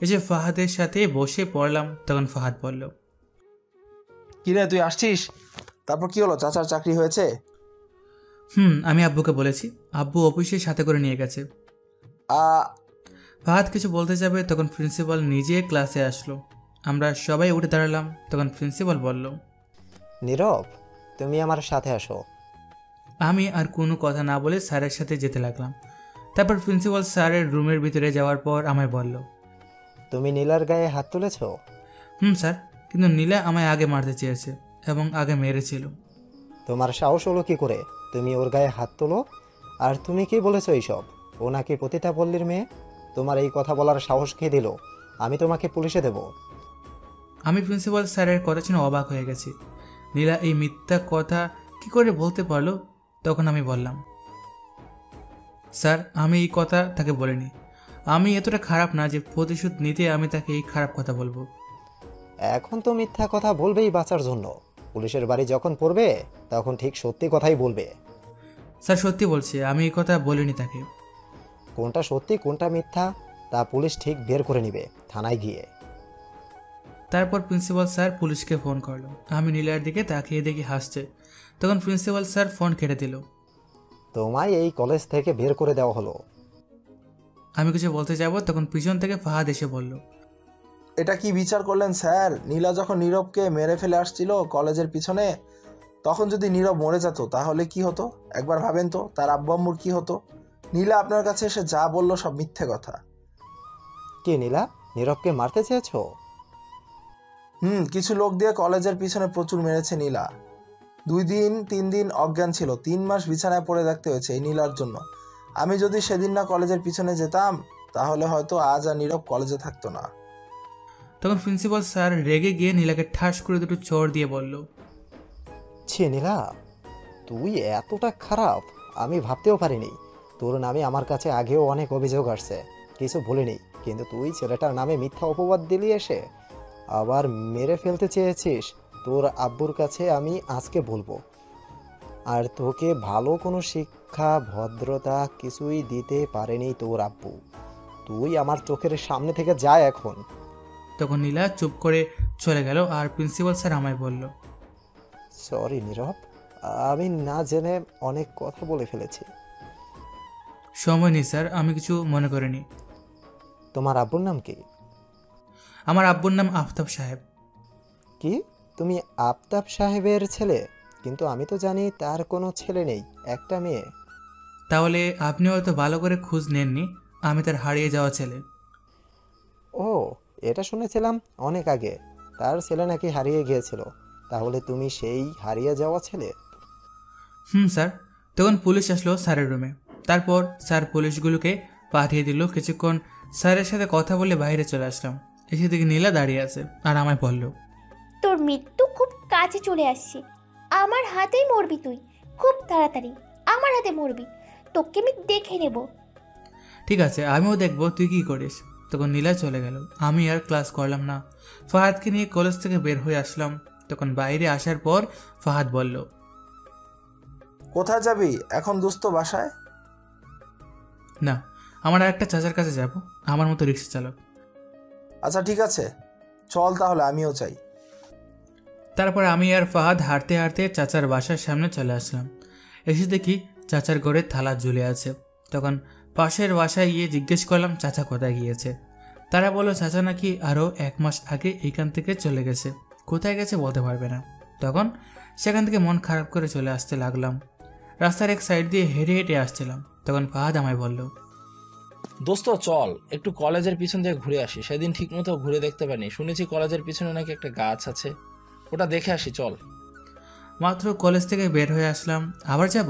এসে ফাহাদের সাথে বসে পড়লাম। তখন ফাহাদ বলল, কিরে তুই আসছিস? তারপর কি হলো, চাচার চাকরি হয়েছে? আমি আব্বুকে বলেছি, আব্বু অফিসে সাথে করে নিয়ে গেছে। ফাহাদ কিছু বলতে যাবে তখন প্রিন্সিপাল নিজে ক্লাসে আসলো। আমরা সবাই উঠে দাঁড়ালাম। তখন প্রিন্সিপাল বলল, নীরব, তুমি আমার সাথে আসো। আমি আর কোনো কথা না বলে স্যারের সাথে যেতে লাগলাম। তারপর প্রিন্সিপাল স্যারের রুমের ভিতরে যাওয়ার পর আমায় বলল, তুমি নীলার গায়ে হাত তুলেছ? স্যার, কিন্তু নীলা আমায় আগে মারতে চেয়েছে এবং আগে মেরেছিল। তোমার সাহস হলো কি করে তুমি ওর গায়ে হাত তোলো? আর তুমি কি বলেছো এইসব? ও নাকি পতিতা পল্লীর মেয়ে? তোমার এই কথা বলার সাহস কে দিল? আমি তোমাকে পুলিশে দেব। আমি প্রিন্সিপাল স্যারের কথা শুনে অবাক হয়ে গেছি। নীলা এই মিথ্যা কথা কি করে বলতে পারলো? তখন আমি বললাম, স্যার, আমি এই কথা তাকে বলিনি। আমি এতটা খারাপ না যে প্রতিশোধ নিতে আমি তাকে এই খারাপ কথা বলবো। এখন তো মিথ্যা কথা বলবেই বাঁচার জন্য। পুলিশের বাড়ি যখন পড়বে তখন ঠিক সত্যি কথাই বলবে। স্যার, সত্যি বলছি, আমি এই কথা বলিনি তাকে। কোনটা সত্যি কোনটা মিথ্যা তা পুলিশ ঠিক বের করে নিবে থানায় গিয়ে। তারপর প্রিন্সিপাল স্যার পুলিশকে ফোন করলো। আমি নীলার দিকে তাকিয়ে দেখি হাসছে। তখন প্রিন্সিপাল স্যার ফোন কেটে দিল। তোমায় এই কলেজ থেকে বের করে দেওয়া হলো। আমি কিছু বলতে যাব তখন পিছন থেকে ফাহাদ এসে বলল, এটা কি বিচার করলেন স্যার? নীলা যখন নীরবকে মেরে ফেলে আসছিল কলেজের পিছনে, তখন যদি নীরব মরে যেত তাহলে কি হতো? একবার ভাবেন তো, তার আব্বু আম্মুর কি হতো? নীলা আপনার কাছে এসে যা বলল সব মিথ্যে কথা। কি নীলা নীরবকে মারতে চেয়েছো? কিছু লোক দিয়ে কলেজের পিছনে প্রচুর মেরেছে নীলা। 2 দিন 3 দিন অজ্ঞান ছিল, 3 মাস বিছানায় পড়ে থাকতে হয়েছে এই নীলার জন্য। আমি যদি সেদিন না কলেজের পিছনে যেতাম তাহলে হয়তো আজ আর নীরব কলেজে থাকতো না। তখন প্রিন্সিপাল স্যার রেগে গিয়ে নীলাকে ঠাস করে দুটো চড় দিয়ে বলল, ছি নীলা, তুই এতটা খারাপ আমি ভাবতেও পারিনি। তোর নামে আমার কাছে আগেও অনেক অভিযোগ আসছে, কিছু বলিনি, কিন্তু তুই ছেলেটার নামে মিথ্যা অপবাদ দিলি, এসে আবার মেরে ফেলতে চেয়েছিস। তোর আব্বুর কাছে আমি আজকে বলবো। আর তোকে ভালো কোনো শিক্ষা ভদ্রতা কিছুই দিতে পারেনি তোর আব্বু। তুই আমার চোখের সামনে থেকে যা এখন। তখন নীলা চুপ করে চলে গেল। আর প্রিন্সিপাল স্যার আমায় বলল, সরি নীরব, আমি না জেনে অনেক কথা বলে ফেলেছি। সময় নেই স্যার, আমি কিছু মনে করিনি। তোমার আব্বুর নাম কি? আমার আব্বুর নাম আফতাব সাহেব। কি তুমি আফতাব সাহেবের ছেলে? কিন্তু আমি তো জানি তার কোনো ছেলে নেই, একটা মেয়ে। তাহলে আপনি হয়তো ভালো করে খোঁজ নেননি, আমি তার হারিয়ে যাওয়া ছেলে। ও, এটা শুনেছিলাম অনেক আগে তার ছেলে নাকি হারিয়ে গিয়েছিল। তাহলে তুমি সেই হারিয়ে যাওয়া ছেলে? স্যার। তখন পুলিশ আসলো স্যারের রুমে। তারপর স্যার পুলিশগুলোকে পাঠিয়ে দিল। কিছুক্ষণ স্যারের সাথে কথা বলে বাইরে চলে আসলাম। এসে দেখি নীলা দাঁড়িয়ে আছে আর আমায় বলল, তোর মৃত্যু খুব কাছে চলে আসছে, আমার হাতেই মরবি তুই, খুব তাড়াতাড়ি আমার হাতে মরবি, তোকে আমি দেখে নেব। ঠিক আছে, আমিও দেখবো তুই কি করিস। তখন নীলা চলে গেল। আমি আর ক্লাস করলাম না। ফাহাদকে নিয়ে কলেজ থেকে বের হয়ে আসলাম। তখন বাইরে আসার পর ফাহাদ বলল, কোথায় যাবি এখন দোস্ত? বাসায়। না, আমার আর একটা চাচার কাছে যাব, আমার মতো রিক্সা চালক। আচ্ছা ঠিক আছে, চল তাহলে, আমিও চাই। তারপর আমি আর ফাহাদ হাঁটতে হাঁটতে চাচার বাসার সামনে চলে আসলাম। এসে দেখি চাচার ঘরে থালা ঝুলে আছে। তখন পাশের বাসায় গিয়ে জিজ্ঞেস করলাম চাচা কোথায় গিয়েছে। তারা বলল চাচা নাকি আরও 1 মাস আগে এইখান থেকে চলে গেছে, কোথায় গেছে বলতে পারবে না। তখন সেখান থেকে মন খারাপ করে চলে আসতে লাগলাম। রাস্তার এক সাইড দিয়ে হেঁটে হেঁটে আসছিলাম। তখন ফাহাদ আমায় বলল, দোস্ত চল একটু কলেজের পিছন দিয়ে ঘুরে আসি, সেদিন ঠিকমতো ঘুরে দেখতে পারিনি। শুনেছি কলেজের পিছনে নাকি একটা গাছ আছে, ওটা দেখে আসি চল। মাত্র কলেজ থেকে বের হয়ে আসলাম, আবার যাব?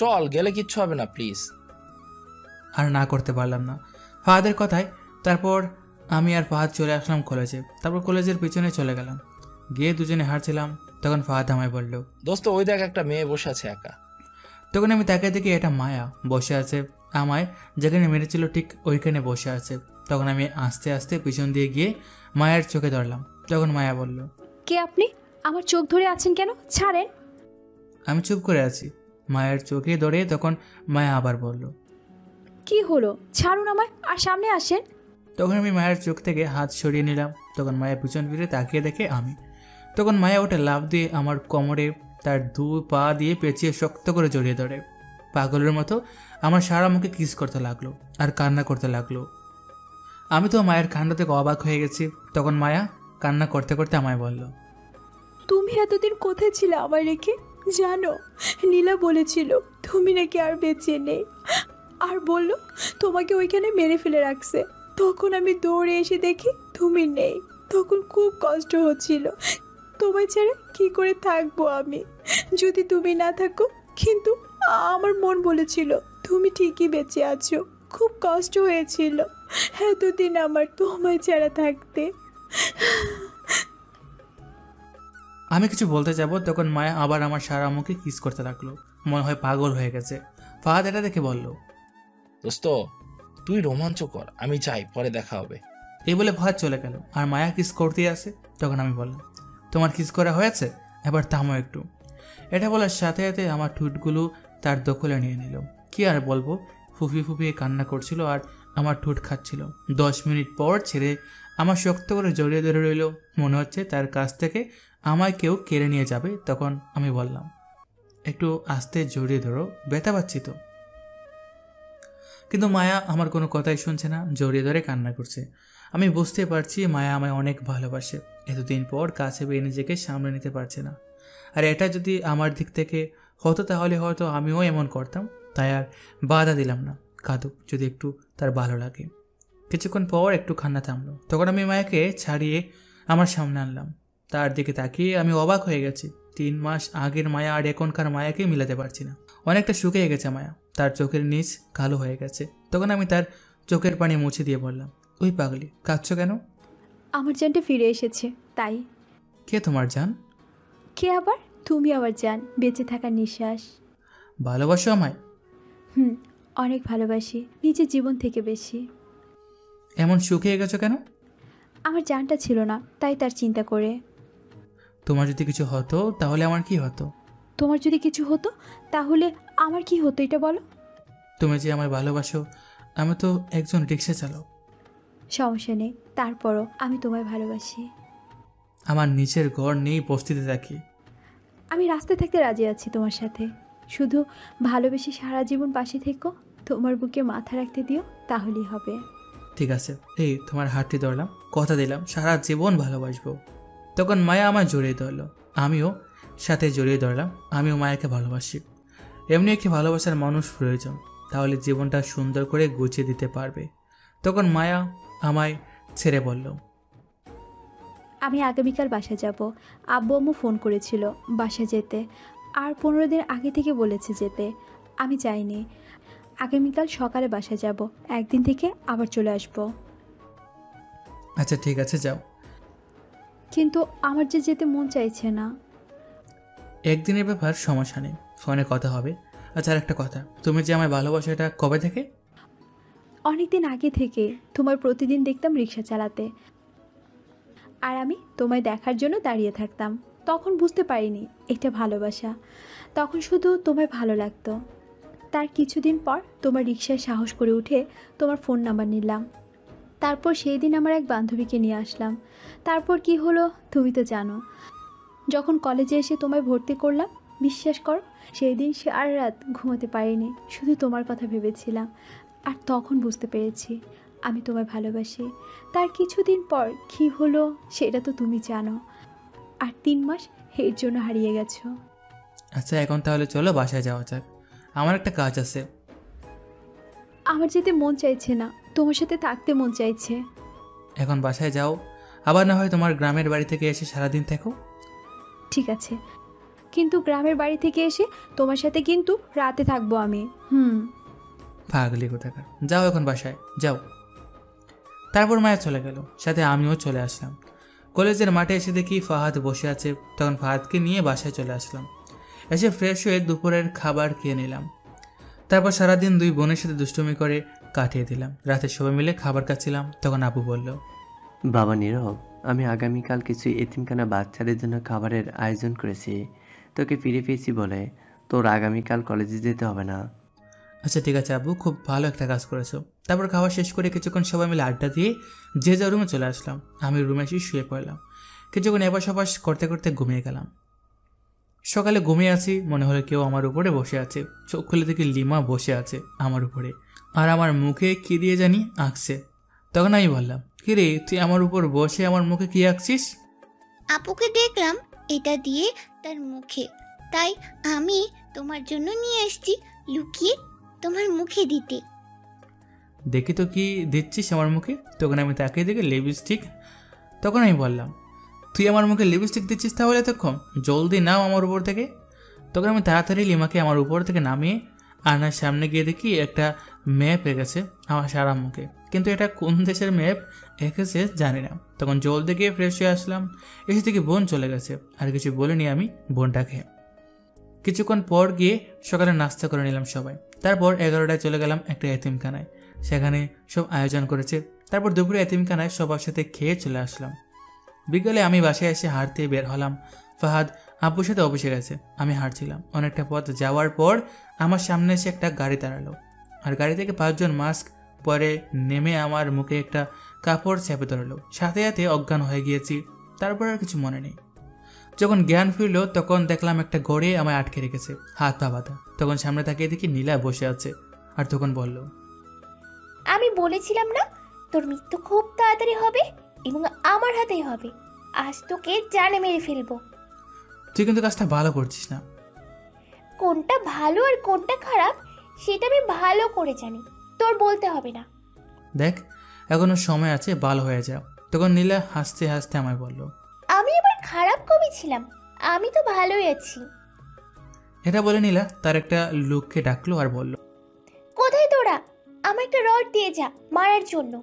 চল, গেলে কিচ্ছু হবে না প্লিজ। আর না করতে পারলাম না ফাহাদের কথায়। তারপর আমি আর ফাহাদ চলে আসলাম কলেজে। তারপর কলেজের পিছনে চলে গেলাম, গিয়ে দুজনে হাঁটছিলাম। তখন ফাহাদ আমায় বলল, দোস্ত ওই দেখ একটা মেয়ে বসে আছে একা। তখন আমি তাকে দেখি এটা মায়া বসে আছে, আমায় যেখানে মেরেছিল ঠিক ওইখানে বসে আছে। তখন আমি আস্তে আস্তে পিছন দিয়ে গিয়ে মায়ের চোখে ধরলাম। তখন মায়া বলল, কে আপনি? আমার চোখ ধরে আছেন কেন? ছাড়েন। আমি চুপ করে আছি। মায়ের চোখে ধরে তখন মায়া আবার বলল, কি হলো? ছাড়ুন আমায় আর সামনে আসেন। তখন আমি মায়ের চোখ থেকে হাত সরিয়ে নিলাম। তখন মায়া পিছন ফিরে তাকিয়ে দেখে আমি। তখন মায়া ওটা লাফ দিয়ে আমার কোমরে তার 2 পা দিয়ে পেঁচিয়ে শক্ত করে জড়িয়ে ধরে পাগলের মতো আমার সারা মুখে কিস করতে লাগলো আর কান্না করতে লাগলো। আমি তো মায়ের কাণ্ড থেকে অবাক হয়ে গেছি। তখন মায়া কান্না করতে করতে আমায় বলল, তুমি এতদিন কোথায় ছিলে আমায় রেখে? জানো, নীলা বলেছিল তুমি নাকি আর বেঁচে নেই, আর বলল তোমাকে ওইখানে মেরে ফেলে রাখছে। তখন আমি দৌড়ে এসে দেখি তুমি নেই। তখন খুব কষ্ট হচ্ছিল, তোমায় ছেড়ে কি করে থাকবো আমি যদি তুমি না থাকো। কিন্তু আমার মন বলেছিল তুমি ঠিকই বেঁচে আছো। খুব কষ্ট হয়েছিল এতদিন আমার তোমায় ছাড়া থাকতে। আমি কিছু বলতে যাব, তখন মায়া আবার আমার সারা মুখে কিস করতে লাগলো, মনে হয় পাগল হয়ে গেছে। ফাহাদ এটা দেখে বলল, দোস্ত তুই রোমাঞ্চ কর, আমি যাই, পরে দেখা হবে। এই বলে ফাহাদ চলে গেল আর মায়া কিস করতেই আসে। তখন আমি বললাম, তোমার কিস করা হয়েছে, এবার থামো একটু। এটা বলার সাথে সাথে আমার ঠোঁটগুলো তার দখলে নিয়ে নিল। কি আর বলবো, ফুফিয়ে ফুফিয়ে কান্না করছিল আর আমার ঠোঁট খাচ্ছিল। 10 মিনিট পর ছেড়ে আমার শক্ত করে জড়িয়ে ধরে রইল, মনে হচ্ছে তার কাছ থেকে আমায় কেউ কেড়ে নিয়ে যাবে। তখন আমি বললাম, একটু আস্তে জড়িয়ে ধরো, ব্যথা পাচ্ছি তো। কিন্তু মায়া আমার কোনো কথাই শুনছে না, জড়িয়ে ধরে কান্না করছে। আমি বুঝতে পারছি মায়া আমায় অনেক ভালোবাসে। এতদিন পর কাছে পেয়ে নিজেকে সামলে নিতে পারছে না। আর এটা যদি আমার দিক থেকে হতো তাহলে হয়তো আমিও এমন করতাম। তাই আর বাধা দিলাম না, কাঁদুক যদি একটু তার ভালো লাগে। কিছুক্ষণ পর একটু কান্না থামলো। তখন আমি মায়াকে ছাড়িয়ে আমার সামনে আনলাম। তার দিকে তাকিয়ে আমি অবাক হয়ে গেছি। 3 মাস আগের মায়া আর এখনকার মায়াকে মিলাতে পারছি না। অনেকটা শুকিয়ে গেছে মায়া, তার চোখের নিচ কালো হয়ে গেছে। তখন আমি তার চোখের পানি মুছে দিয়ে বললাম, ওই পাগলি, কাঁদছো কেন? আমার জানটা ফিরে এসেছে তাই। কে তোমার জান? কে আবার? তুমি আমার জান, বেঁচে থাকার নিঃশ্বাস। ভালোবাসো আমায়? অনেক ভালোবাসি, নিজের জীবন থেকে বেশি। এমন শুকিয়ে গেছো কেন? আমার জানটা ছিল না, তাই তার চিন্তা করে। তোমার যদি কিছু হতো তাহলে আমার কি হতো? তোমার যদি কিছু হতো তাহলে আমার কি হতো এটা বলো? তুমি যে আমায় ভালোবাসো, আমি তো একজন রিক্সা চালক। সমস্যা নেই, তারপরও আমি তোমায় ভালোবাসি। আমার নিচের ঘর নেই, বস্তিতে থাকি। আমি রাস্তায় থাকতে রাজি আছি তোমার সাথে, শুধু ভালোবেসে সারা জীবন পাশে থেকো, তোমার বুকে মাথা রাখতে দিও, তাহলেই হবে। ঠিক আছে, এই তোমার হাতটি ধরলাম, কথা দিলাম সারা জীবন ভালোবাসবো। তখন মায়া আমায় জড়িয়ে ধরলো, আমিও সাথে জড়িয়ে ধরলাম। আমিও মায়াকে ভালোবাসি। এমনি একটি ভালোবাসার মানুষ প্রয়োজন, তাহলে জীবনটা সুন্দর করে গুছিয়ে দিতে পারবে। তখন মায়া আমায় ছেড়ে বলল, আমি আগামীকাল বাসা যাব। আব্বু আম্মু ফোন করেছিল বাসা যেতে, আর 15 দিন আগে থেকে বলেছে যেতে। আমি যাইনি। আগামীকাল সকালে বাসা যাব, একদিন থেকে আবার চলে আসব। আচ্ছা ঠিক আছে, যাও। কিন্তু আমার যে যেতে মন চাইছে না। একদিনের ব্যাপার, সমস্যা নেই, ফোনে কথা হবে। আচ্ছা আর একটা কথা, তুমি যে আমায় ভালোবাসো এটা কবে থেকে? অনেকদিন আগে থেকে। তোমার প্রতিদিন দেখতাম রিক্সা চালাতে, আর আমি তোমায় দেখার জন্য দাঁড়িয়ে থাকতাম। তখন বুঝতে পারিনি এটা ভালোবাসা, তখন শুধু তোমায় ভালো লাগতো। তার কিছুদিন পর তোমার রিকশায় সাহস করে উঠে তোমার ফোন নাম্বার নিলাম। তারপর সেই দিন আমার এক বান্ধবীকে নিয়ে আসলাম। তারপর কি হলো তুমি তো জানো। যখন কলেজে এসে তোমায় ভর্তি করলাম, বিশ্বাস করো সেই দিন সারা রাত ঘুমাতে পারিনি, শুধু তোমার কথা ভেবেছিলাম। আর তখন বুঝতে পেরেছি আমি তোমায় ভালোবাসি। তার কিছুদিন পর কী হলো সেটা তো তুমি জানো। আর 3 মাস এর জন্য হারিয়ে গেছো। আচ্ছা এখন তাহলে চলো বাসায় যাওয়া যাক, আমার একটা কাজ আছে। আমার যেতে মন চাইছে না, তোমার সাথে থাকতে মন চাইছে। এখন বাসায় যাও, আবার না হয় তোমার গ্রামের বাড়ি থেকে এসে সারাদিন থাকো। ঠিক আছে, কিন্তু গ্রামের বাড়ি থেকে এসে তোমার সাথে কিন্তু রাতে থাকবো আমি। পাগলি কোথাকার, যাও এখন বাসায় যাও। তারপর মায়া চলে গেল, সাথে আমিও চলে আসলাম। কলেজের মাঠে এসে দেখি ফাহাদ বসে আছে, তখন ফাহাদকে নিয়ে বাসায় চলে আসলাম। এসে ফ্রেশ হয়ে দুপুরের খাবার খেয়ে নিলাম। তারপর সারাদিন 2 বোনের সাথে দুষ্টুমি করে কাটিয়ে দিলাম। রাতে সবাই মিলে খাবার খাচ্ছিলাম, তখন আপু বলল, বাবা নীরব, আমি আগামীকাল কিছু এতিমখানা বাচ্চাদের জন্য খাবারের আয়োজন করেছি। তোকে ফিরে পেয়েছি বলে তোর আগামীকাল কলেজে যেতে হবে না। আচ্ছা ঠিক আছে আবু, খুব ভালো একটা কাজ করেছো। তারপর খাওয়া শেষ করে কিছুক্ষণ সবাই মিলে আড্ডা দিয়ে যে যার রুমে চলে আসলাম। আমি রুমে এসে শুয়ে পড়লাম। কিছুক্ষণ এপাশ ওপাশ করতে করতে ঘুমিয়ে গেলাম। সকালে ঘুমিয়ে আছি, মনে হলো কেউ আমার উপরে বসে আছে। চোখ খুলে দেখি লিমা বসে আছে আমার উপরে, আর আমার মুখে কি দিয়ে জানি আঁকছে। তখন আমি বললাম, কিরে তুই আমার উপর বসে আমার মুখে কি আঁকছিস? আপুকে দেখলাম এটা দিয়ে তার মুখে, তাই আমি তোমার জন্য নিয়ে এসেছি লুকিয়ে তোমার মুখে দিতে। দেখি তো কি দিচ্ছিস আমার মুখে। তখন আমি তাকিয়ে দেখি লিপস্টিক। তখন আমি বললাম, তুই আমার মুখে লিপস্টিক দিচ্ছিস তাহলে তখন জলদি নাও আমার উপর থেকে। তখন আমি তাড়াতাড়ি লিমাকে আমার উপর থেকে নামিয়ে আয়নার সামনে গিয়ে দেখি একটা ম্যাপ এঁকেছে আমার সারা মুখে, কিন্তু এটা কোন দেশের ম্যাপ এঁকেছে জানি না। তখন জলদি গিয়ে ফ্রেশ হয়ে আসলাম। এসে থেকে বোন চলে গেছে, আর কিছু বলিনি আমি বোনটাকে। কিছুক্ষণ পর গিয়ে সকালে নাস্তা করে নিলাম সবাই। তারপর 11টায় চলে গেলাম একটা এতিমখানায়, সেখানে সব আয়োজন করেছে। তারপর দুপুরে এতিমখানায় সবার সাথে খেয়ে চলে আসলাম। বিকেলে আমি বাসায় এসে হাঁটতে বের হলাম। ফাহাদ আব্বুর সাথে অফিসে গেছে, আমি হাঁটছিলাম। অনেকটা পথ যাওয়ার পর আমার সামনে এসে একটা গাড়ি দাঁড়ালো, আর গাড়ি থেকে 5 জন মাস্ক পরে নেমে আমার মুখে একটা কাপড় চেপে ধরলো। সাথে সাথে অজ্ঞান হয়ে গিয়েছি। তারপর আর কিছু মনে নেই। যখন জ্ঞান ফিরলো তখন দেখলাম একটা গড়ে আমায় আটকে রেখেছে, হাত পা বাঁধা। তখন সামনে তাকিয়ে দেখি নীলা বসে আছে, আর তখন বলল, আমি বলেছিলাম না তোর মৃত্যু খুব তাড়াতাড়ি হবে এবং আমার হাতেই হবে। আজ তোকে জানে মেরে ফেলবো। তুই কিন্তু কাজটা ভালো করছিস না। কোনটা ভালো আর কোনটা খারাপ সেটা আমি ভালো করে জানি, তোর বলতে হবে না। দেখ এখনো সময় আছে, ভালো হয়ে যাও। তখন নীলা হাসতে হাসতে আমায় বলল, আমি এবার খারাপ কবি ছিলাম, আমি তো ভালোই আছি। এটা বলে নীলা তার একটা লোককে ডাকলো আর বলল, কোথায় তোরা? আমার একটা রড দিয়ে যা মারার জন্য।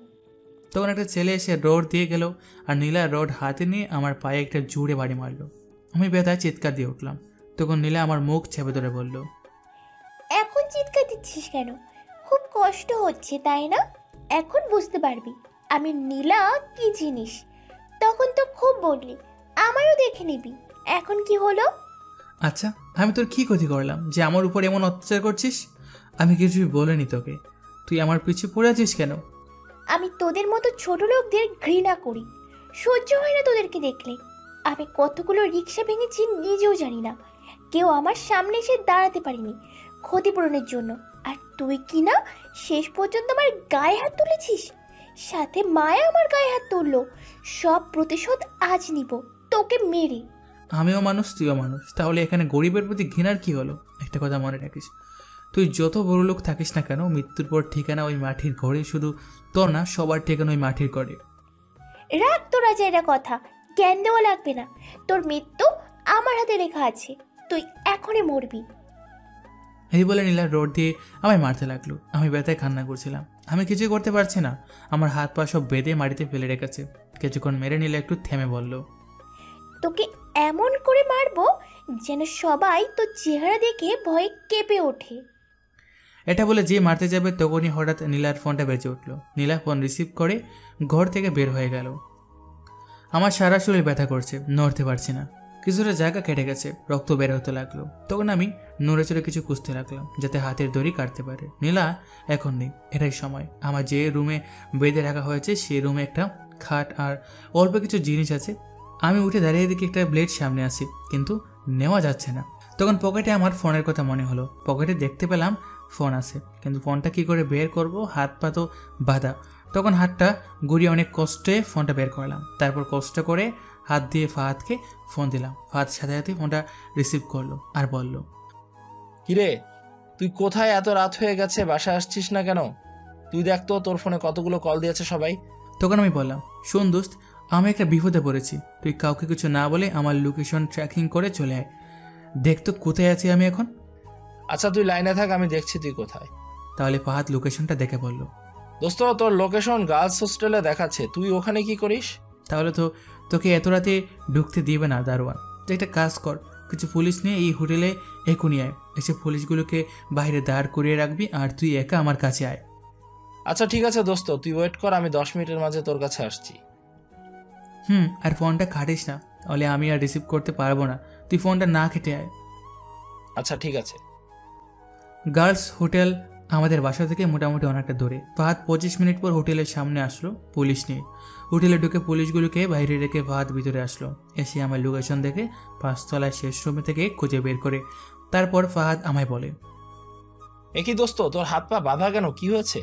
তখন একটা ছেলে এসে রড দিয়ে গেল, আর নীলা রড হাতে নিয়ে আমার পায়ে একটা জোরে বাড়ি মারলো। আমি ব্যথায় চিৎকার দিয়ে উঠলাম। তখন নীলা আমার মুখ চেপে ধরে বলল, এখন চিৎকার দিচ্ছিস কেন? খুব কষ্ট হচ্ছে তাই না? এখন বুঝতে পারবি আমি নীলা কি জিনিস। তখন তো খুব বললি, আমারও দেখে নিবি। এখন কি হলো? আচ্ছা আমি তোর কি ক্ষতি করলাম যে আমার উপর এমন অত্যাচার করছিস? আমি কিছুই বলিনি তোকে, তুই আমার পিছু পড়ে আছিস কেন? আমি তোদের মতো ছোট লোকদের ঘৃণা করি, সহ্য হয় না তোদেরকে দেখলে। আমি কতগুলো রিক্সা ভেঙেছি নিজেও জানি না। কেউ আমার সামনে এসে দাঁড়াতে পারিনি ক্ষতিপূরণের জন্য। আর তুই কি না শেষ পর্যন্ত আমার গায়ে হাত তুলেছিস, সাথে মায়া আমার গায়ে হাত তুললো। সব প্রতিশোধ আজ নিব তোকে মেরে। আমিও মানুষ, তুইও মানুষ, তাহলে এখানে গরিবের প্রতি ঘৃণার কি হলো? একটা কথা মনে রাখিস, তুই যত বড় লোক থাকিস না কেন, মৃত্যুর পর ঠিকানা ওই মাটির ঘরে। শুধু তোর না, সবার ঠিকানা ওই মাটির ঘরে। রাখ তোরা যেটা কথা, জ্ঞান দেওয়া লাগবে না। তোর মৃত্যু আমার হাতে লেখা আছে, তুই এখনই মরবি। এই বলে নীলা রড দিয়ে আমায় মারতে লাগলো। আমি ব্যথায় কান্না করছিলাম, আমি কিছুই করতে পারছি না। আমার হাত পা সব বেঁধে মাটিতে ফেলে রেখেছে। কিছুক্ষণ মেরে নীলা একটু থেমে বলল, তোকে এমন করে মারবো যেন সবাই তোর চেহারা দেখে ভয়ে কেঁপে ওঠে। এটা বলে যে মারতে যাবে তখনই হঠাৎ নীলার ফোনটা বেজে উঠল। নীলা ফোন রিসিভ করে ঘর থেকে বের হয়ে গেল। আমার সারা শরীর ব্যথা করছে, নড়তে পারছি না। কিছুটা জায়গা কেটে গেছে, রক্ত বের হতে লাগলো। তখন আমি নড়ে চড়ে কিছু খুঁজতে লাগলাম যাতে হাতের দড়ি কাটতে পারে। নীলা এখন নেই, এটাই সময়। আমার যে রুমে বেঁধে রাখা হয়েছে সেই রুমে একটা খাট আর অল্প কিছু জিনিস আছে। আমি উঠে দাঁড়িয়ে দেখি একটা ব্লেড সামনে আসি, কিন্তু নেওয়া যাচ্ছে না। তখন পকেটে আমার ফোনের কথা মনে হলো। পকেটে দেখতে পেলাম ফোন আছে, কিন্তু ফোনটা কি করে বের করব, হাত পা তো বাঁধা। তখন হাতটা ঘুরিয়ে অনেক কষ্টে ফোনটা বের করলাম। তারপর কষ্ট করে হাত দিয়ে ফাহাদকে ফোন দিলাম। ফাহাদ সাথে সাথে ফোনটা রিসিভ করলো আর বলল, কিরে তুই কোথায়? এত রাত হয়ে গেছে, বাসায় আসছিস না কেন? তুই দেখ তো তোর ফোনে কতগুলো কল দিয়েছে সবাই। তখন আমি বললাম, শোন দোস্ত, আমি একটা বিপদে পড়েছি। তুই কাউকে কিছু না বলে আমার লোকেশন ট্র্যাকিং করে চলে আয়। দেখ তো কোথায় আছি আমি এখন। আচ্ছা তুই লাইনে থাক, আমি দেখছি তুই কোথায়। তাহলে ফাহাদ লোকেশনটা দেখে বলল, দোস্ত তোর লোকেশন গার্লস হোস্টেলে দেখাচ্ছে, তুই ওখানে কি করিস? তাহলে তো তোকে এত রাতে ঢুকতে দিবে না দারোয়ান। তুই একটা কাজ কর, কিছু পুলিশ নিয়ে এই হোটেলে এখনই আয়। এসে পুলিশগুলোকে বাইরে দাঁড় করিয়ে রাখবি আর তুই একা আমার কাছে আয়। আচ্ছা ঠিক আছে দোস্ত, তুই ওয়েট কর, আমি 10 মিনিটের মাঝে তোর কাছে আসছি। আর ফোনটা কাটিস না, তাহলে আমি আর রিসিভ করতে পারবো না। তুই ফোনটা না কেটে আয়। আচ্ছা ঠিক আছে। গার্লস হোটেল আমাদের বাসা থেকে মোটামুটি অনেকটা দূরে। ফাহাদ 25 মিনিট পর হোটেলের সামনে আসলো পুলিশ নিয়ে। হোটেলে ঢুকে পুলিশগুলোকে বাইরে রেখে ফাহাদ ভিতরে আসলো। এসে আমার লোকেশন দেখে 5 তলায় শেষ রুমে থেকে খুঁজে বের করে। তারপর ফাহাদ আমায় বলে, একই দোস্ত তোর হাত পা বাঁধা কেন, কি হয়েছে?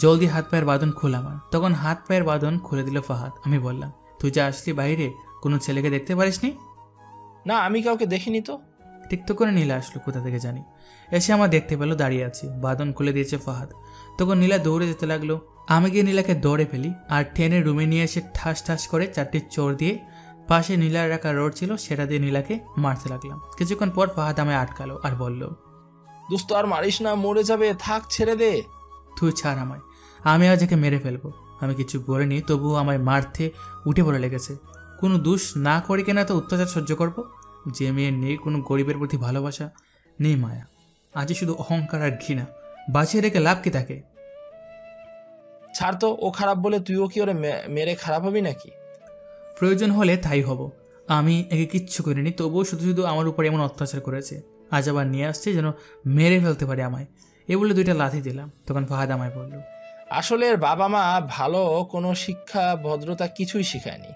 জলদি হাত পায়ের বাঁধন খোল আমার। তখন হাত পায়ের বাঁধন খুলে দিল ফাহাদ। আমি বললাম, তুই যা আসলি বাইরে, কোনো ছেলেকে দেখতে পারিসনি? না, আমি কাউকে দেখিনি তো। ঠিক তো করে নীলা আসলো, কোথা থেকে জানি। এসে আমার দেখতে পেলো দাঁড়িয়ে আছি, বাঁধন খুলে দিয়েছে ফাহাদ। তখন নীলা দৌড়ে যেতে লাগলো। আমি গিয়ে নীলাকে দৌড়ে ফেলি আর টেনে রুমে নিয়ে এসে ঠাস ঠাস করে 4টি চোর দিয়ে পাশে নীলার রাখা রড ছিল সেটা দিয়ে নীলাকে মারতে লাগলাম। কিছুক্ষণ পর ফাহাদ আমায় আটকালো আর বলল, দোস্ত আর মারিস না, মরে যাবে, থাক ছেড়ে দে। তুই ছাড় আমায়, আমি আজ একে মেরে ফেলবো। আমি কিছু বলিনি, তবুও আমায় মারতে উঠে পড়ে লেগেছে। কোনো দোষ না করে কেনা তো অত্যাচার সহ্য করবো? যে মেয়ের নেই কোনো গরিবের প্রতি ভালোবাসা, নেই মায়া, আজই শুধু অহংকার আর ঘৃণা, বাঁচিয়ে রেখে লাভ কি তাকে? ছাড় তো, ও খারাপ বলে তুইও কি ওরে মেরে খারাপ হবি নাকি? প্রয়োজন হলে তাই হব। আমি একে কিচ্ছু করিনি, তবুও শুধু শুধু আমার উপর এমন অত্যাচার করেছে। আজ আবার নিয়ে আসছে যেন মেরে ফেলতে পারে আমায়। এ বলে 2টা লাথি দিলাম। তখন ফাহাদ আমায় বলল, আসলে এর বাবা মা ভালো কোনো শিক্ষা ভদ্রতা কিছুই শিখায়নি,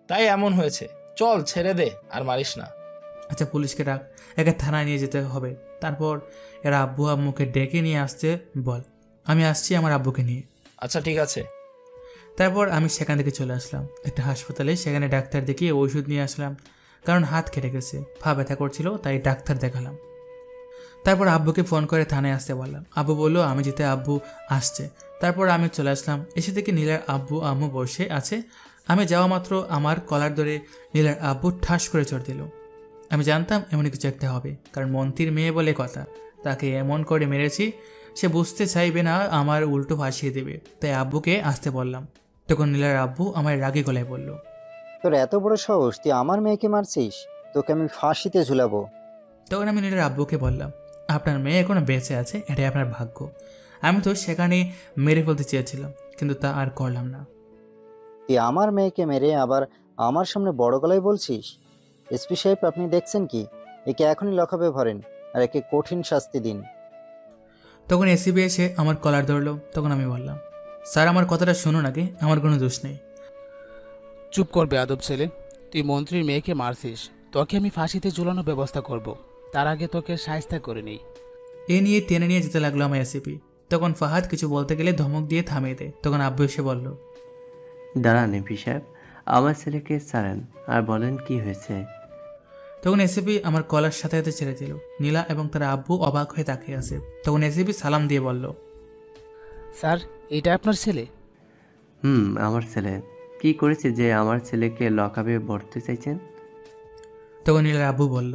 তাই এমন হয়েছে। চল ছেড়ে দে, আর মারিস না। আচ্ছা পুলিশকে ডাক, একে থানায় নিয়ে যেতে হবে। তারপর এরা আব্বু আম্মুকে ডেকে নিয়ে আসতে বল। আমি আসছি আমার আব্বুকে নিয়ে। আচ্ছা ঠিক আছে। তারপর আমি সেখান থেকে চলে আসলাম একটা হাসপাতালে। সেখানে ডাক্তার দেখিয়ে ওষুধ নিয়ে আসলাম, কারণ হাত কেটে গেছে, পা ব্যথা করছিল, তাই ডাক্তার দেখালাম। তারপর আব্বুকে ফোন করে থানায় আসতে বললাম। আব্বু বললো আমি যেতে আব্বু আসছে। তারপর আমি চলে আসলাম। এসে থেকে নীলার আব্বু আম্মু বসে আছে। আমি যাওয়া মাত্র আমার কলার ধরে নীলার আব্বু ঠাস করে চড় দিল। আমি জানতাম এমনই কিছু একটা হবে, কারণ মন্ত্রীর মেয়ে বলে কথা, তাকে এমন করে মেরেছি সে বুঝতে চাইবে না, আমার উল্টো ফাঁসিয়ে দেবে। তাই আব্বুকে আসতে বললাম। তখন নীলার আব্বু আমার রাগী গলায় বলল, তোর এত বড় সাহস, তুই আমার মেয়েকে মারছিস? তোকে আমি ফাঁসিতে ঝুলাবো। তখন আমি নীলার আব্বুকে বললাম, আপনার মেয়ে এখনো বেঁচে আছে, এটাই আপনার ভাগ্য। আমি তো সেখানে মেরে ফেলতে চেয়েছিলাম, কিন্তু তা আর করলাম না। তুই আমার মেয়েকে মেরে আবার আমার সামনে বড় গলায় বলছিস? এসপি সাহেব, আপনি দেখছেন কি? একে এখনই লকআপে ভরেন আর একে কঠিন শাস্তি দিন। তখন এসিবি এসে আমার কলার ধরলো। তখন আমি বললাম, স্যার আমার কথাটা শুনুন আগে, আমার কোনো দোষ নেই। চুপ কর বেয়াদব ছেলে, তুই মন্ত্রীর মেয়েকে মারছিস, তোকে আমি ফাঁসিতে ঝুলানোর ব্যবস্থা করব, তার আগে তোকে শায়েস্তা করে নেই। এ নিয়ে টেনে নিয়ে যেতে লাগলো আমার এসিপি। তখন ফাহাদ কিছু বলতে গেলে ধমক দিয়ে থামিয়ে দেয়। তখন আব্বু এসে বলল, দাঁড়ান এমপি সাহেব, আমার ছেলেকে ছাড়েন আর বলেন কি হয়েছে। তখন এসিপি আমার কলার সাথে সাথে ছেড়ে দিল। নীলা এবং তার আব্বু অবাক হয়ে তাকিয়ে আছে। তখন এসিপি সালাম দিয়ে বলল, স্যার এটা আপনার ছেলে? আমার ছেলে। কি করেছে যে আমার ছেলেকে লকআপে ভরতে চাইছেন? তখন নীলার আব্বু বলল,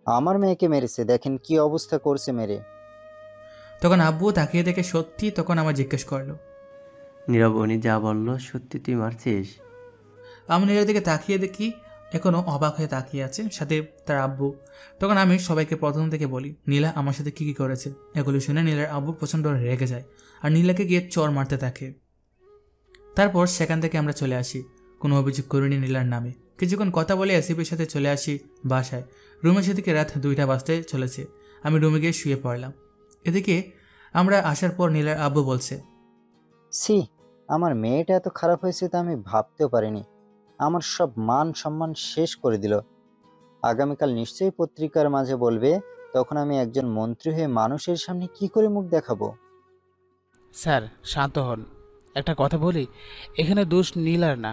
আমার মেয়েকে মেরেছে, দেখেন কি অবস্থা করছে মেরে। তখন আব্বু তাকিয়ে দেখে সত্যি। তখন আমার জিজ্ঞেস করলো, নীরব, উনি যা বললো সত্যি তুই মারছিস? আমি নীলার দিকে তাকিয়ে দেখি এখনো অবাক হয়ে তাকিয়ে আছে, সাথে তার আব্বু। তখন আমি সবাইকে প্রথম থেকে বলি নীলা আমার সাথে কি কি করেছে। এগুলো শুনে নীলার আব্বু প্রচণ্ড রেগে যায় আর নীলাকে গিয়ে চর মারতে থাকে। তারপর সেখান থেকে আমরা চলে আসি। কোনো অভিযোগ করিনি নীলার নামে, কিছুক্ষণ কথা বলে আসিফের সাথে চলে আসি বাসায়। রুমে সেদিকে রাত 2টা বাজতে চলেছে। আমি রুমে গিয়ে শুয়ে পড়লাম। এদিকে আমরা আসার পর নীলার আব্বু বলছে, সি, আমার মেয়েটা এত খারাপ হয়েছে তা আমি ভাবতেও পারিনি। আমার সব মান সম্মান শেষ করে দিল। আগামীকাল নিশ্চয়ই পত্রিকার মাঝে বলবে, তখন আমি একজন মন্ত্রী হয়ে মানুষের সামনে কি করে মুখ দেখাবো। স্যার শান্ত হন। একটা কথা বলি, এখানে দোষ নীলার না,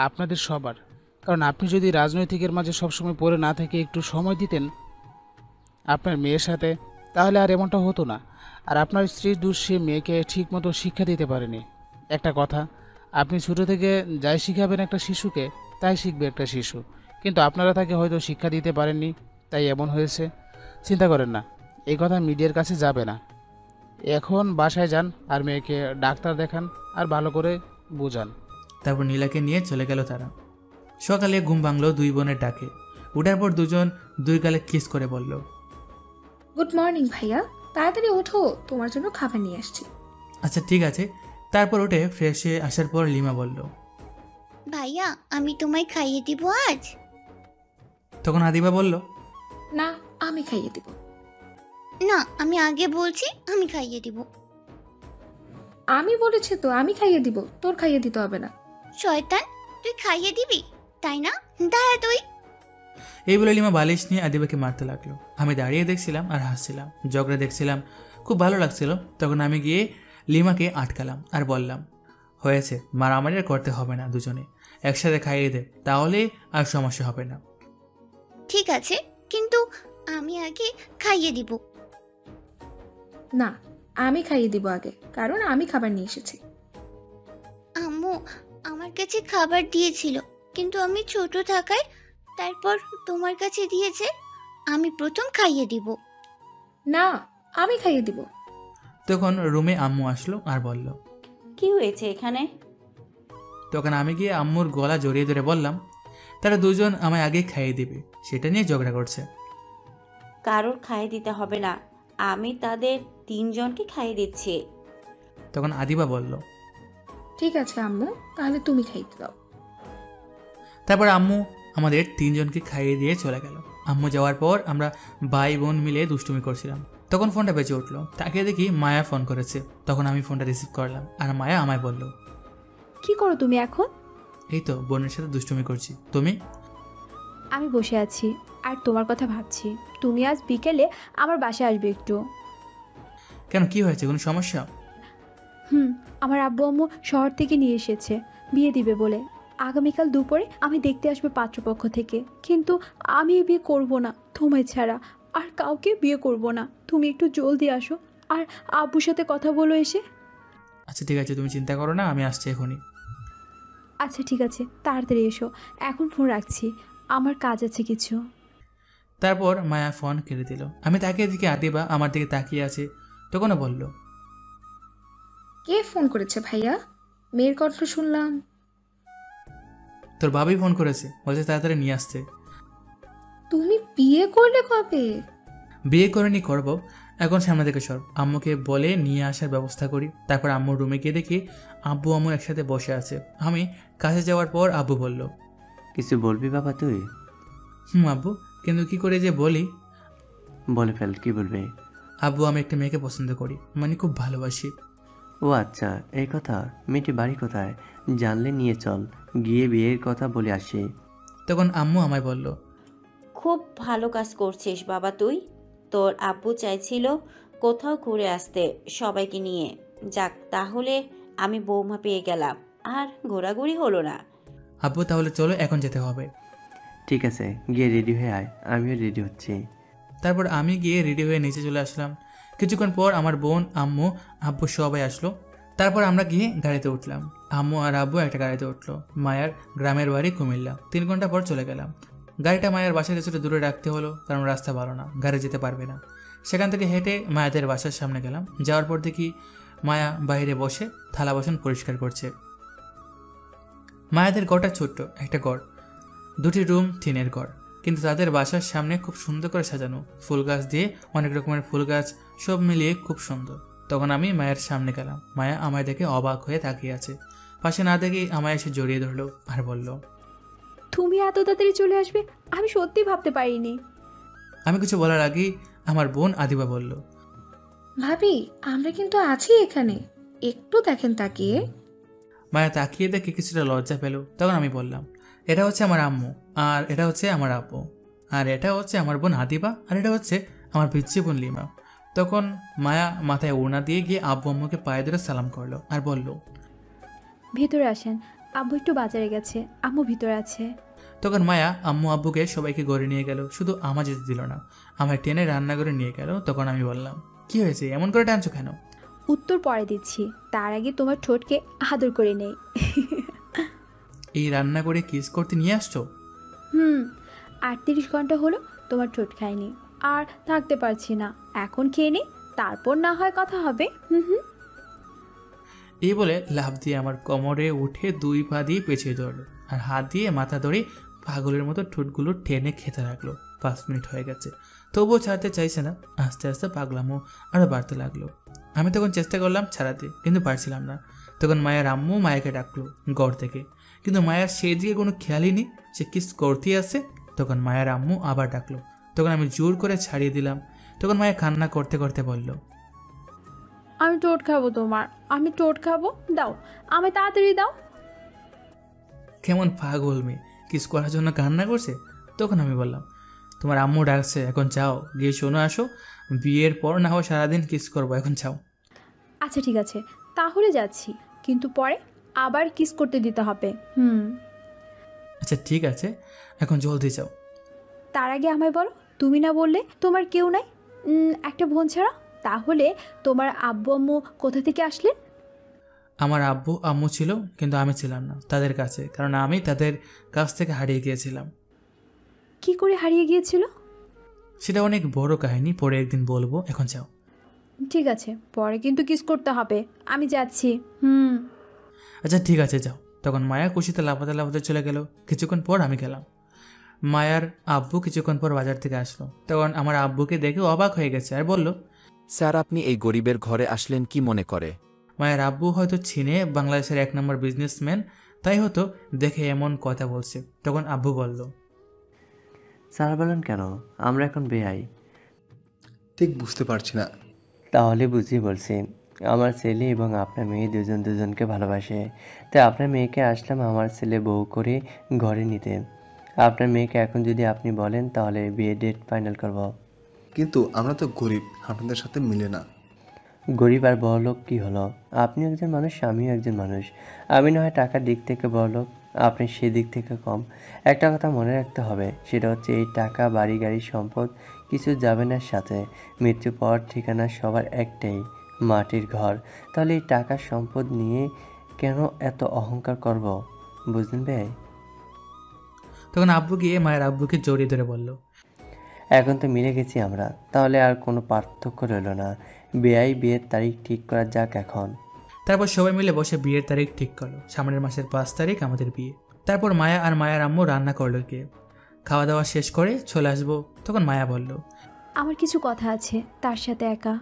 আপনাদের সবার। কারণ আপনি যদি রাজনৈতিকের মাঝে সবসময় পড়ে না থেকে একটু সময় দিতেন আপনার মেয়ের সাথে, তাহলে আর এমনটা হতো না। আর আপনার স্ত্রীর দোষ, সে মেয়েকে ঠিকমতো শিক্ষা দিতে পারেনি। একটা কথা, আপনি ছোটো থেকে যাই শিখাবেন একটা শিশুকে, তাই শিখবে একটা শিশু। কিন্তু আপনারা তাকে হয়তো শিক্ষা দিতে পারেননি, তাই এমন হয়েছে। চিন্তা করেন না, এই কথা মিডিয়ার কাছে যাবে না। এখন বাসায় যান আর মেয়েকে ডাক্তার দেখান আর ভালো করে বোঝান। তারপর নীলাকে নিয়ে চলে গেল তারা। সকালে ঘুম ভাঙলো 2 বোনের ডাকে। উঠার পর দুজন 2 গালে কিস করে বলল, গুড মর্নিং ভাইয়া, তাড়াতাড়ি ওঠো, তোমার জন্য খাবার নিয়ে আসছি। আচ্ছা ঠিক আছে। তারপর উঠে ফ্রেশ হয়ে আসার পর লিমা বলল, ভাইয়া আমি তোমায় খাইয়ে দিব আজ। তখন আদিবা বলল, না, আমি খাইয়ে দিব। না, আমি আগে বলছি আমি খাইয়ে দিব। আমি বলেছি তো আমি খাইয়ে দিব, তোর খাইয়ে দিতে হবে না। শয়তান, তুই খাইয়ে দিবি তাই না? দাঁড়া তুই। এই বলে লিমা বালিশ নিয়ে আদিবাকে মারতে লাগলো। আমি দাঁড়িয়ে দেখছিলাম আর হাসছিলাম, ঝগড়া দেখছিলাম, খুব ভালো লাগছিল। তখন আমি গিয়ে লিমাকে আটকালাম আর বললাম, হয়েছে, মারামারি আর করতে হবে না, দুজনে একসাথে খাইয়ে দে, তাহলে আর সমস্যা হবে না। ঠিক আছে, কিন্তু আমি আগে খাইয়ে দিব। না, আমি খাইয়ে দিব আগে, কারণ আমি খাবার নিয়ে এসেছি। আম্মু আমার কাছে খাবার দিয়েছিল, কিন্তু আমি ছোট থাকায় তারপর তোমার কাছে দিয়েছে, আমি প্রথম খাইয়ে দিব। না, আমি খাইয়ে দিব। তখন রুমে আম্মু আসলো আর বলল, কি হয়েছে এখানে? তখন আমি গিয়ে আম্মুর গলা জড়িয়ে ধরে বললাম, তারা দুজন আমায় আগে খাইয়ে দিবে, সেটা নিয়ে ঝগড়া করছে। কারোর খাইয়ে দিতে হবে না, আমি তাদের 3 জনকে খাইয়ে দিচ্ছি। তখন আদিবা বলল, ঠিক আছে আম্মু, তাহলে তুমি খাইতে দাও। তারপর আম্মু আমাদের 3 জনকে খাইয়ে দিয়ে চলে গেল। আম্মু যাওয়ার পর আমরা ভাই বোন মিলে দুষ্টুমি করছিলাম। তখন ফোনটা বেজে উঠলো। তাকে দেখি মায়া ফোন করেছে। তখন আমি ফোনটা রিসিভ করলাম আর মায়া আমায় বলল, কি করো তুমি এখন? এই তো বোনের সাথে দুষ্টুমি করছি। তুমি? আমি বসে আছি আর তোমার কথা ভাবছি। তুমি আজ বিকেলে আমার বাসায় আসবে একটু। কেন, কি হয়েছে, কোনো সমস্যা? আমার আব্বু আম্মু শহর থেকে নিয়ে এসেছে বিয়ে দিবে বলে। আগামীকাল দুপুরে আমি দেখতে আসবে পাত্রপক্ষ থেকে, কিন্তু আমি বিয়ে করব না তোমায় ছাড়া, আর কাউকে বিয়ে করব না। তুমি একটু জলদি আসো আর আব্বুর সাথে কথা বলো এসে। আচ্ছা ঠিক আছে, তুমি চিন্তা করো না, আমি আসছি এখনই। আচ্ছা ঠিক আছে, তাড়াতাড়ি এসো। এখন ফোন রাখছি, আমার কাজ আছে কিছু। তারপর মায়া ফোন কেটে দিল। আমি তাকিয়ে দিকে আদিবা আমার দিকে তাকিয়ে আছে। তখনও বলল, কে ফোন করেছে ভাইয়া? মেয়ের কথা শুনলাম। তোর ভাবি ফোন করেছে, বলছে তাড়াতাড়ি নিয়ে আসতে। তুমি বিয়ে করলে কবে? বিয়ে করেনি, করব। এখন সামনে থেকে সর, আম্মুকে বলে নিয়ে আসার ব্যবস্থা করি। তারপর আম্মুর রুমে গিয়ে দেখি আব্বু আম্মু একসাথে বসে আছে। আমি কাছে যাওয়ার পর আব্বু বলল, কিছু বলবি বাবা তুই? আব্বু, কিন্তু কি করে যে বলি। বলে ফেল, কি বলবে? আব্বু, আমি একটা মেয়েকে পছন্দ করি, মানে খুব ভালোবাসি। ও আচ্ছা, এই কথা। মেয়েটি বাড়ি কোথায়? জানলে নিয়ে চল, গিয়ে বিয়ের কথা বলে আসি। তখন আম্মু আমায় বলল, খুব ভালো কাজ করছিস বাবা তুই। তোর আব্বু চাইছিল কোথাও ঘুরে আসতে সবাইকে নিয়ে। যাক, তাহলে আমি বৌমা পেয়ে গেলাম, আর ঘোরাঘুরি হলো না। আব্বু তাহলে চলো, এখন যেতে হবে। ঠিক আছে, গিয়ে রেডি হয়ে আয়, আমিও রেডি হচ্ছি। তারপর আমি গিয়ে রেডি হয়ে নিচে চলে আসলাম। কিছুক্ষণ পর আমার বোন, আম্মু, আব্বু সবাই আসলো। তারপর আমরা গিয়ে গাড়িতে উঠলাম। আম্মু আর আব্বু একটা গাড়িতে উঠলো। মায়ার গ্রামের বাড়ি কুমিল্লা। 3 ঘন্টা পর চলে গেলাম। গাড়িটা মায়ের বাসা কিছুটা দূরে রাখতে হলো, কারণ রাস্তা ভালো না, গাড়ি যেতে পারবে না। সেখান থেকে হেঁটে মায়াদের বাসার সামনে গেলাম। যাওয়ার পর দেখি মায়া বাইরে বসে থালা বাসন পরিষ্কার করছে। মায়াদের ঘরটা ছোট্ট একটা ঘর, 2টি রুম, টিনের ঘর, কিন্তু তাদের বাসার সামনে খুব সুন্দর করে সাজানো, ফুল গাছ দিয়ে, অনেক রকমের ফুল গাছ, সব মিলিয়ে খুব সুন্দর। তখন আমি মায়ের সামনে গেলাম। মায়া আমায় দেখে অবাক হয়ে তাকিয়ে আছে। পাশে না দেখেই আমায় এসে জড়িয়ে ধরলো আর বলল, তুমি এত তাড়াতাড়ি চলে আসবে আমি সত্যি ভাবতে পারিনি। আমি কিছু বলার আগেই আমার বোন আদিবা বলল, ভাবি আমরা কিন্তু আছি এখানে, একটু দেখেন তাকিয়ে। মায়া তাকিয়ে দেখে কিছুটা লজ্জা পেল। তখন আমি বললাম, এটা হচ্ছে আমার আম্মু, আর এটা হচ্ছে আমার আব্বু, আর এটা হচ্ছে আমার বোন আদিবা, আর এটা হচ্ছে আমার পিচ্ছি বোন লিমা। তখন মায়া মাথায় ওড়না দিয়ে গিয়ে আব্বু আম্মুকে পায়ে ধরে সালাম করলো আর বলল, ভেতরে আসেন, আব্বু একটু বাজারে গেছে, আম্মু ভিতরে আছে। তখন মায়া আম্মু আব্বুকে সবাইকে ঘরে নিয়ে গেল, শুধু আমার যেতে দিল না, আমার টেনে রান্নাঘরে নিয়ে গেল। তখন আমি বললাম, কি হয়েছে, এমন করে টানছো কেন? উত্তর পরে দিচ্ছি, তার আগে তোমার ঠোঁটকে আদর করে নেই। এই রান্না করে কিস করতে নিয়ে আসছো? 38 ঘন্টা হলো তোমার ঠোঁট খাইনি, আর থাকতে পারছি না, এখন খেয়ে নি, তারপর না হয় কথা হবে। এই বলে লাফ দিয়ে আমার কোমরে উঠে 2 পা দিয়ে পেঁচিয়ে ধরলো, আর হাত দিয়ে মাথা ধরে পাগলের মতো ঠোঁটগুলো টেনে খেতে লাগলো। 5 মিনিট হয়ে গেছে, তবুও ছাড়তে চাইছে না। আস্তে আস্তে পাগলামো আরও বাড়তে লাগলো। আমি তখন চেষ্টা করলাম ছাড়াতে, কিন্তু পারছিলাম না। তখন মায়ের আম্মু মায়াকে ডাকলো ঘর থেকে, কিন্তু মায়ার সেই দিকে কোনো খেয়ালই নেই, সে কিস করতেই আসে। তখন মায়ের আম্মু আবার ডাকলো, তখন আমি জোর করে ছাড়িয়ে দিলাম। তখন মায়া কান্না করতে করতে বলল, আমি ঠোঁট খাবো তোমার, আমি ঠোঁট খাবো, দাও আমি, তাড়াতাড়ি দাও। কেমন পাগল মেয়ে, কিস করার জন্য কান্না করছে। তখন আমি বললাম, তোমার আম্মু ডাকছে, এখন যাও, গিয়ে শোনো আসো, বিয়ের পর না হয় সারাদিন কিস করবো, এখন যাও। আচ্ছা ঠিক আছে, তাহলে যাচ্ছি, কিন্তু পরে আবার কিস করতে দিতে হবে। আচ্ছা ঠিক আছে, এখন জলদি যাও। তার আগে আমায় বলো, তুমি না বললে তোমার কেউ নাই, একটা বোন ছাড়া, তাহলে তোমার আব্বু আম্মু কোথা থেকে আসলেন? আমার আব্বু আম্মু ছিল, কিন্তু আমি ছিলাম না তাদের কাছে, কারণ আমি তাদের কাছ থেকে হারিয়ে গিয়েছিলাম। কি করে হারিয়ে গিয়েছিল? সেটা অনেক বড় কাহিনী, পরে একদিন বলবো, এখন যাও। ঠিক আছে, পরে কিন্তু কিস করতে হবে, আমি যাচ্ছি। আচ্ছা ঠিক আছে যাও। তখন মায়া খুশিতে লাফাতে লাফাতে চলে গেল। কিছুক্ষণ পর আমি গেলাম। মায়ার আব্বু কিছুক্ষণ পর বাজার থেকে আসলো। তখন আমার আব্বুকে দেখে অবাক হয়ে গেছে আর বলল, স্যার আপনি এই গরিবের ঘরে আসলেন কি মনে করে? মায়ের আব্বু হয়তো চিনে বাংলাদেশের 1 নম্বর বিজনেসম্যান, তাই হয়তো দেখে এমন কথা বলছে। তখন আব্বু বলল, স্যার বলেন কেন, আমরা এখন বেআই। ঠিক বুঝতে পারছি না। তাহলে বুঝিয়ে বলছি, আমার ছেলে এবং আপনার মেয়ে দুজন দুজনকে ভালোবাসে, তাই আপনার মেয়েকে আসলাম আমার ছেলে বউ করে ঘরে নিতে। আপনার মেয়েকে এখন যদি আপনি বলেন তাহলে বিয়ে ডেট ফাইনাল করব। কিন্তু আমরা তো গরিব, আপনাদের সাথে মিলে না। গরিব আর বড়লোক কি হলো? আপনিও একজন মানুষ, আমিও একজন মানুষ। আমি না হয় টাকার দিক থেকে বড়লোক, আপনি সেদিক থেকে কম। একটা কথা মনে রাখতে হবে, সেটা হচ্ছে এই টাকা বাড়ি গাড়ি সম্পদ কিছু যাবে না সাথে। মৃত্যুর পর ঠিকানা সবার একটাই, মাটির ঘর। তাহলে এই টাকা সম্পদ নিয়ে কেন এত অহংকার করব, বুঝলেন ভাই? তখন আব্বু গিয়ে মায়ের আব্বুকে জড়িয়ে ধরে বলল, এখন তো মিলে গেছি আমরা, তাহলে আর কোনো পার্থক্য রইল না। বিয়ের তারিখ ঠিক করা যাক এখন। তারপর সবাই মিলে বসে বিয়ের তারিখ ঠিক করলো। সামনের মাসের 5 তারিখ আমাদের বিয়ে। তারপর মায়া আর মায়ের আম্মু রান্না করলো গিয়ে। খাওয়া দাওয়া শেষ করে চলে আসবো। তখন মায়া বলল, আমার কিছু কথা আছে তার সাথে একা।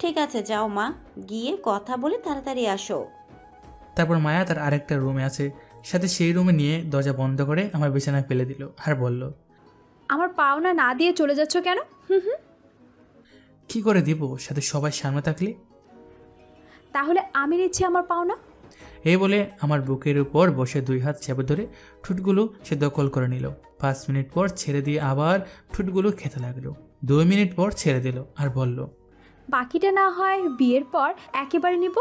ঠিক আছে যাও মা, গিয়ে কথা বলে তাড়াতাড়ি আসো। তারপর মায়া তার আরেকটা রুমে আছে, সাথে সেই রুমে নিয়ে দরজা বন্ধ করে আমার বিছানায় ফেলে দিল আর বলল, আমার পাওনা না দিয়ে চলে যাচ্ছ কেন? কি করে দিব, সাথে সবাই সামনে থাকলে? তাহলে আমি নিচ্ছি আমার পাওনা। এই বলে আমার বুকের উপর বসে 2 হাত চেপে ধরে ঠোঁটগুলো সে দখল করে নিল। 5 মিনিট পর ছেড়ে দিয়ে আবার ঠোঁটগুলো খেতে লাগলো। 2 মিনিট পর ছেড়ে দিল আর বলল, বাকিটা না হয় বিয়ের পর একেবারে নিব।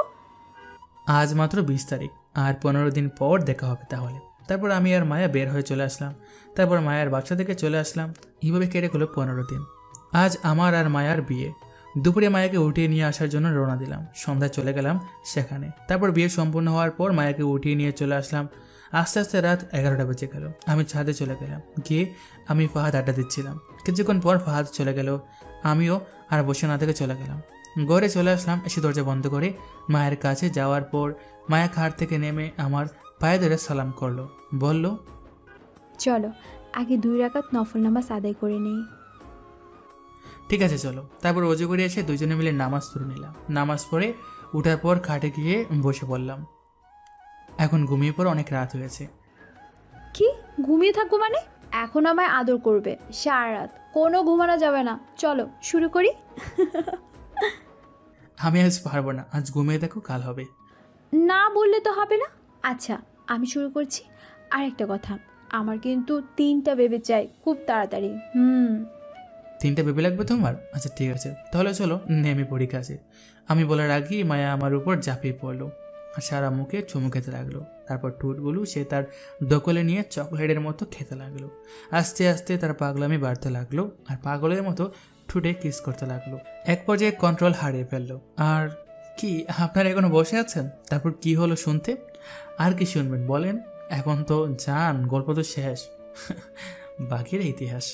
আজ মাত্র 20 তারিখ, আর 15 দিন পর দেখা হবে তাহলে। তারপর আমি আর মায়া বের হয়ে চলে আসলাম। তারপর মায়ার বাচ্চা থেকে চলে আসলাম। এইভাবে কেটে গেল 15 দিন। আজ আমার আর মায়ার বিয়ে। দুপুরে মায়াকে উঠিয়ে নিয়ে আসার জন্য রওনা দিলাম। সন্ধ্যায় চলে গেলাম সেখানে। তারপর বিয়ে সম্পূর্ণ হওয়ার পর মায়াকে উঠিয়ে নিয়ে চলে আসলাম। আস্তে আস্তে রাত 11টা বেজে গেল। আমি ছাদে চলে গেলাম। গিয়ে আমি ফাহাদ আড্ডা দিচ্ছিলাম। কিছুক্ষণ পর ফাহাদ চলে গেল, আমিও আর বসে না থেকে চলে গেলাম। ঘরে চলে আসলাম। এসে দরজা বন্ধ করে মায়ের কাছে যাওয়ার পর মায়া খাট থেকে নেমে আমার পায়ে ধরে সালাম করলো, বলল, চলো আগে 2 রাকাত নফল নামাজ আদায় করে নিই। ঠিক আছে চলো। তারপর অজু করে এসে দুজনে মিলে নামাজ পড়ে নিলাম। নামাজ পড়ে উঠার পর খাটে গিয়ে বসে পড়লাম। এখন ঘুমিয়ে পড়ে অনেক রাত হয়েছে। কি ঘুমিয়ে থাকবো মানে? এখন আমায় আদর করবে সারা রাত, কোনো ঘুমানো যাবে না। চলো শুরু করি। আমি আজ পারবো না, আজ ঘুমিয়ে দেখো, কাল হবে। না বললে তো হবে না। আচ্ছা আমি শুরু করছি। আর একটা কথা, আমার কিন্তু 3টা বেবি চাই, খুব তাড়াতাড়ি। 3টা বেবি লাগবে তোমার? আচ্ছা ঠিক আছে, তাহলে চলো নেমে পড়ি কাছে। আমি বলার আগেই মায়া আমার উপর ঝাঁপিয়ে পড়লো আর সারা মুখে চুমু খেতে লাগলো। তারপর ঠোঁটগুলো সে তার দখলে নিয়ে চকলেটের মতো খেতে লাগলো। আস্তে আস্তে তার পাগলামি বাড়তে লাগলো আর পাগলের মতো ঠোঁটে কিস করতে লাগলো। এক পর্যায়ে কন্ট্রোল হারিয়ে ফেললো। আর কি, আপনারা এখনো বসে আছেন? তারপর কি হলো শুনতে? আর কি শুনবেন বলেন? এখন তো যান, গল্প তো শেষ, বাকির ইতিহাস।